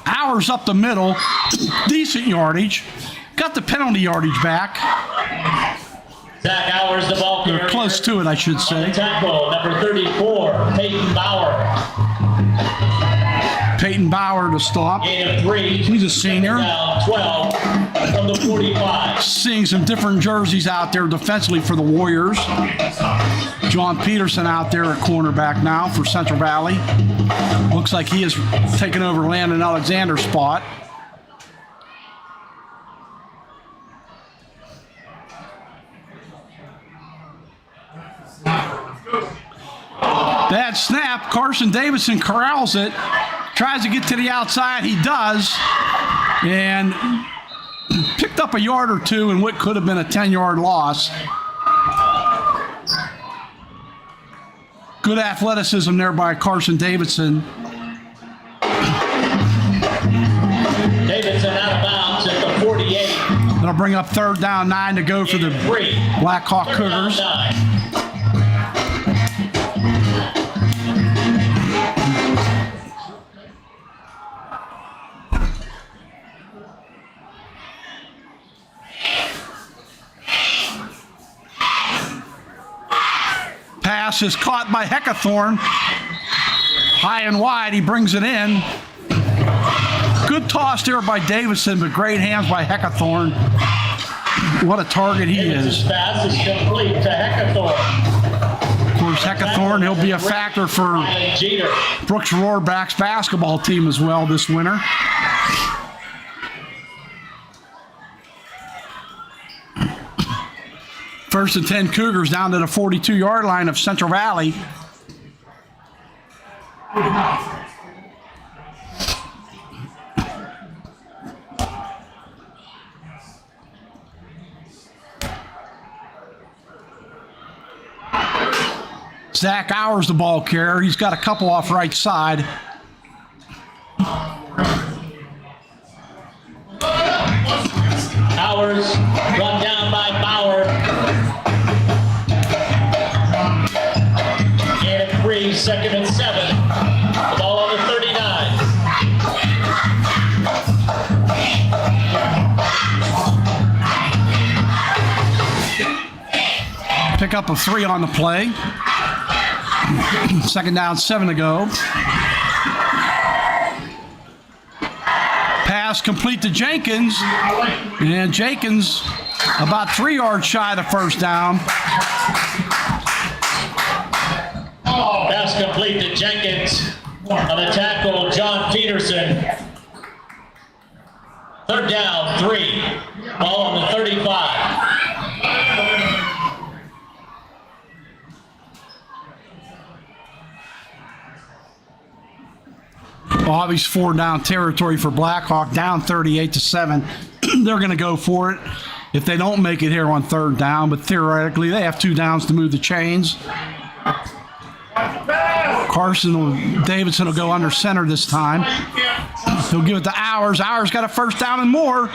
Hours up the middle, decent yardage. Got the penalty yardage back. Zach Hours, the ball carrier. They're close to it, I should say. Tackle, number 34, Peyton Bauer. Peyton Bauer to stop. Gain of 3. He's a senior. Down 12 from the 45. Seeing some different jerseys out there defensively for the Warriors. John Peterson out there at cornerback now for Central Valley. Looks like he has taken over Landon Alexander's spot. Bad snap. Carson Davidson corrals it. Tries to get to the outside. He does. And picked up a yard or two in what could have been a 10-yard loss. Good athleticism there by Carson Davidson. Davidson out of bounds at the 48. That'll bring up third down, 9 to go for the Blackhawk Cougars. Pass is caught by Heckathorn. High and wide, he brings it in. Good toss there by Davidson, but great hands by Heckathorn. What a target he is. Pass is complete to Heckathorn. Of course, Heckathorn, he'll be a factor for Brooks Roarback's basketball team as well this winter. First and 10 Cougars down to the 42-yard line of Central Valley. Zach Hours, the ball carrier. He's got a couple off right side. Hours run down by Bauer. Gain of 3, second and 7. The ball on the 39. Pick up a 3 on the play. Second down, 7 to go. Pass complete to Jenkins. And Jenkins about 3 yards shy of the first down. Pass complete to Jenkins. On the tackle, John Peterson. Third down, 3. Ball on the 35. Obvious 4 down territory for Blackhawk, down 38-7. They're going to go for it if they don't make it here on third down, but theoretically they have 2 downs to move the chains. Davidson will go under center this time. He'll give it to Hours. Hours got a first down and more.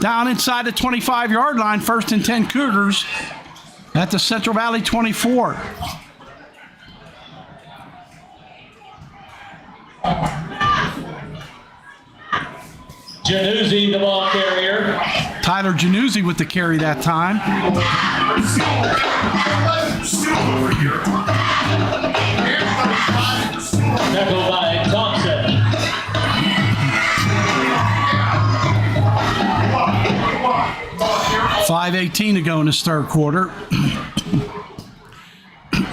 Down inside the 25-yard line, first and 10 Cougars at the Central Valley 24. Januzzi, the ball carrier. Tyler Januzzi with the carry that time. Tackled by Thompson. 5:18 to go in this third quarter.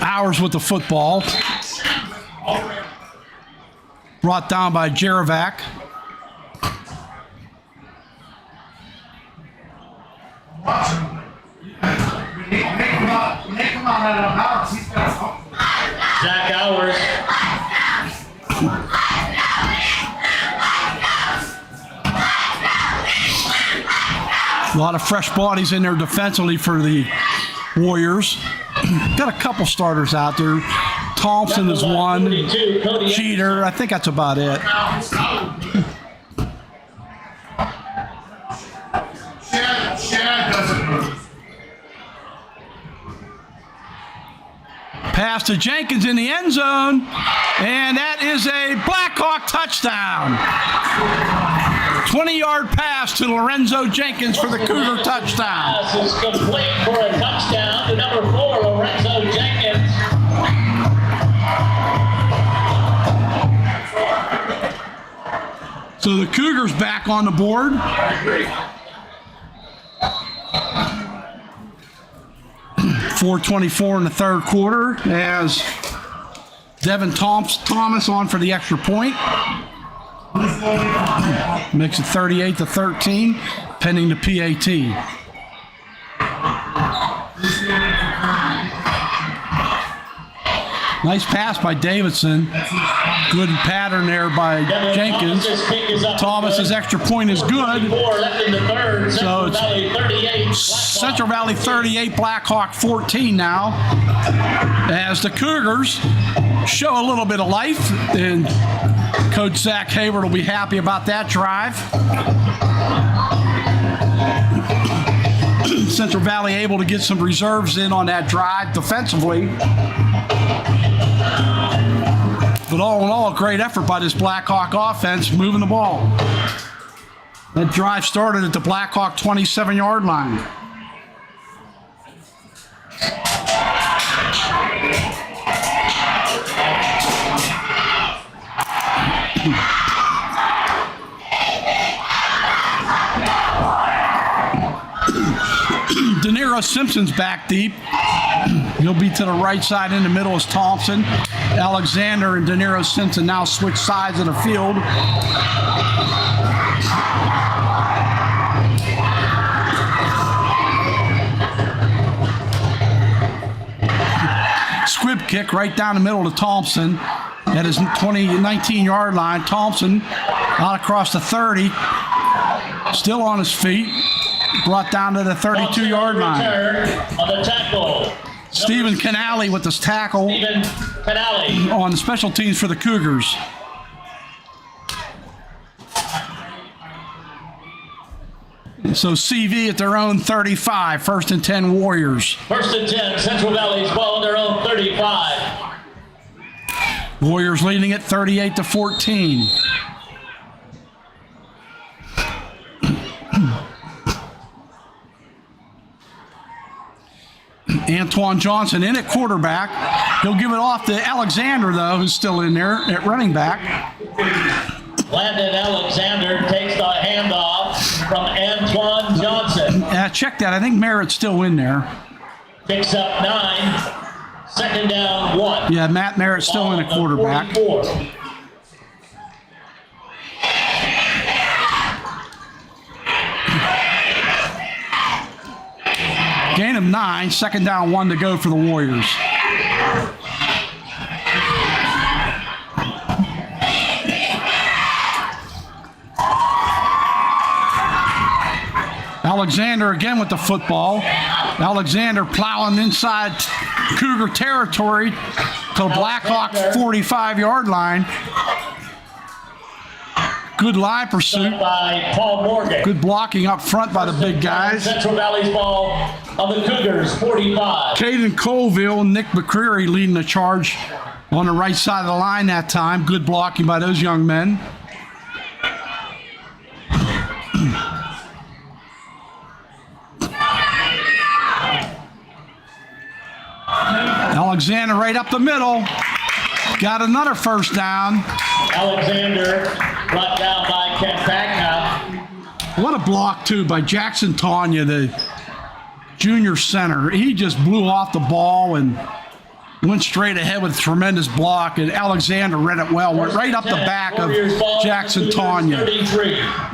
Hours with the football. Brought down by Jerovac. Zach Hours. A lot of fresh bodies in there defensively for the Warriors. Got a couple starters out there. Thompson is one. Cheater. I think that's about it. Pass to Jenkins in the end zone, and that is a Blackhawk touchdown. 20-yard pass to Lorenzo Jenkins for the Cougar touchdown. Pass is complete for a touchdown to number 4, Lorenzo Jenkins. So the Cougars back on the board. 4:24 in the third quarter as Devin Thomas on for the extra point. Makes it 38-13, pending the PAT. Nice pass by Davidson. Good pattern there by Jenkins. Thomas's extra point is good. So it's Central Valley 38, Blackhawk 14 now. As the Cougars show a little bit of life, and Coach Zach Hayward will be happy about that drive. Central Valley able to get some reserves in on that drive defensively. But all in all, a great effort by this Blackhawk offense moving the ball. That drive started at the Blackhawk 27-yard line. De Niro Simpson's back deep. He'll be to the right side. In the middle is Thompson. Alexander and De Niro Simpson now switch sides of the field. Squib kick right down the middle to Thompson at his 19-yard line. Thompson out across the 30. Still on his feet. Brought down to the 32-yard line. On the tackle. Stephen Canale with this tackle on the special teams for the Cougars. So CV at their own 35, 1st and 10 Warriors. 1st and 10, Central Valley's ball on their own 35. Warriors leading it 38-14. Antoine Johnson in at quarterback. He'll give it off to Alexander, though, who's still in there at running back. Landon Alexander takes the handoff from Antoine Johnson. Check that. I think Merritt's still in there. Picks up 9. 2nd down, 1. Yeah, Matt Merritt's still in at quarterback. 44. Gain of 9, 2nd down, 1 to go for the Warriors. Alexander again with the football. Alexander plowing inside Cougar territory to the Blackhawk 45-yard line. Good line pursuit. By Paul Morgan. Good blocking up front by the big guys. Central Valley's ball on the Cougars, 45. Caden Colville and Nick McCreary leading the charge on the right side of the line that time. Good blocking by those young men. Alexander right up the middle. Got another 1st down. Alexander brought down by Ken Bagna. What a block, too, by Jackson Tanya, the junior center. He just blew off the ball and went straight ahead with a tremendous block, and Alexander read it well. Went right up the back of Jackson Tanya.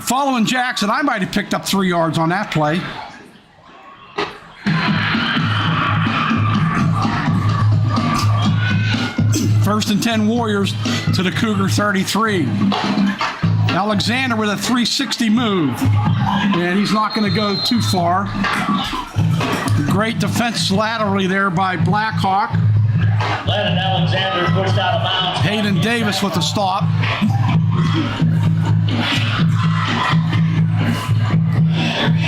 Following Jackson, I might have picked up 3 yards on that play. First and 10 Warriors to the Cougar 33. Alexander with a 360 move, and he's not going to go too far. Great defense laterally there by Blackhawk. Landon Alexander pushed out of bounds. Hayden Davis with the stop.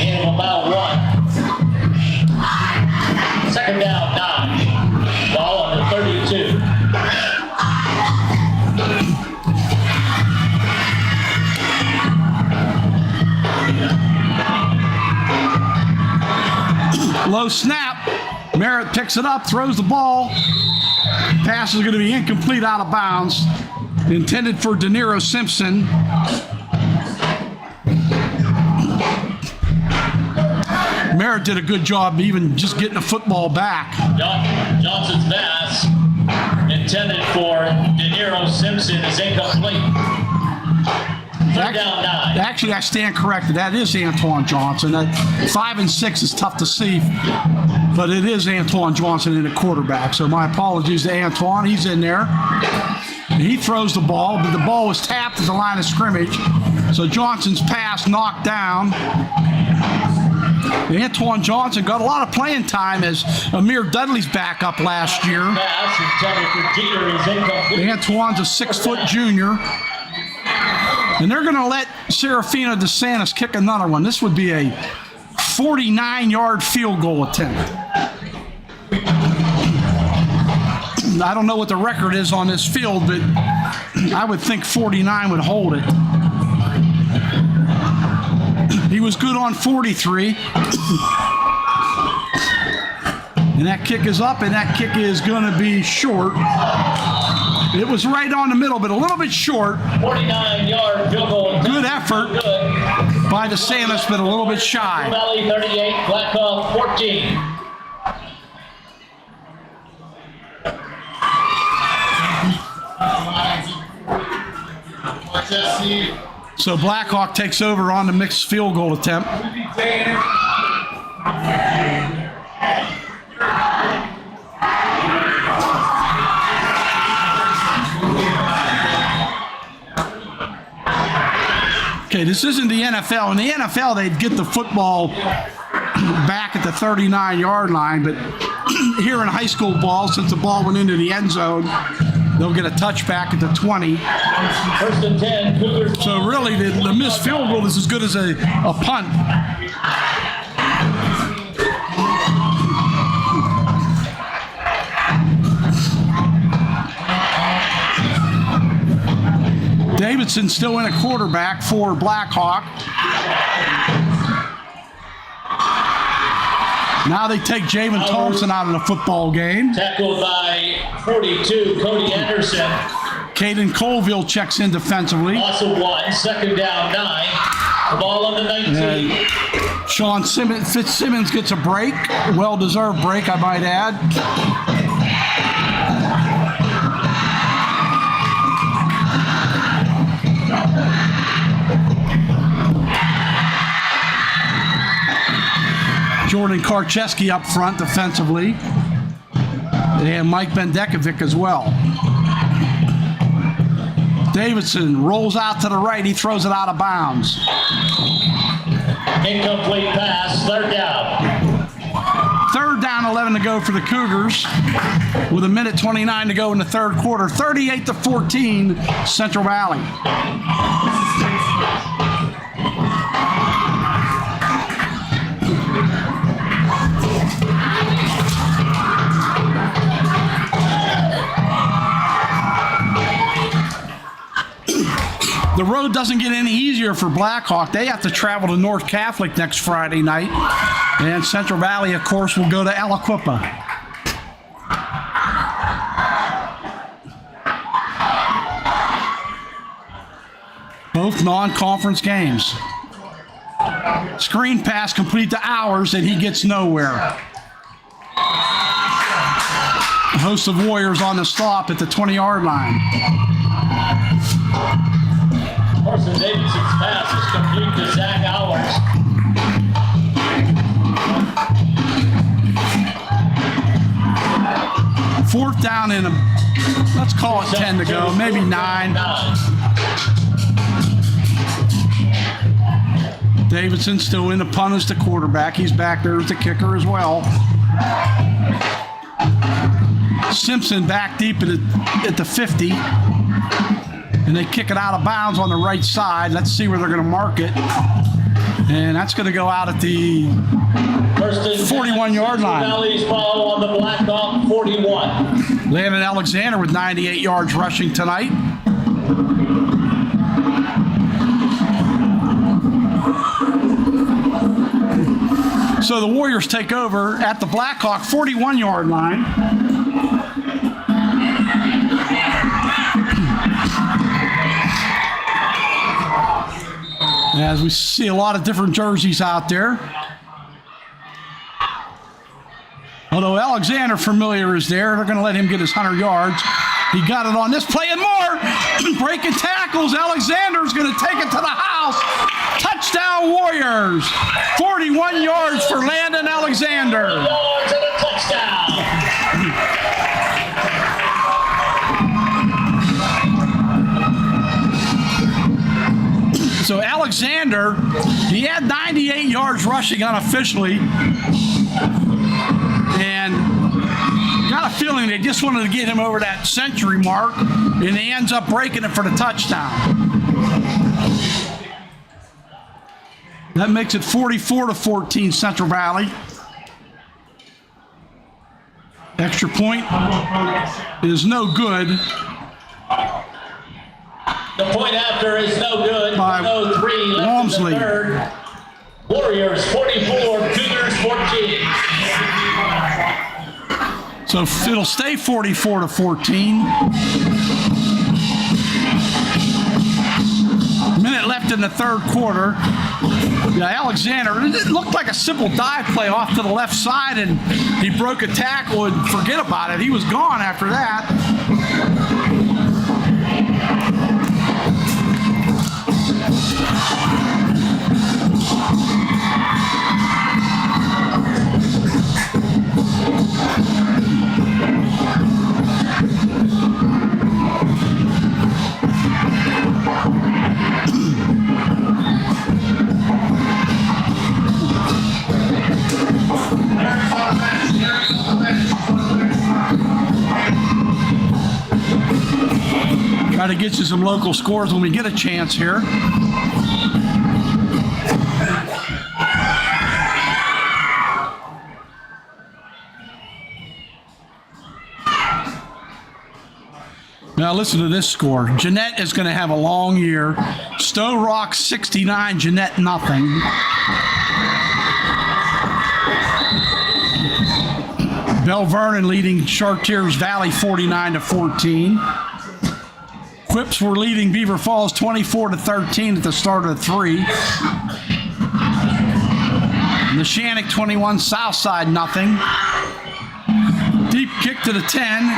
In about 1. Second down, 9. Ball on the 32. Low snap. Merritt picks it up, throws the ball. Pass is going to be incomplete, out of bounds. Intended for De Niro Simpson. Merritt did a good job even just getting the football back. Johnson's pass intended for De Niro Simpson is incomplete. Third down, 9. Actually, I stand corrected. That is Antoine Johnson. That 5 and 6 is tough to see, but it is Antoine Johnson in the quarterback. So my apologies to Antoine. He's in there. He throws the ball, but the ball was tapped at the line of scrimmage. So Johnson's pass knocked down. Antoine Johnson got a lot of playing time as Amir Dudley's backup last year. Pass intended for Jeter is incomplete. Antoine's a 6-foot junior. And they're going to let Serafino DeSantis kick another one. This would be a 49-yard field goal attempt. I don't know what the record is on this field, but I would think 49 would hold it. He was good on 43. And that kick is up, and that kick is going to be short. It was right on the middle, but a little bit short. 49-yard field goal. Good effort by DeSantis, but a little bit shy. Valley 38, Blackhawk 14. So Blackhawk takes over on the mixed field goal attempt. Okay, this isn't the NFL. In the NFL, they'd get the football back at the 39-yard line, but here in high school ball, since the ball went into the end zone, they'll get a touchback at the 20. First and 10, Cougars. So really, the missed field goal is as good as a punt. Davidson still in a quarterback for Blackhawk. Now they take Javen Thompson out of the football game. Tackled by 42, Cody Anderson. Caden Colville checks in defensively. Also 1, second down, 9. The ball on the 19. Sean Fitzsimmons gets a break. Well-deserved break, I might add. Jordan Karcheski up front defensively. And Mike Bendekovic as well. Davidson rolls out to the right. He throws it out of bounds. Incomplete pass, third down. Third down, 11 to go for the Cougars with 1:29 to go in the third quarter. 38-14, Central Valley. The road doesn't get any easier for Blackhawk. They have to travel to North Catholic next Friday night. And Central Valley, of course, will go to Aliquippa. Both non-conference games. Screen pass complete to Hours, and he gets nowhere. A host of Warriors on the stop at the 20-yard line. Carson Davidson's pass is complete to Zach Hours. Fourth down and let's call it 10 to go, maybe 9. Davidson still in the punt as the quarterback. He's back there as the kicker as well. Simpson back deep at the 50. And they kick it out of bounds on the right side. Let's see where they're going to mark it. And that's going to go out at the 41-yard line. Valley's ball on the Blackhawk 41. Landon Alexander with 98 yards rushing tonight. So the Warriors take over at the Blackhawk 41-yard line. As we see a lot of different jerseys out there. Although Alexander Familiar is there, they're going to let him get his 100 yards. He got it on this play and more. Breaking tackles. Alexander's going to take it to the house. Touchdown Warriors. 41 yards for Landon Alexander. Yards and a touchdown. So Alexander, he had 98 yards rushing unofficially. And got a feeling they just wanted to get him over that century mark, and he ends up breaking it for the touchdown. That makes it 44-14 Central Valley. Extra point is no good. The point after is no good. By 1:03 left Walmsley. in the third. Warriors 44, Cougars 14. So it'll stay 44-14. Minute left in the third quarter. Yeah, Alexander, it looked like a simple dive play off to the left side, and he broke a tackle and forget about it. He was gone after that. Try to get you some local scores when we get a chance here. Now listen to this score. Jeanette is going to have a long year. Stowe Rock 69, Jeanette nothing. Bell Vernon leading Chartiers Valley 49-14. Quips were leading Beaver Falls 24-13 at the start of the 3. Neshannock 21, Southside nothing. Deep kick to the 10.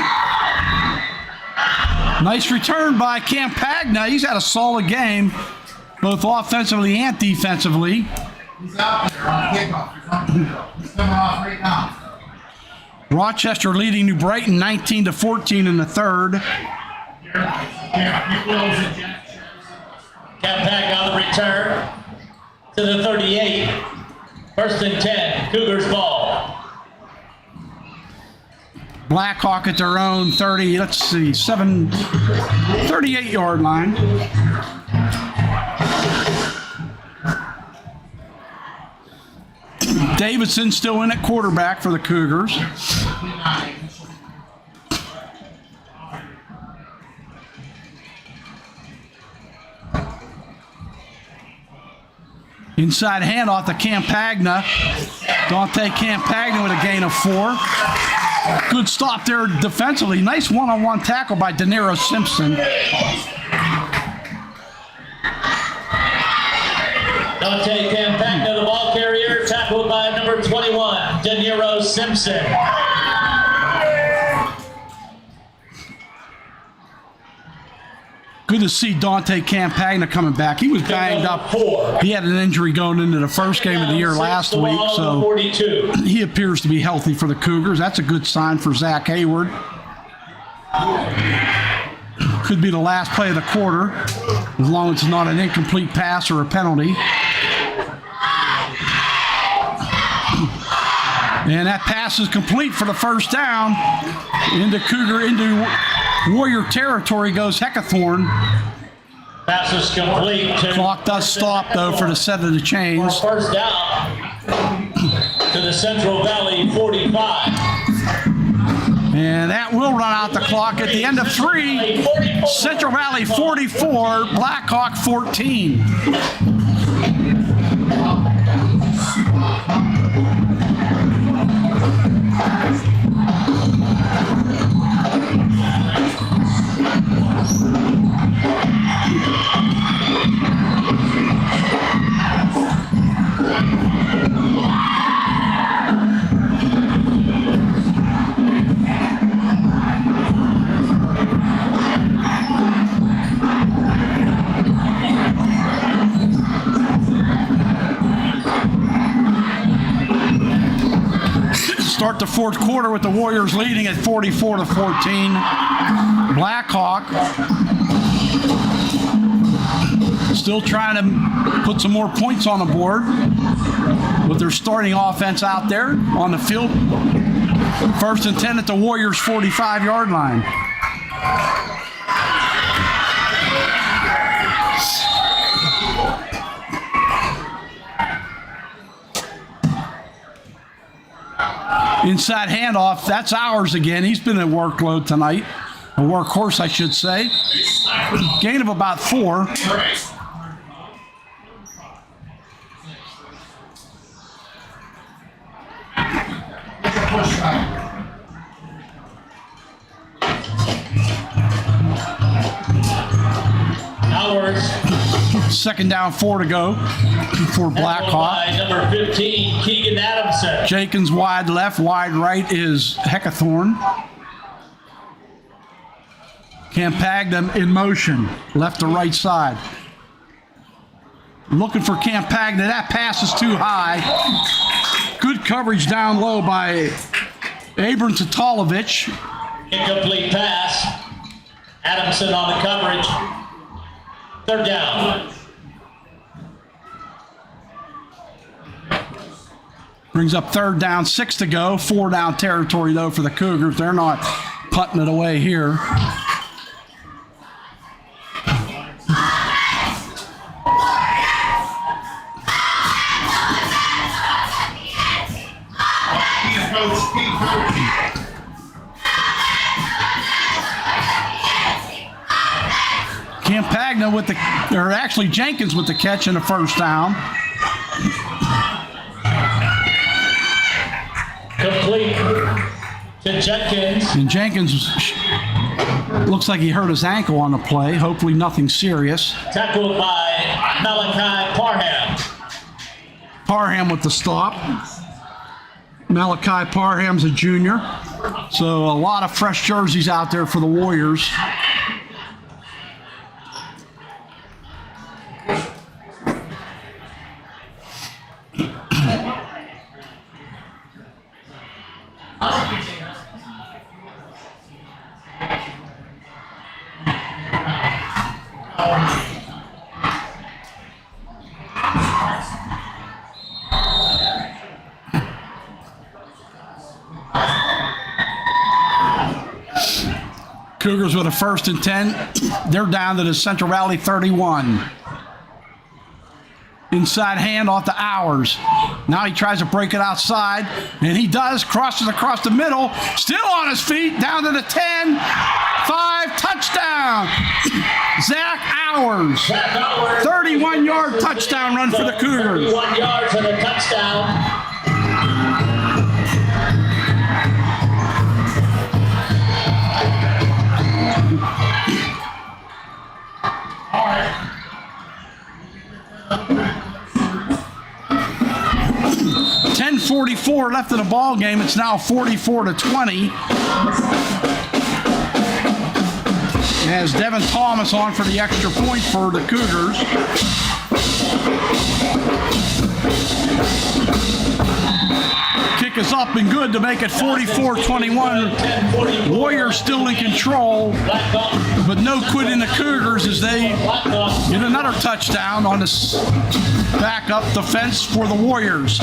Nice return by Campagna. He's had a solid game, both offensively and defensively. He's out there on kickoff. He's coming off right now. Rochester leading New Brighton 19-14 in the third. Campac on the return to the 38. First and 10, Cougars ball. Blackhawk at their own 30, let's see, 38-yard line. Davidson still in at quarterback for the Cougars. Inside handoff to Campagna. Dante Campagna with a gain of 4. Good stop there defensively. Nice one-on-one tackle by De Niro Simpson. Dante Campagna the ball. Adamson. Good to see Dante Campagna coming back. He was banged up. He had an injury going into the first game of the year last week, so 42. he appears to be healthy for the Cougars. That's a good sign for Zach Hayward. Could be the last play of the quarter, as long as it's not an incomplete pass or a penalty. And that pass is complete for the first down. Into Warrior territory goes Heckathorn. Pass is complete. Clock does stop, though, for the set of the chains. First down to the Central Valley 45. And that will run out the clock at the end of 3. Central Valley 44, Blackhawk 14. Start the fourth quarter with the Warriors leading at 44-14. Blackhawk still trying to put some more points on the board with their starting offense out there on the field. First and 10 at the Warriors' 45-yard line. Inside handoff, that's ours again. He's been a workload tonight. A workhorse, I should say. Gain of about 4. Hours. Second down, 4 to go for Blackhawk. Number 15, Keegan Adamson. Jenkins wide left, wide right is Heckathorn. Campagna in motion, left to right side. Looking for Campagna. That pass is too high. Good coverage down low by Abram Tatalovich. Incomplete pass. Adamson on the coverage. Third down. Brings up third down, 6 to go. 4 down territory, though, for the Cougars. They're not punting it away here. Campagna with or actually Jenkins with the catch in the first down. Complete to Jenkins. And Jenkins looks like he hurt his ankle on the play. Hopefully nothing serious. Tackled by Malachi Parham. Parham with the stop. Malachi Parham's a junior. So a lot of fresh jerseys out there for the Warriors. Cougars with a first and 10. They're down to the Central Valley 31. Inside handoff to Hours. Now he tries to break it outside, and he does. Crosses across the middle. Still on his feet. Down to the 10. 5. Touchdown. Zach Hours. 31-yard touchdown run for the Cougars. 31 yards and a touchdown. All right. 10:44 2:04 left in the ball game. It's now 44-20. As Devin Thomas on for the extra point for the Cougars. Kick is up and good to make it 44-21. Warriors still in control, but no quit in the Cougars as they get another touchdown on this backup defense for the Warriors.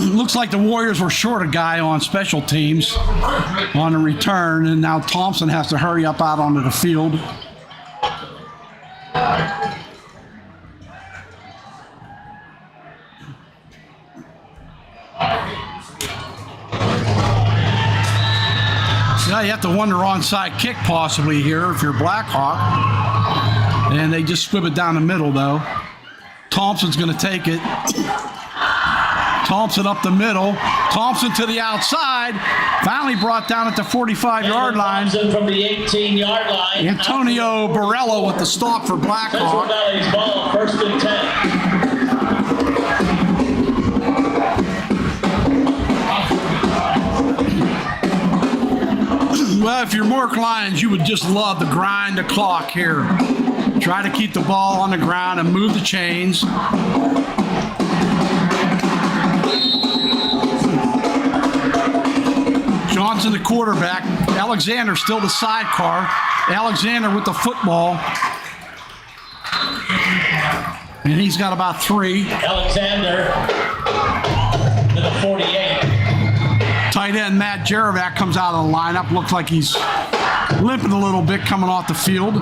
Looks like the Warriors were short a guy on special teams on a return, and now Thompson has to hurry up out onto the field. Yeah, you have to wonder onside kick possibly here if you're Blackhawk. And they just squib it down the middle, though. Thompson's going to take it. Thompson up the middle. Thompson to the outside. Finally brought down at the 45-yard line. Thompson from the 18-yard line. Antonio Borello with the stop for Blackhawk. Central Valley's ball, 1st and 10. Well, if you're Mark Lyons, you would just love to grind the clock here. Try to keep the ball on the ground and move the chains. Johnson, the quarterback. Alexander still the sidecar. Alexander with the football. And he's got about 3. Alexander to the 48. Tight end Matt Jerevac comes out of the lineup. Looks like he's limping a little bit coming off the field.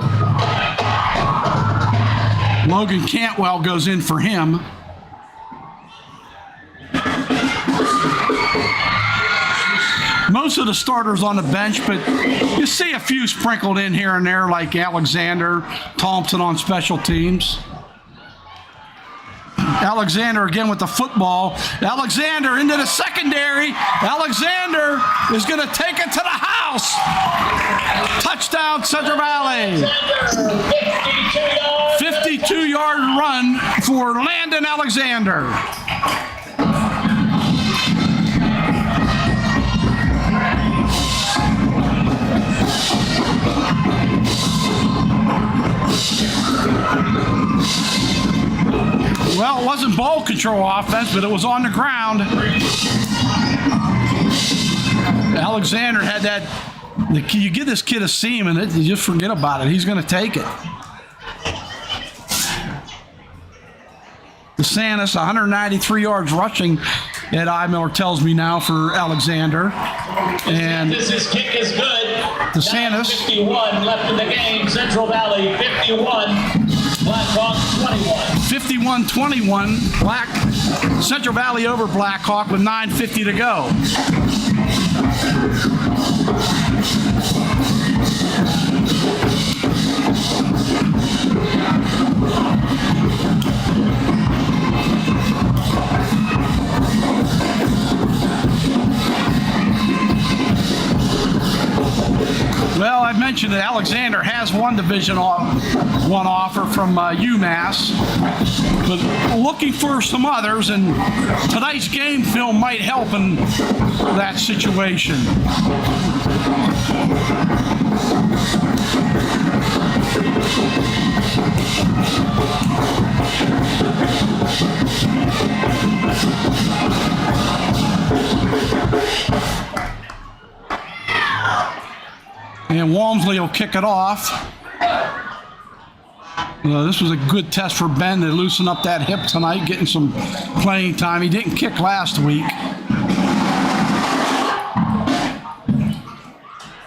Logan Cantwell goes in for him. Most of the starters on the bench, but you see a few sprinkled in here and there, like Alexander, Thompson on special teams. Alexander again with the football. Alexander into the secondary. Alexander is going to take it to the house. Touchdown, Central Valley. 52-yard run for Landon Alexander. Well, it wasn't ball control offense, but it was on the ground. Alexander had that. You give this kid a seam and you just forget about it. He's going to take it. DeSantis, 193 yards rushing, Ed Miller tells me now for Alexander. And this kick is good. DeSantis. 51 left in the game. Central Valley 51. Blackhawk 21. 51-21. Central Valley over Blackhawk with 9:50 to go. Well, I've mentioned that Alexander has one Division One offer from UMass, but looking for some others, and tonight's game film might help in that situation. And Walmsley will kick it off. This was a good test for Ben to loosen up that hip tonight, getting some playing time. He didn't kick last week.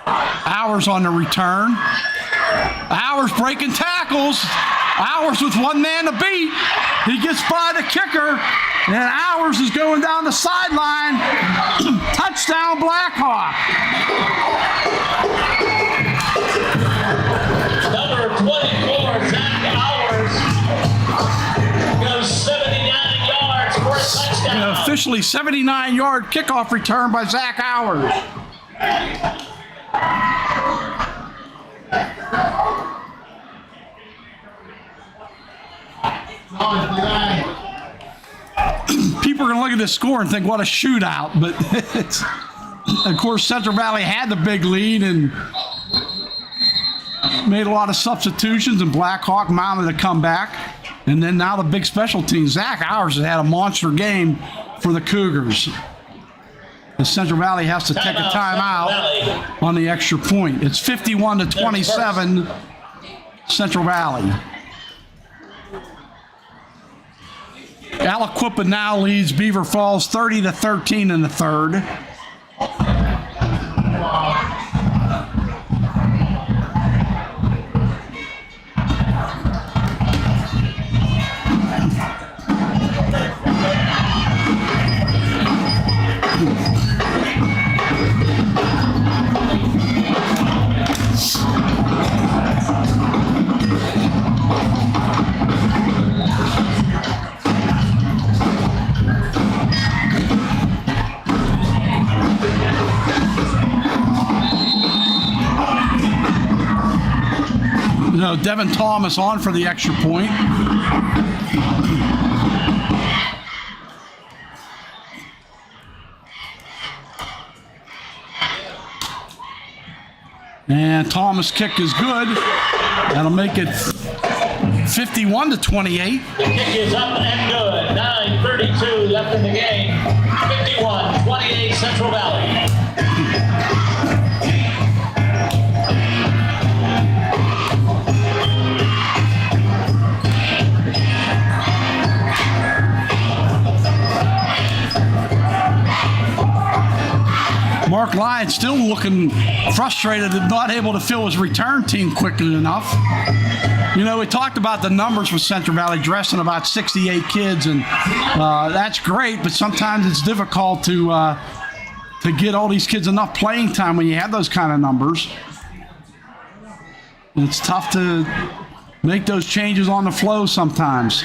Hours on the return. Hours breaking tackles. Hours with one man to beat. He gets by the kicker. And Hours is going down the sideline. Touchdown, Blackhawk. Number 24, Zach Hours, goes 79 yards for a touchdown. An officially 79-yard kickoff return by Zach Hours. People are going to look at this score and think, what a shootout. But it's, of course, Central Valley had the big lead and made a lot of substitutions, and Blackhawk mounted a comeback. And then now the big special team. Zach Hours has had a monster game for the Cougars. The Central Valley has to take a timeout on the extra point. It's 51-27, Central Valley. Aliquippa now leads Beaver Falls 30-13 in the third. Devin Thomas on for the extra point. And Thomas' kick is good. That'll make it 51-28. The kick is up and good. 9:32 left in the game. 51-28 Central Valley. Mark Lyon still looking frustrated and not able to fill his return team quickly enough. You know, we talked about the numbers with Central Valley dressing about 68 kids, and that's great, but sometimes it's difficult to get all these kids enough playing time when you have those kind of numbers. It's tough to make those changes on the flow sometimes.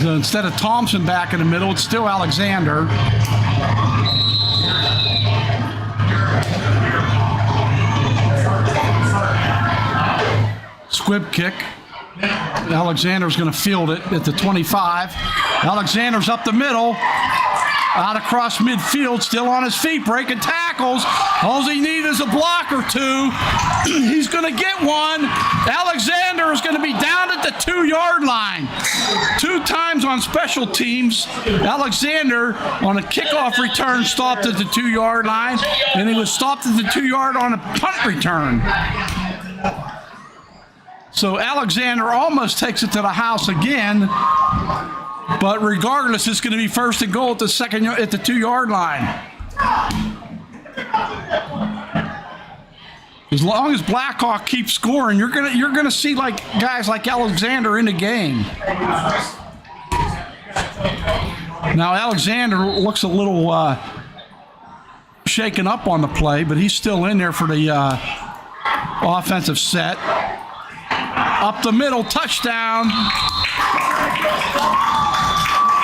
So instead of Thompson back in the middle, it's still Alexander. Squib kick. Alexander's going to field it at the 25. Alexander's up the middle. Out across midfield, still on his feet, breaking tackles. All he needs is a block or two. He's going to get one. Alexander is going to be down at the 2-yard line. 2 times on special teams, Alexander on a kickoff return stopped at the 2-yard line, and he was stopped at the 2-yard on a punt return. So Alexander almost takes it to the house again. But regardless, it's going to be first and goal at the 2-yard line. As long as Blackhawk keeps scoring, you're gonna see like guys like Alexander in the game. Now Alexander looks a little shaken up on the play, but he's still in there for the offensive set. Up the middle, touchdown.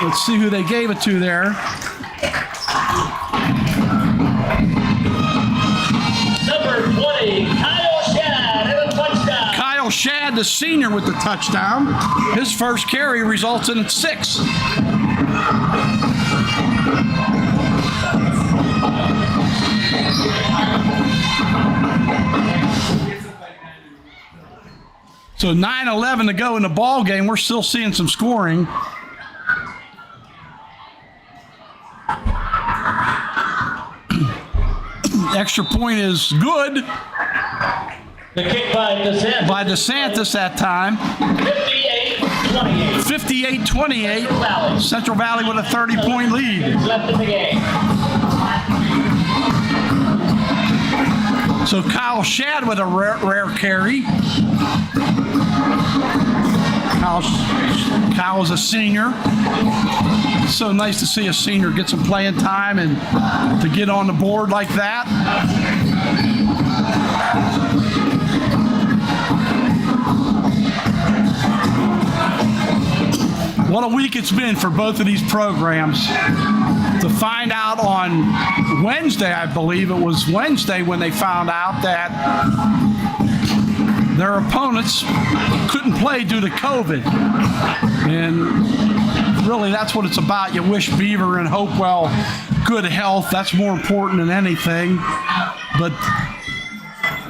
Let's see who they gave it to there. Number 20, Kyle Shad, and a touchdown. Kyle Shad, the senior, with the touchdown. His first carry results in 6. So 9:11 to go in the ball game. We're still seeing some scoring. Extra point is good. The kick by DeSantis. By DeSantis that time. 58-28. 58-28. Central Valley with a 30-point lead. Left in the game. So Kyle Shad with a rare carry. Kyle is a senior. It's so nice to see a senior get some playing time and to get on the board like that. What a week it's been for both of these programs. To find out on Wednesday, I believe it was Wednesday when they found out that their opponents couldn't play due to COVID. And really, that's what it's about. You wish Beaver and Hopewell good health. That's more important than anything. But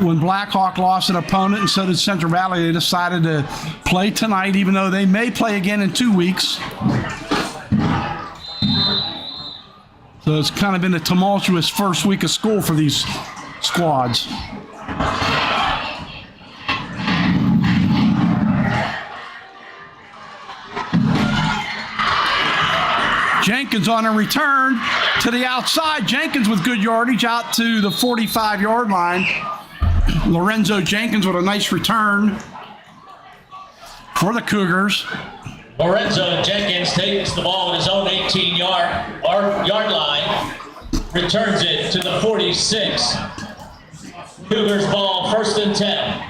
when Blackhawk lost an opponent and so did Central Valley, they decided to play tonight, even though they may play again in 2 weeks. So it's kind of been a tumultuous first week of school for these squads. Jenkins on a return to the outside. Jenkins with good yardage out to the 45-yard line. Lorenzo Jenkins with a nice return for the Cougars. Lorenzo Jenkins takes the ball at his own 18-yard line, returns it to the 46. Cougars ball, 1st and 10.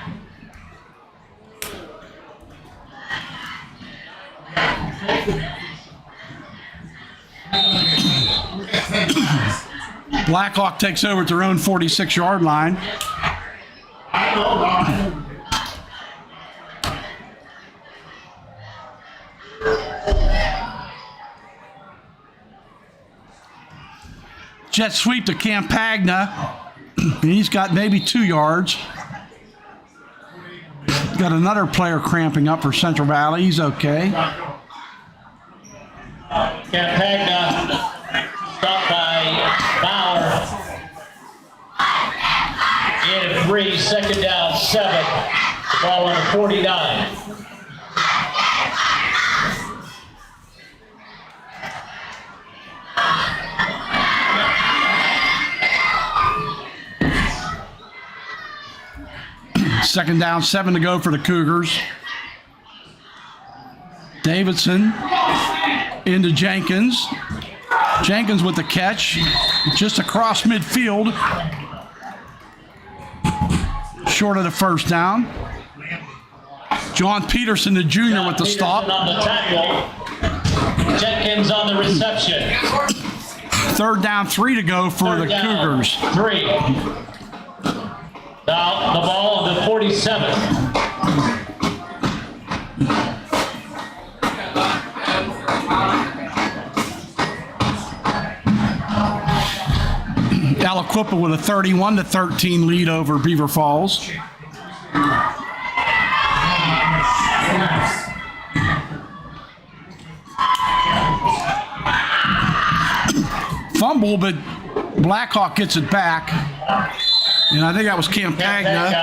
Blackhawk takes over at their own 46-yard line. Jet sweep to Campagna. He's got maybe 2 yards. Got another player cramping up for Central Valley. He's okay. Campagna stopped by Bauer. In 3, 2nd down, 7. Ball on the 49. Second down, 7 to go for the Cougars. Davidson into Jenkins. Jenkins with the catch, just across midfield. Short of the first down. John Peterson, the junior, with the stop. On the tackle. Jenkins on the reception. 3rd down, 3 to go for the Cougars. 3. Now the ball on the 47. Aliquippa with a 31-13 lead over Beaver Falls. Fumble, but Blackhawk gets it back. And I think that was Campagna.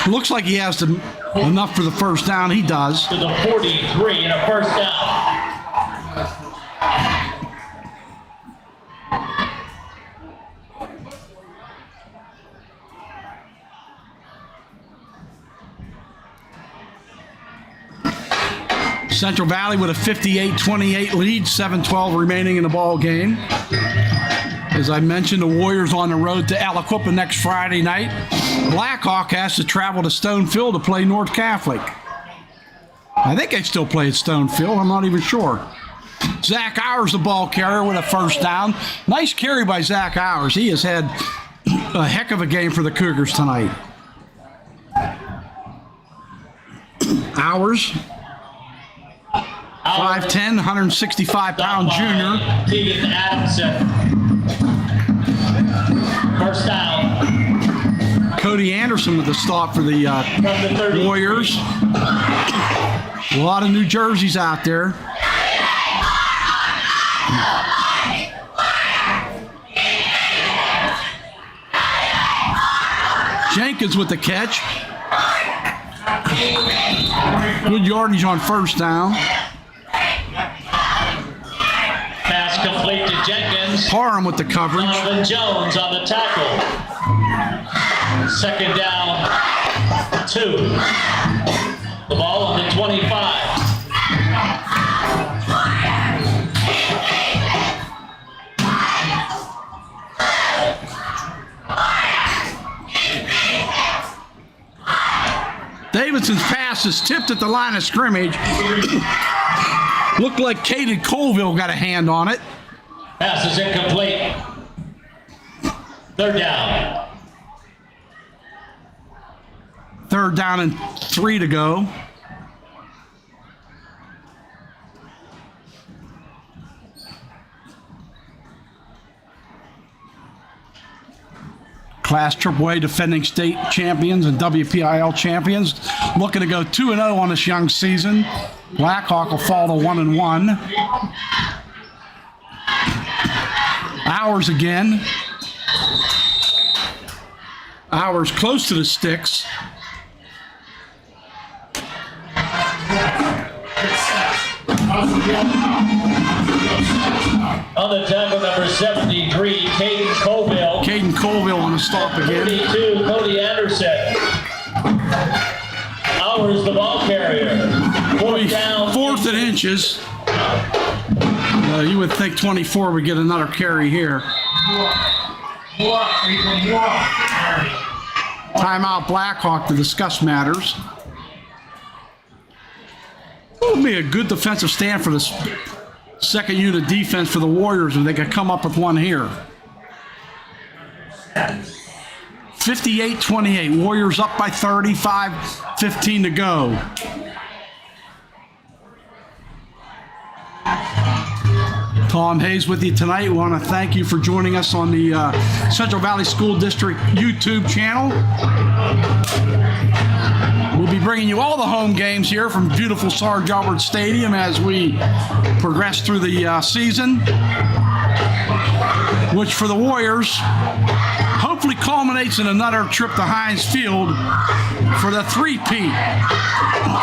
Looks like he has enough for the first down. He does. To the 43 and a first down. Central Valley with a 58-28 lead, 7:12 remaining in the ball game. As I mentioned, the Warriors on the road to Aliquippa next Friday night. Blackhawk has to travel to Stonefield to play North Catholic. I think they still play at Stonefield. I'm not even sure. Zach Hours, the ball carrier, with a first down. Nice carry by Zach Hours. He has had a heck of a game for the Cougars tonight. Hours, 5'10", 165-pound junior. Keegan Adamson. First down. Cody Anderson with the stop for the Warriors. A lot of New Jerseys out there. Jenkins with the catch. Good yardage on first down. Pass complete to Jenkins. Parham with the coverage. Donovan Jones on the tackle. Second down, 2. The ball on the 25. Davidson's pass is tipped at the line of scrimmage. Looked like Caden Colville got a hand on it. Pass is incomplete. Third down. Third down and 3 to go. Class AAA defending state champions and WPIL champions. Looking to go 2-0 on this young season. Blackhawk will fall to 1-1. Hours again. Hours close to the sticks. On the tackle, number 73, Caden Colville. Caden Colville on the stop again. 32, Cody Anderson. Hours the ball carrier. Fourth down. Fourth and inches. You would think 24 would get another carry here. Timeout Blackhawk to discuss matters. It would be a good defensive stand for this second unit defense for the Warriors if they could come up with one here. 58-28. Warriors up by 35, 15 to go. Tom Hayes with you tonight. We want to thank you for joining us on the Central Valley School District YouTube channel. We'll be bringing you all the home games here from beautiful Sarge Albert Stadium as we progress through the season, which for the Warriors hopefully culminates in another trip to Heinz Field for the three-peat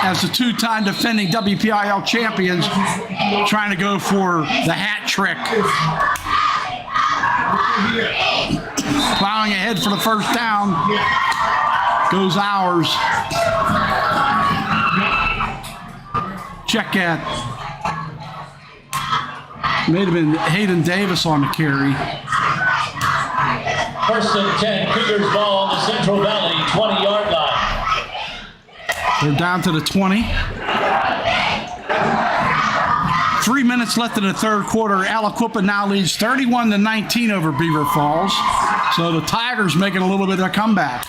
as the two-time defending WPIL champions trying to go for the hat trick. Plowing ahead for the first down goes Hours. Check at. May have been Hayden Davis on the carry. First and 10, Cougars ball on the Central Valley 20-yard line. They're down to the 20. 3 minutes left in the third quarter. Aliquippa now leads 31-19 over Beaver Falls. So the Tigers making a little bit of a comeback.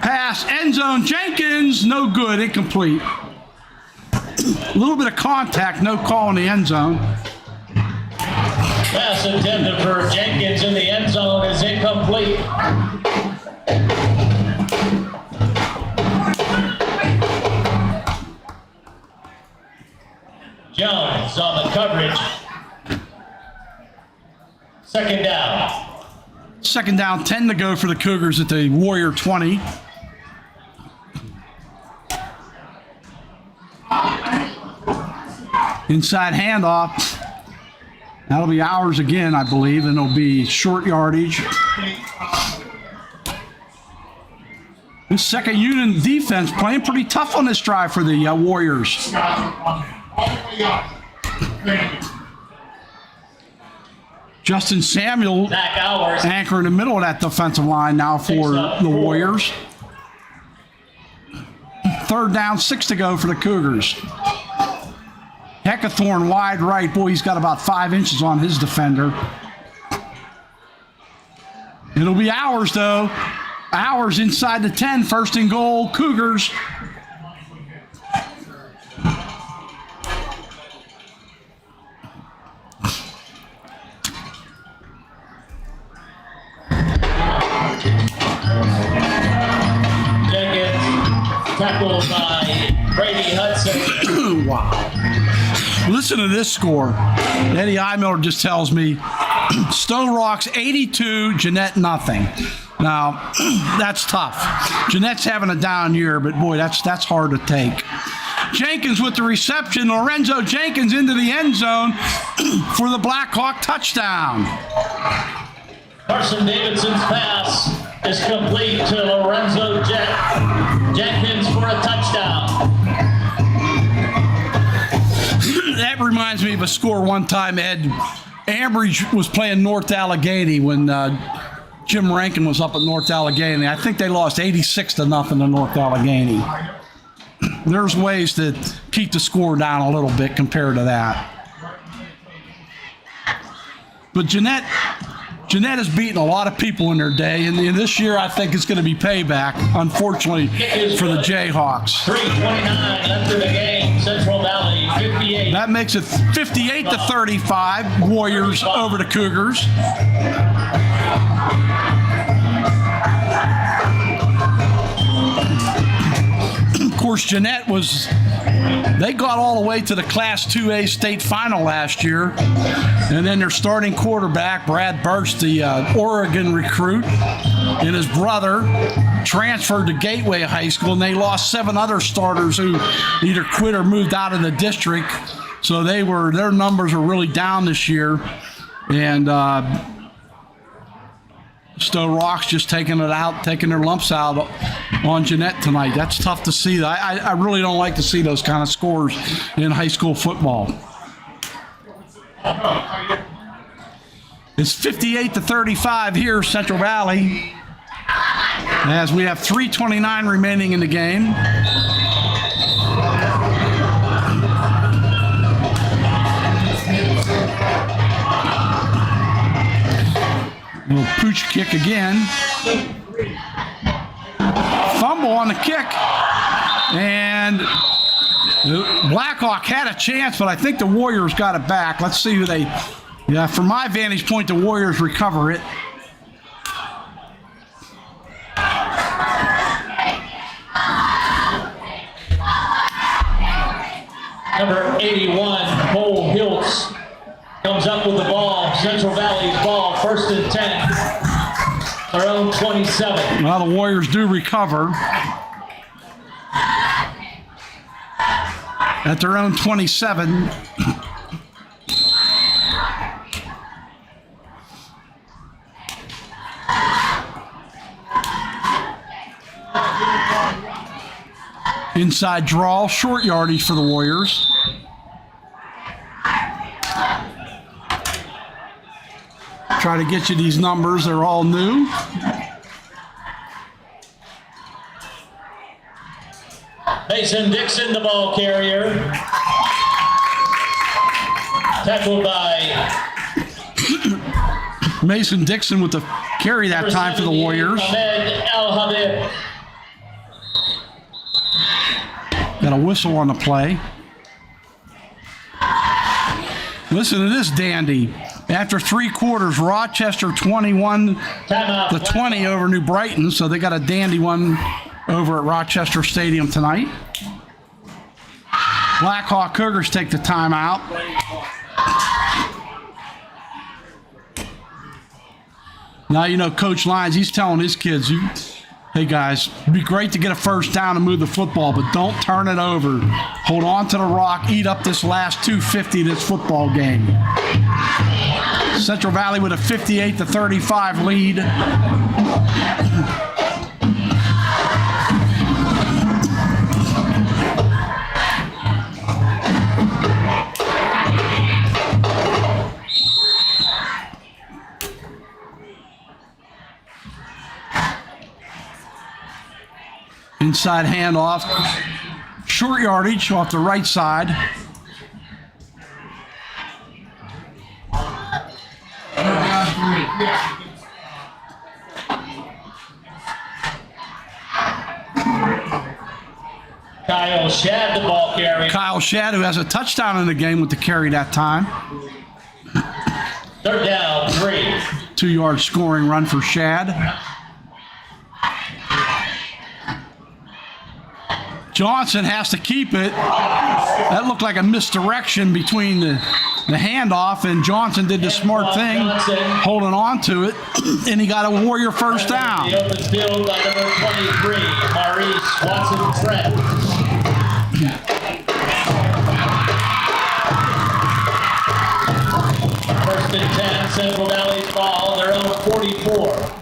Pass, end zone, Jenkins, no good, incomplete. A little bit of contact, no call in the end zone. Pass intended for Jenkins in the end zone is incomplete. Jones on the coverage. Second down. Second down, 10 to go for the Cougars at the Warrior 20. Inside handoff. That'll be Hours again, I believe, and it'll be short yardage. This second unit defense playing pretty tough on this drive for the Warriors. Justin Samuel anchor in the middle of that defensive line now for the Warriors. Third down, 6 to go for the Cougars. Heckathorn wide right. Boy, he's got about 5 inches on his defender. It'll be Hours, though. Hours inside the 10, first and goal, Cougars. Tackled by Brady Hudson. Wow. Listen to this score. Eddie Eimiller just tells me Stone Rock's 82, Jeanette nothing. Now, that's tough. Jeanette's having a down year, but boy, that's hard to take. Jenkins with the reception. Lorenzo Jenkins into the end zone for the Blackhawk touchdown. Carson Davidson's pass is complete to Lorenzo Jenkins for a touchdown. That reminds me of a score one time, Ed. Ambridge was playing North Allegheny when Jim Rankin was up at North Allegheny. I think they lost 86-0 to North Allegheny. There's ways to keep the score down a little bit compared to that. But Jeanette has beaten a lot of people in their day, and this year I think it's going to be payback, unfortunately, for the Jayhawks. 3:29 left in the game. Central Valley 58. That makes it 58-35. Warriors over the Cougars. Of course, Jeanette they got all the way to the Class 2A state final last year. And then their starting quarterback, Brad Birch, the Oregon recruit, and his brother transferred to Gateway High School, and they lost 7 other starters who either quit or moved out of the district. So their numbers are really down this year. And Stowe Rock's just taking their lumps out on Jeanette tonight. That's tough to see. I really don't like to see those kind of scores in high school football. It's 58-35 here, Central Valley, as we have 3:29 remaining in the game. Little pooch kick again. Fumble on the kick. And Blackhawk had a chance, but I think the Warriors got it back. Let's see who from my vantage point, the Warriors recover it. Number 81, Cole Hiltz, comes up with the ball. Central Valley's ball, 1st and 10. Their own 27. Well, the Warriors do recover. At their own 27. Inside draw, short yardage for the Warriors. Try to get you these numbers. They're all new. Mason Dixon, the ball carrier. Tackled by Mason Dixon with the carry that time for the Warriors. Ahmed Al-Habib. Got a whistle on the play. Listen to this dandy. After 3 quarters, Rochester 21-20 over New Brighton, so they got a dandy one over at Rochester Stadium tonight. Blackhawk Cougars take the timeout. Now, you know, Coach Lyons, he's telling his kids, hey guys, it'd be great to get a first down and move the football, but don't turn it over. Hold on to the rock, eat up this last 250 of this football game. Central Valley with a 58-35 lead. Inside handoff, short yardage off the right side. Kyle Shad, the ball carrier. Kyle Shad, who has a touchdown in the game with the carry that time. 3rd down, 3. 2-yard scoring run for Shad. Johnson has to keep it. That looked like a misdirection between the handoff, and Johnson did the smart thing, holding on to it, and he got a Warrior first down. The open field by number 23, Maurice Watson-Trent. and 10, Central Valley's ball, their own 44.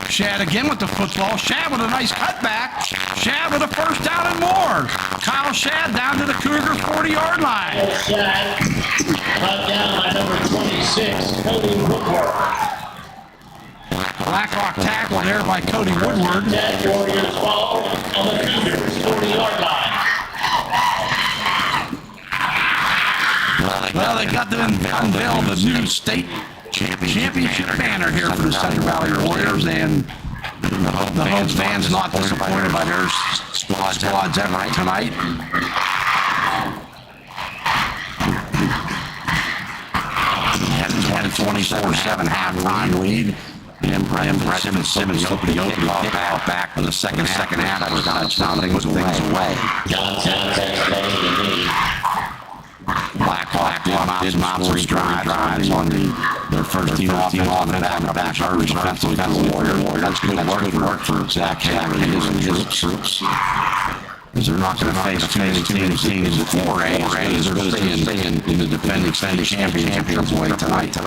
Shad again with the football. Shad with a nice cutback. Shad with a first down and more. Kyle Shad down to the Cougar 40-yard line. Shad cut down by number 26, Cody Woodward. Blackhawk tackle there by Cody Woodward. 10 Warriors ball on the Cougars 40-yard line. Well, they got to unveil the new state championship banner here for the Central Valley Warriors, and the home fans not disappointed by their squad's effort tonight. Had a 24-7 halftime lead. And Simmons opened the kickoff back for the second half. That was touchdown, put things away. Blackhawk did monster drives on their first team off and back garbage defensively for the Warriors. That's good work for Zach Hager and his troops. Because they're not going to face too many teams at 4A as good as they stay in the defending championship way tonight.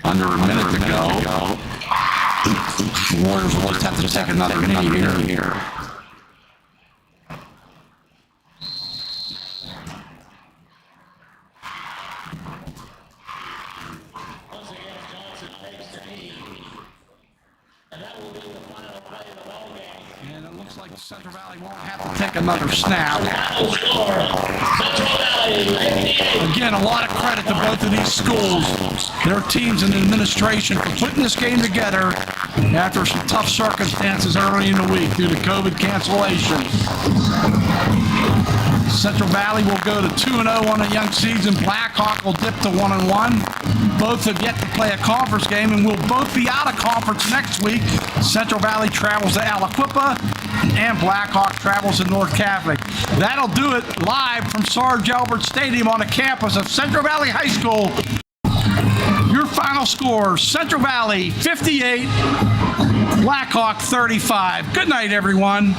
Under a minute to go. The Warriors will just have to take another inning here. And it looks like Central Valley won't have to take another snap. Again, a lot of credit to both of these schools, their teams and the administration for putting this game together after some tough circumstances early in the week due to COVID cancellation. Central Valley will go to 2-0 on a young season. Blackhawk will dip to 1-1. Both have yet to play a conference game and will both be out of conference next week. Central Valley travels to Aliquippa and Blackhawk travels to North Catholic. That'll do it live from Sarge Albert Stadium on the campus of Central Valley High School. Your final score, Central Valley 58, Blackhawk 35. Good night, everyone.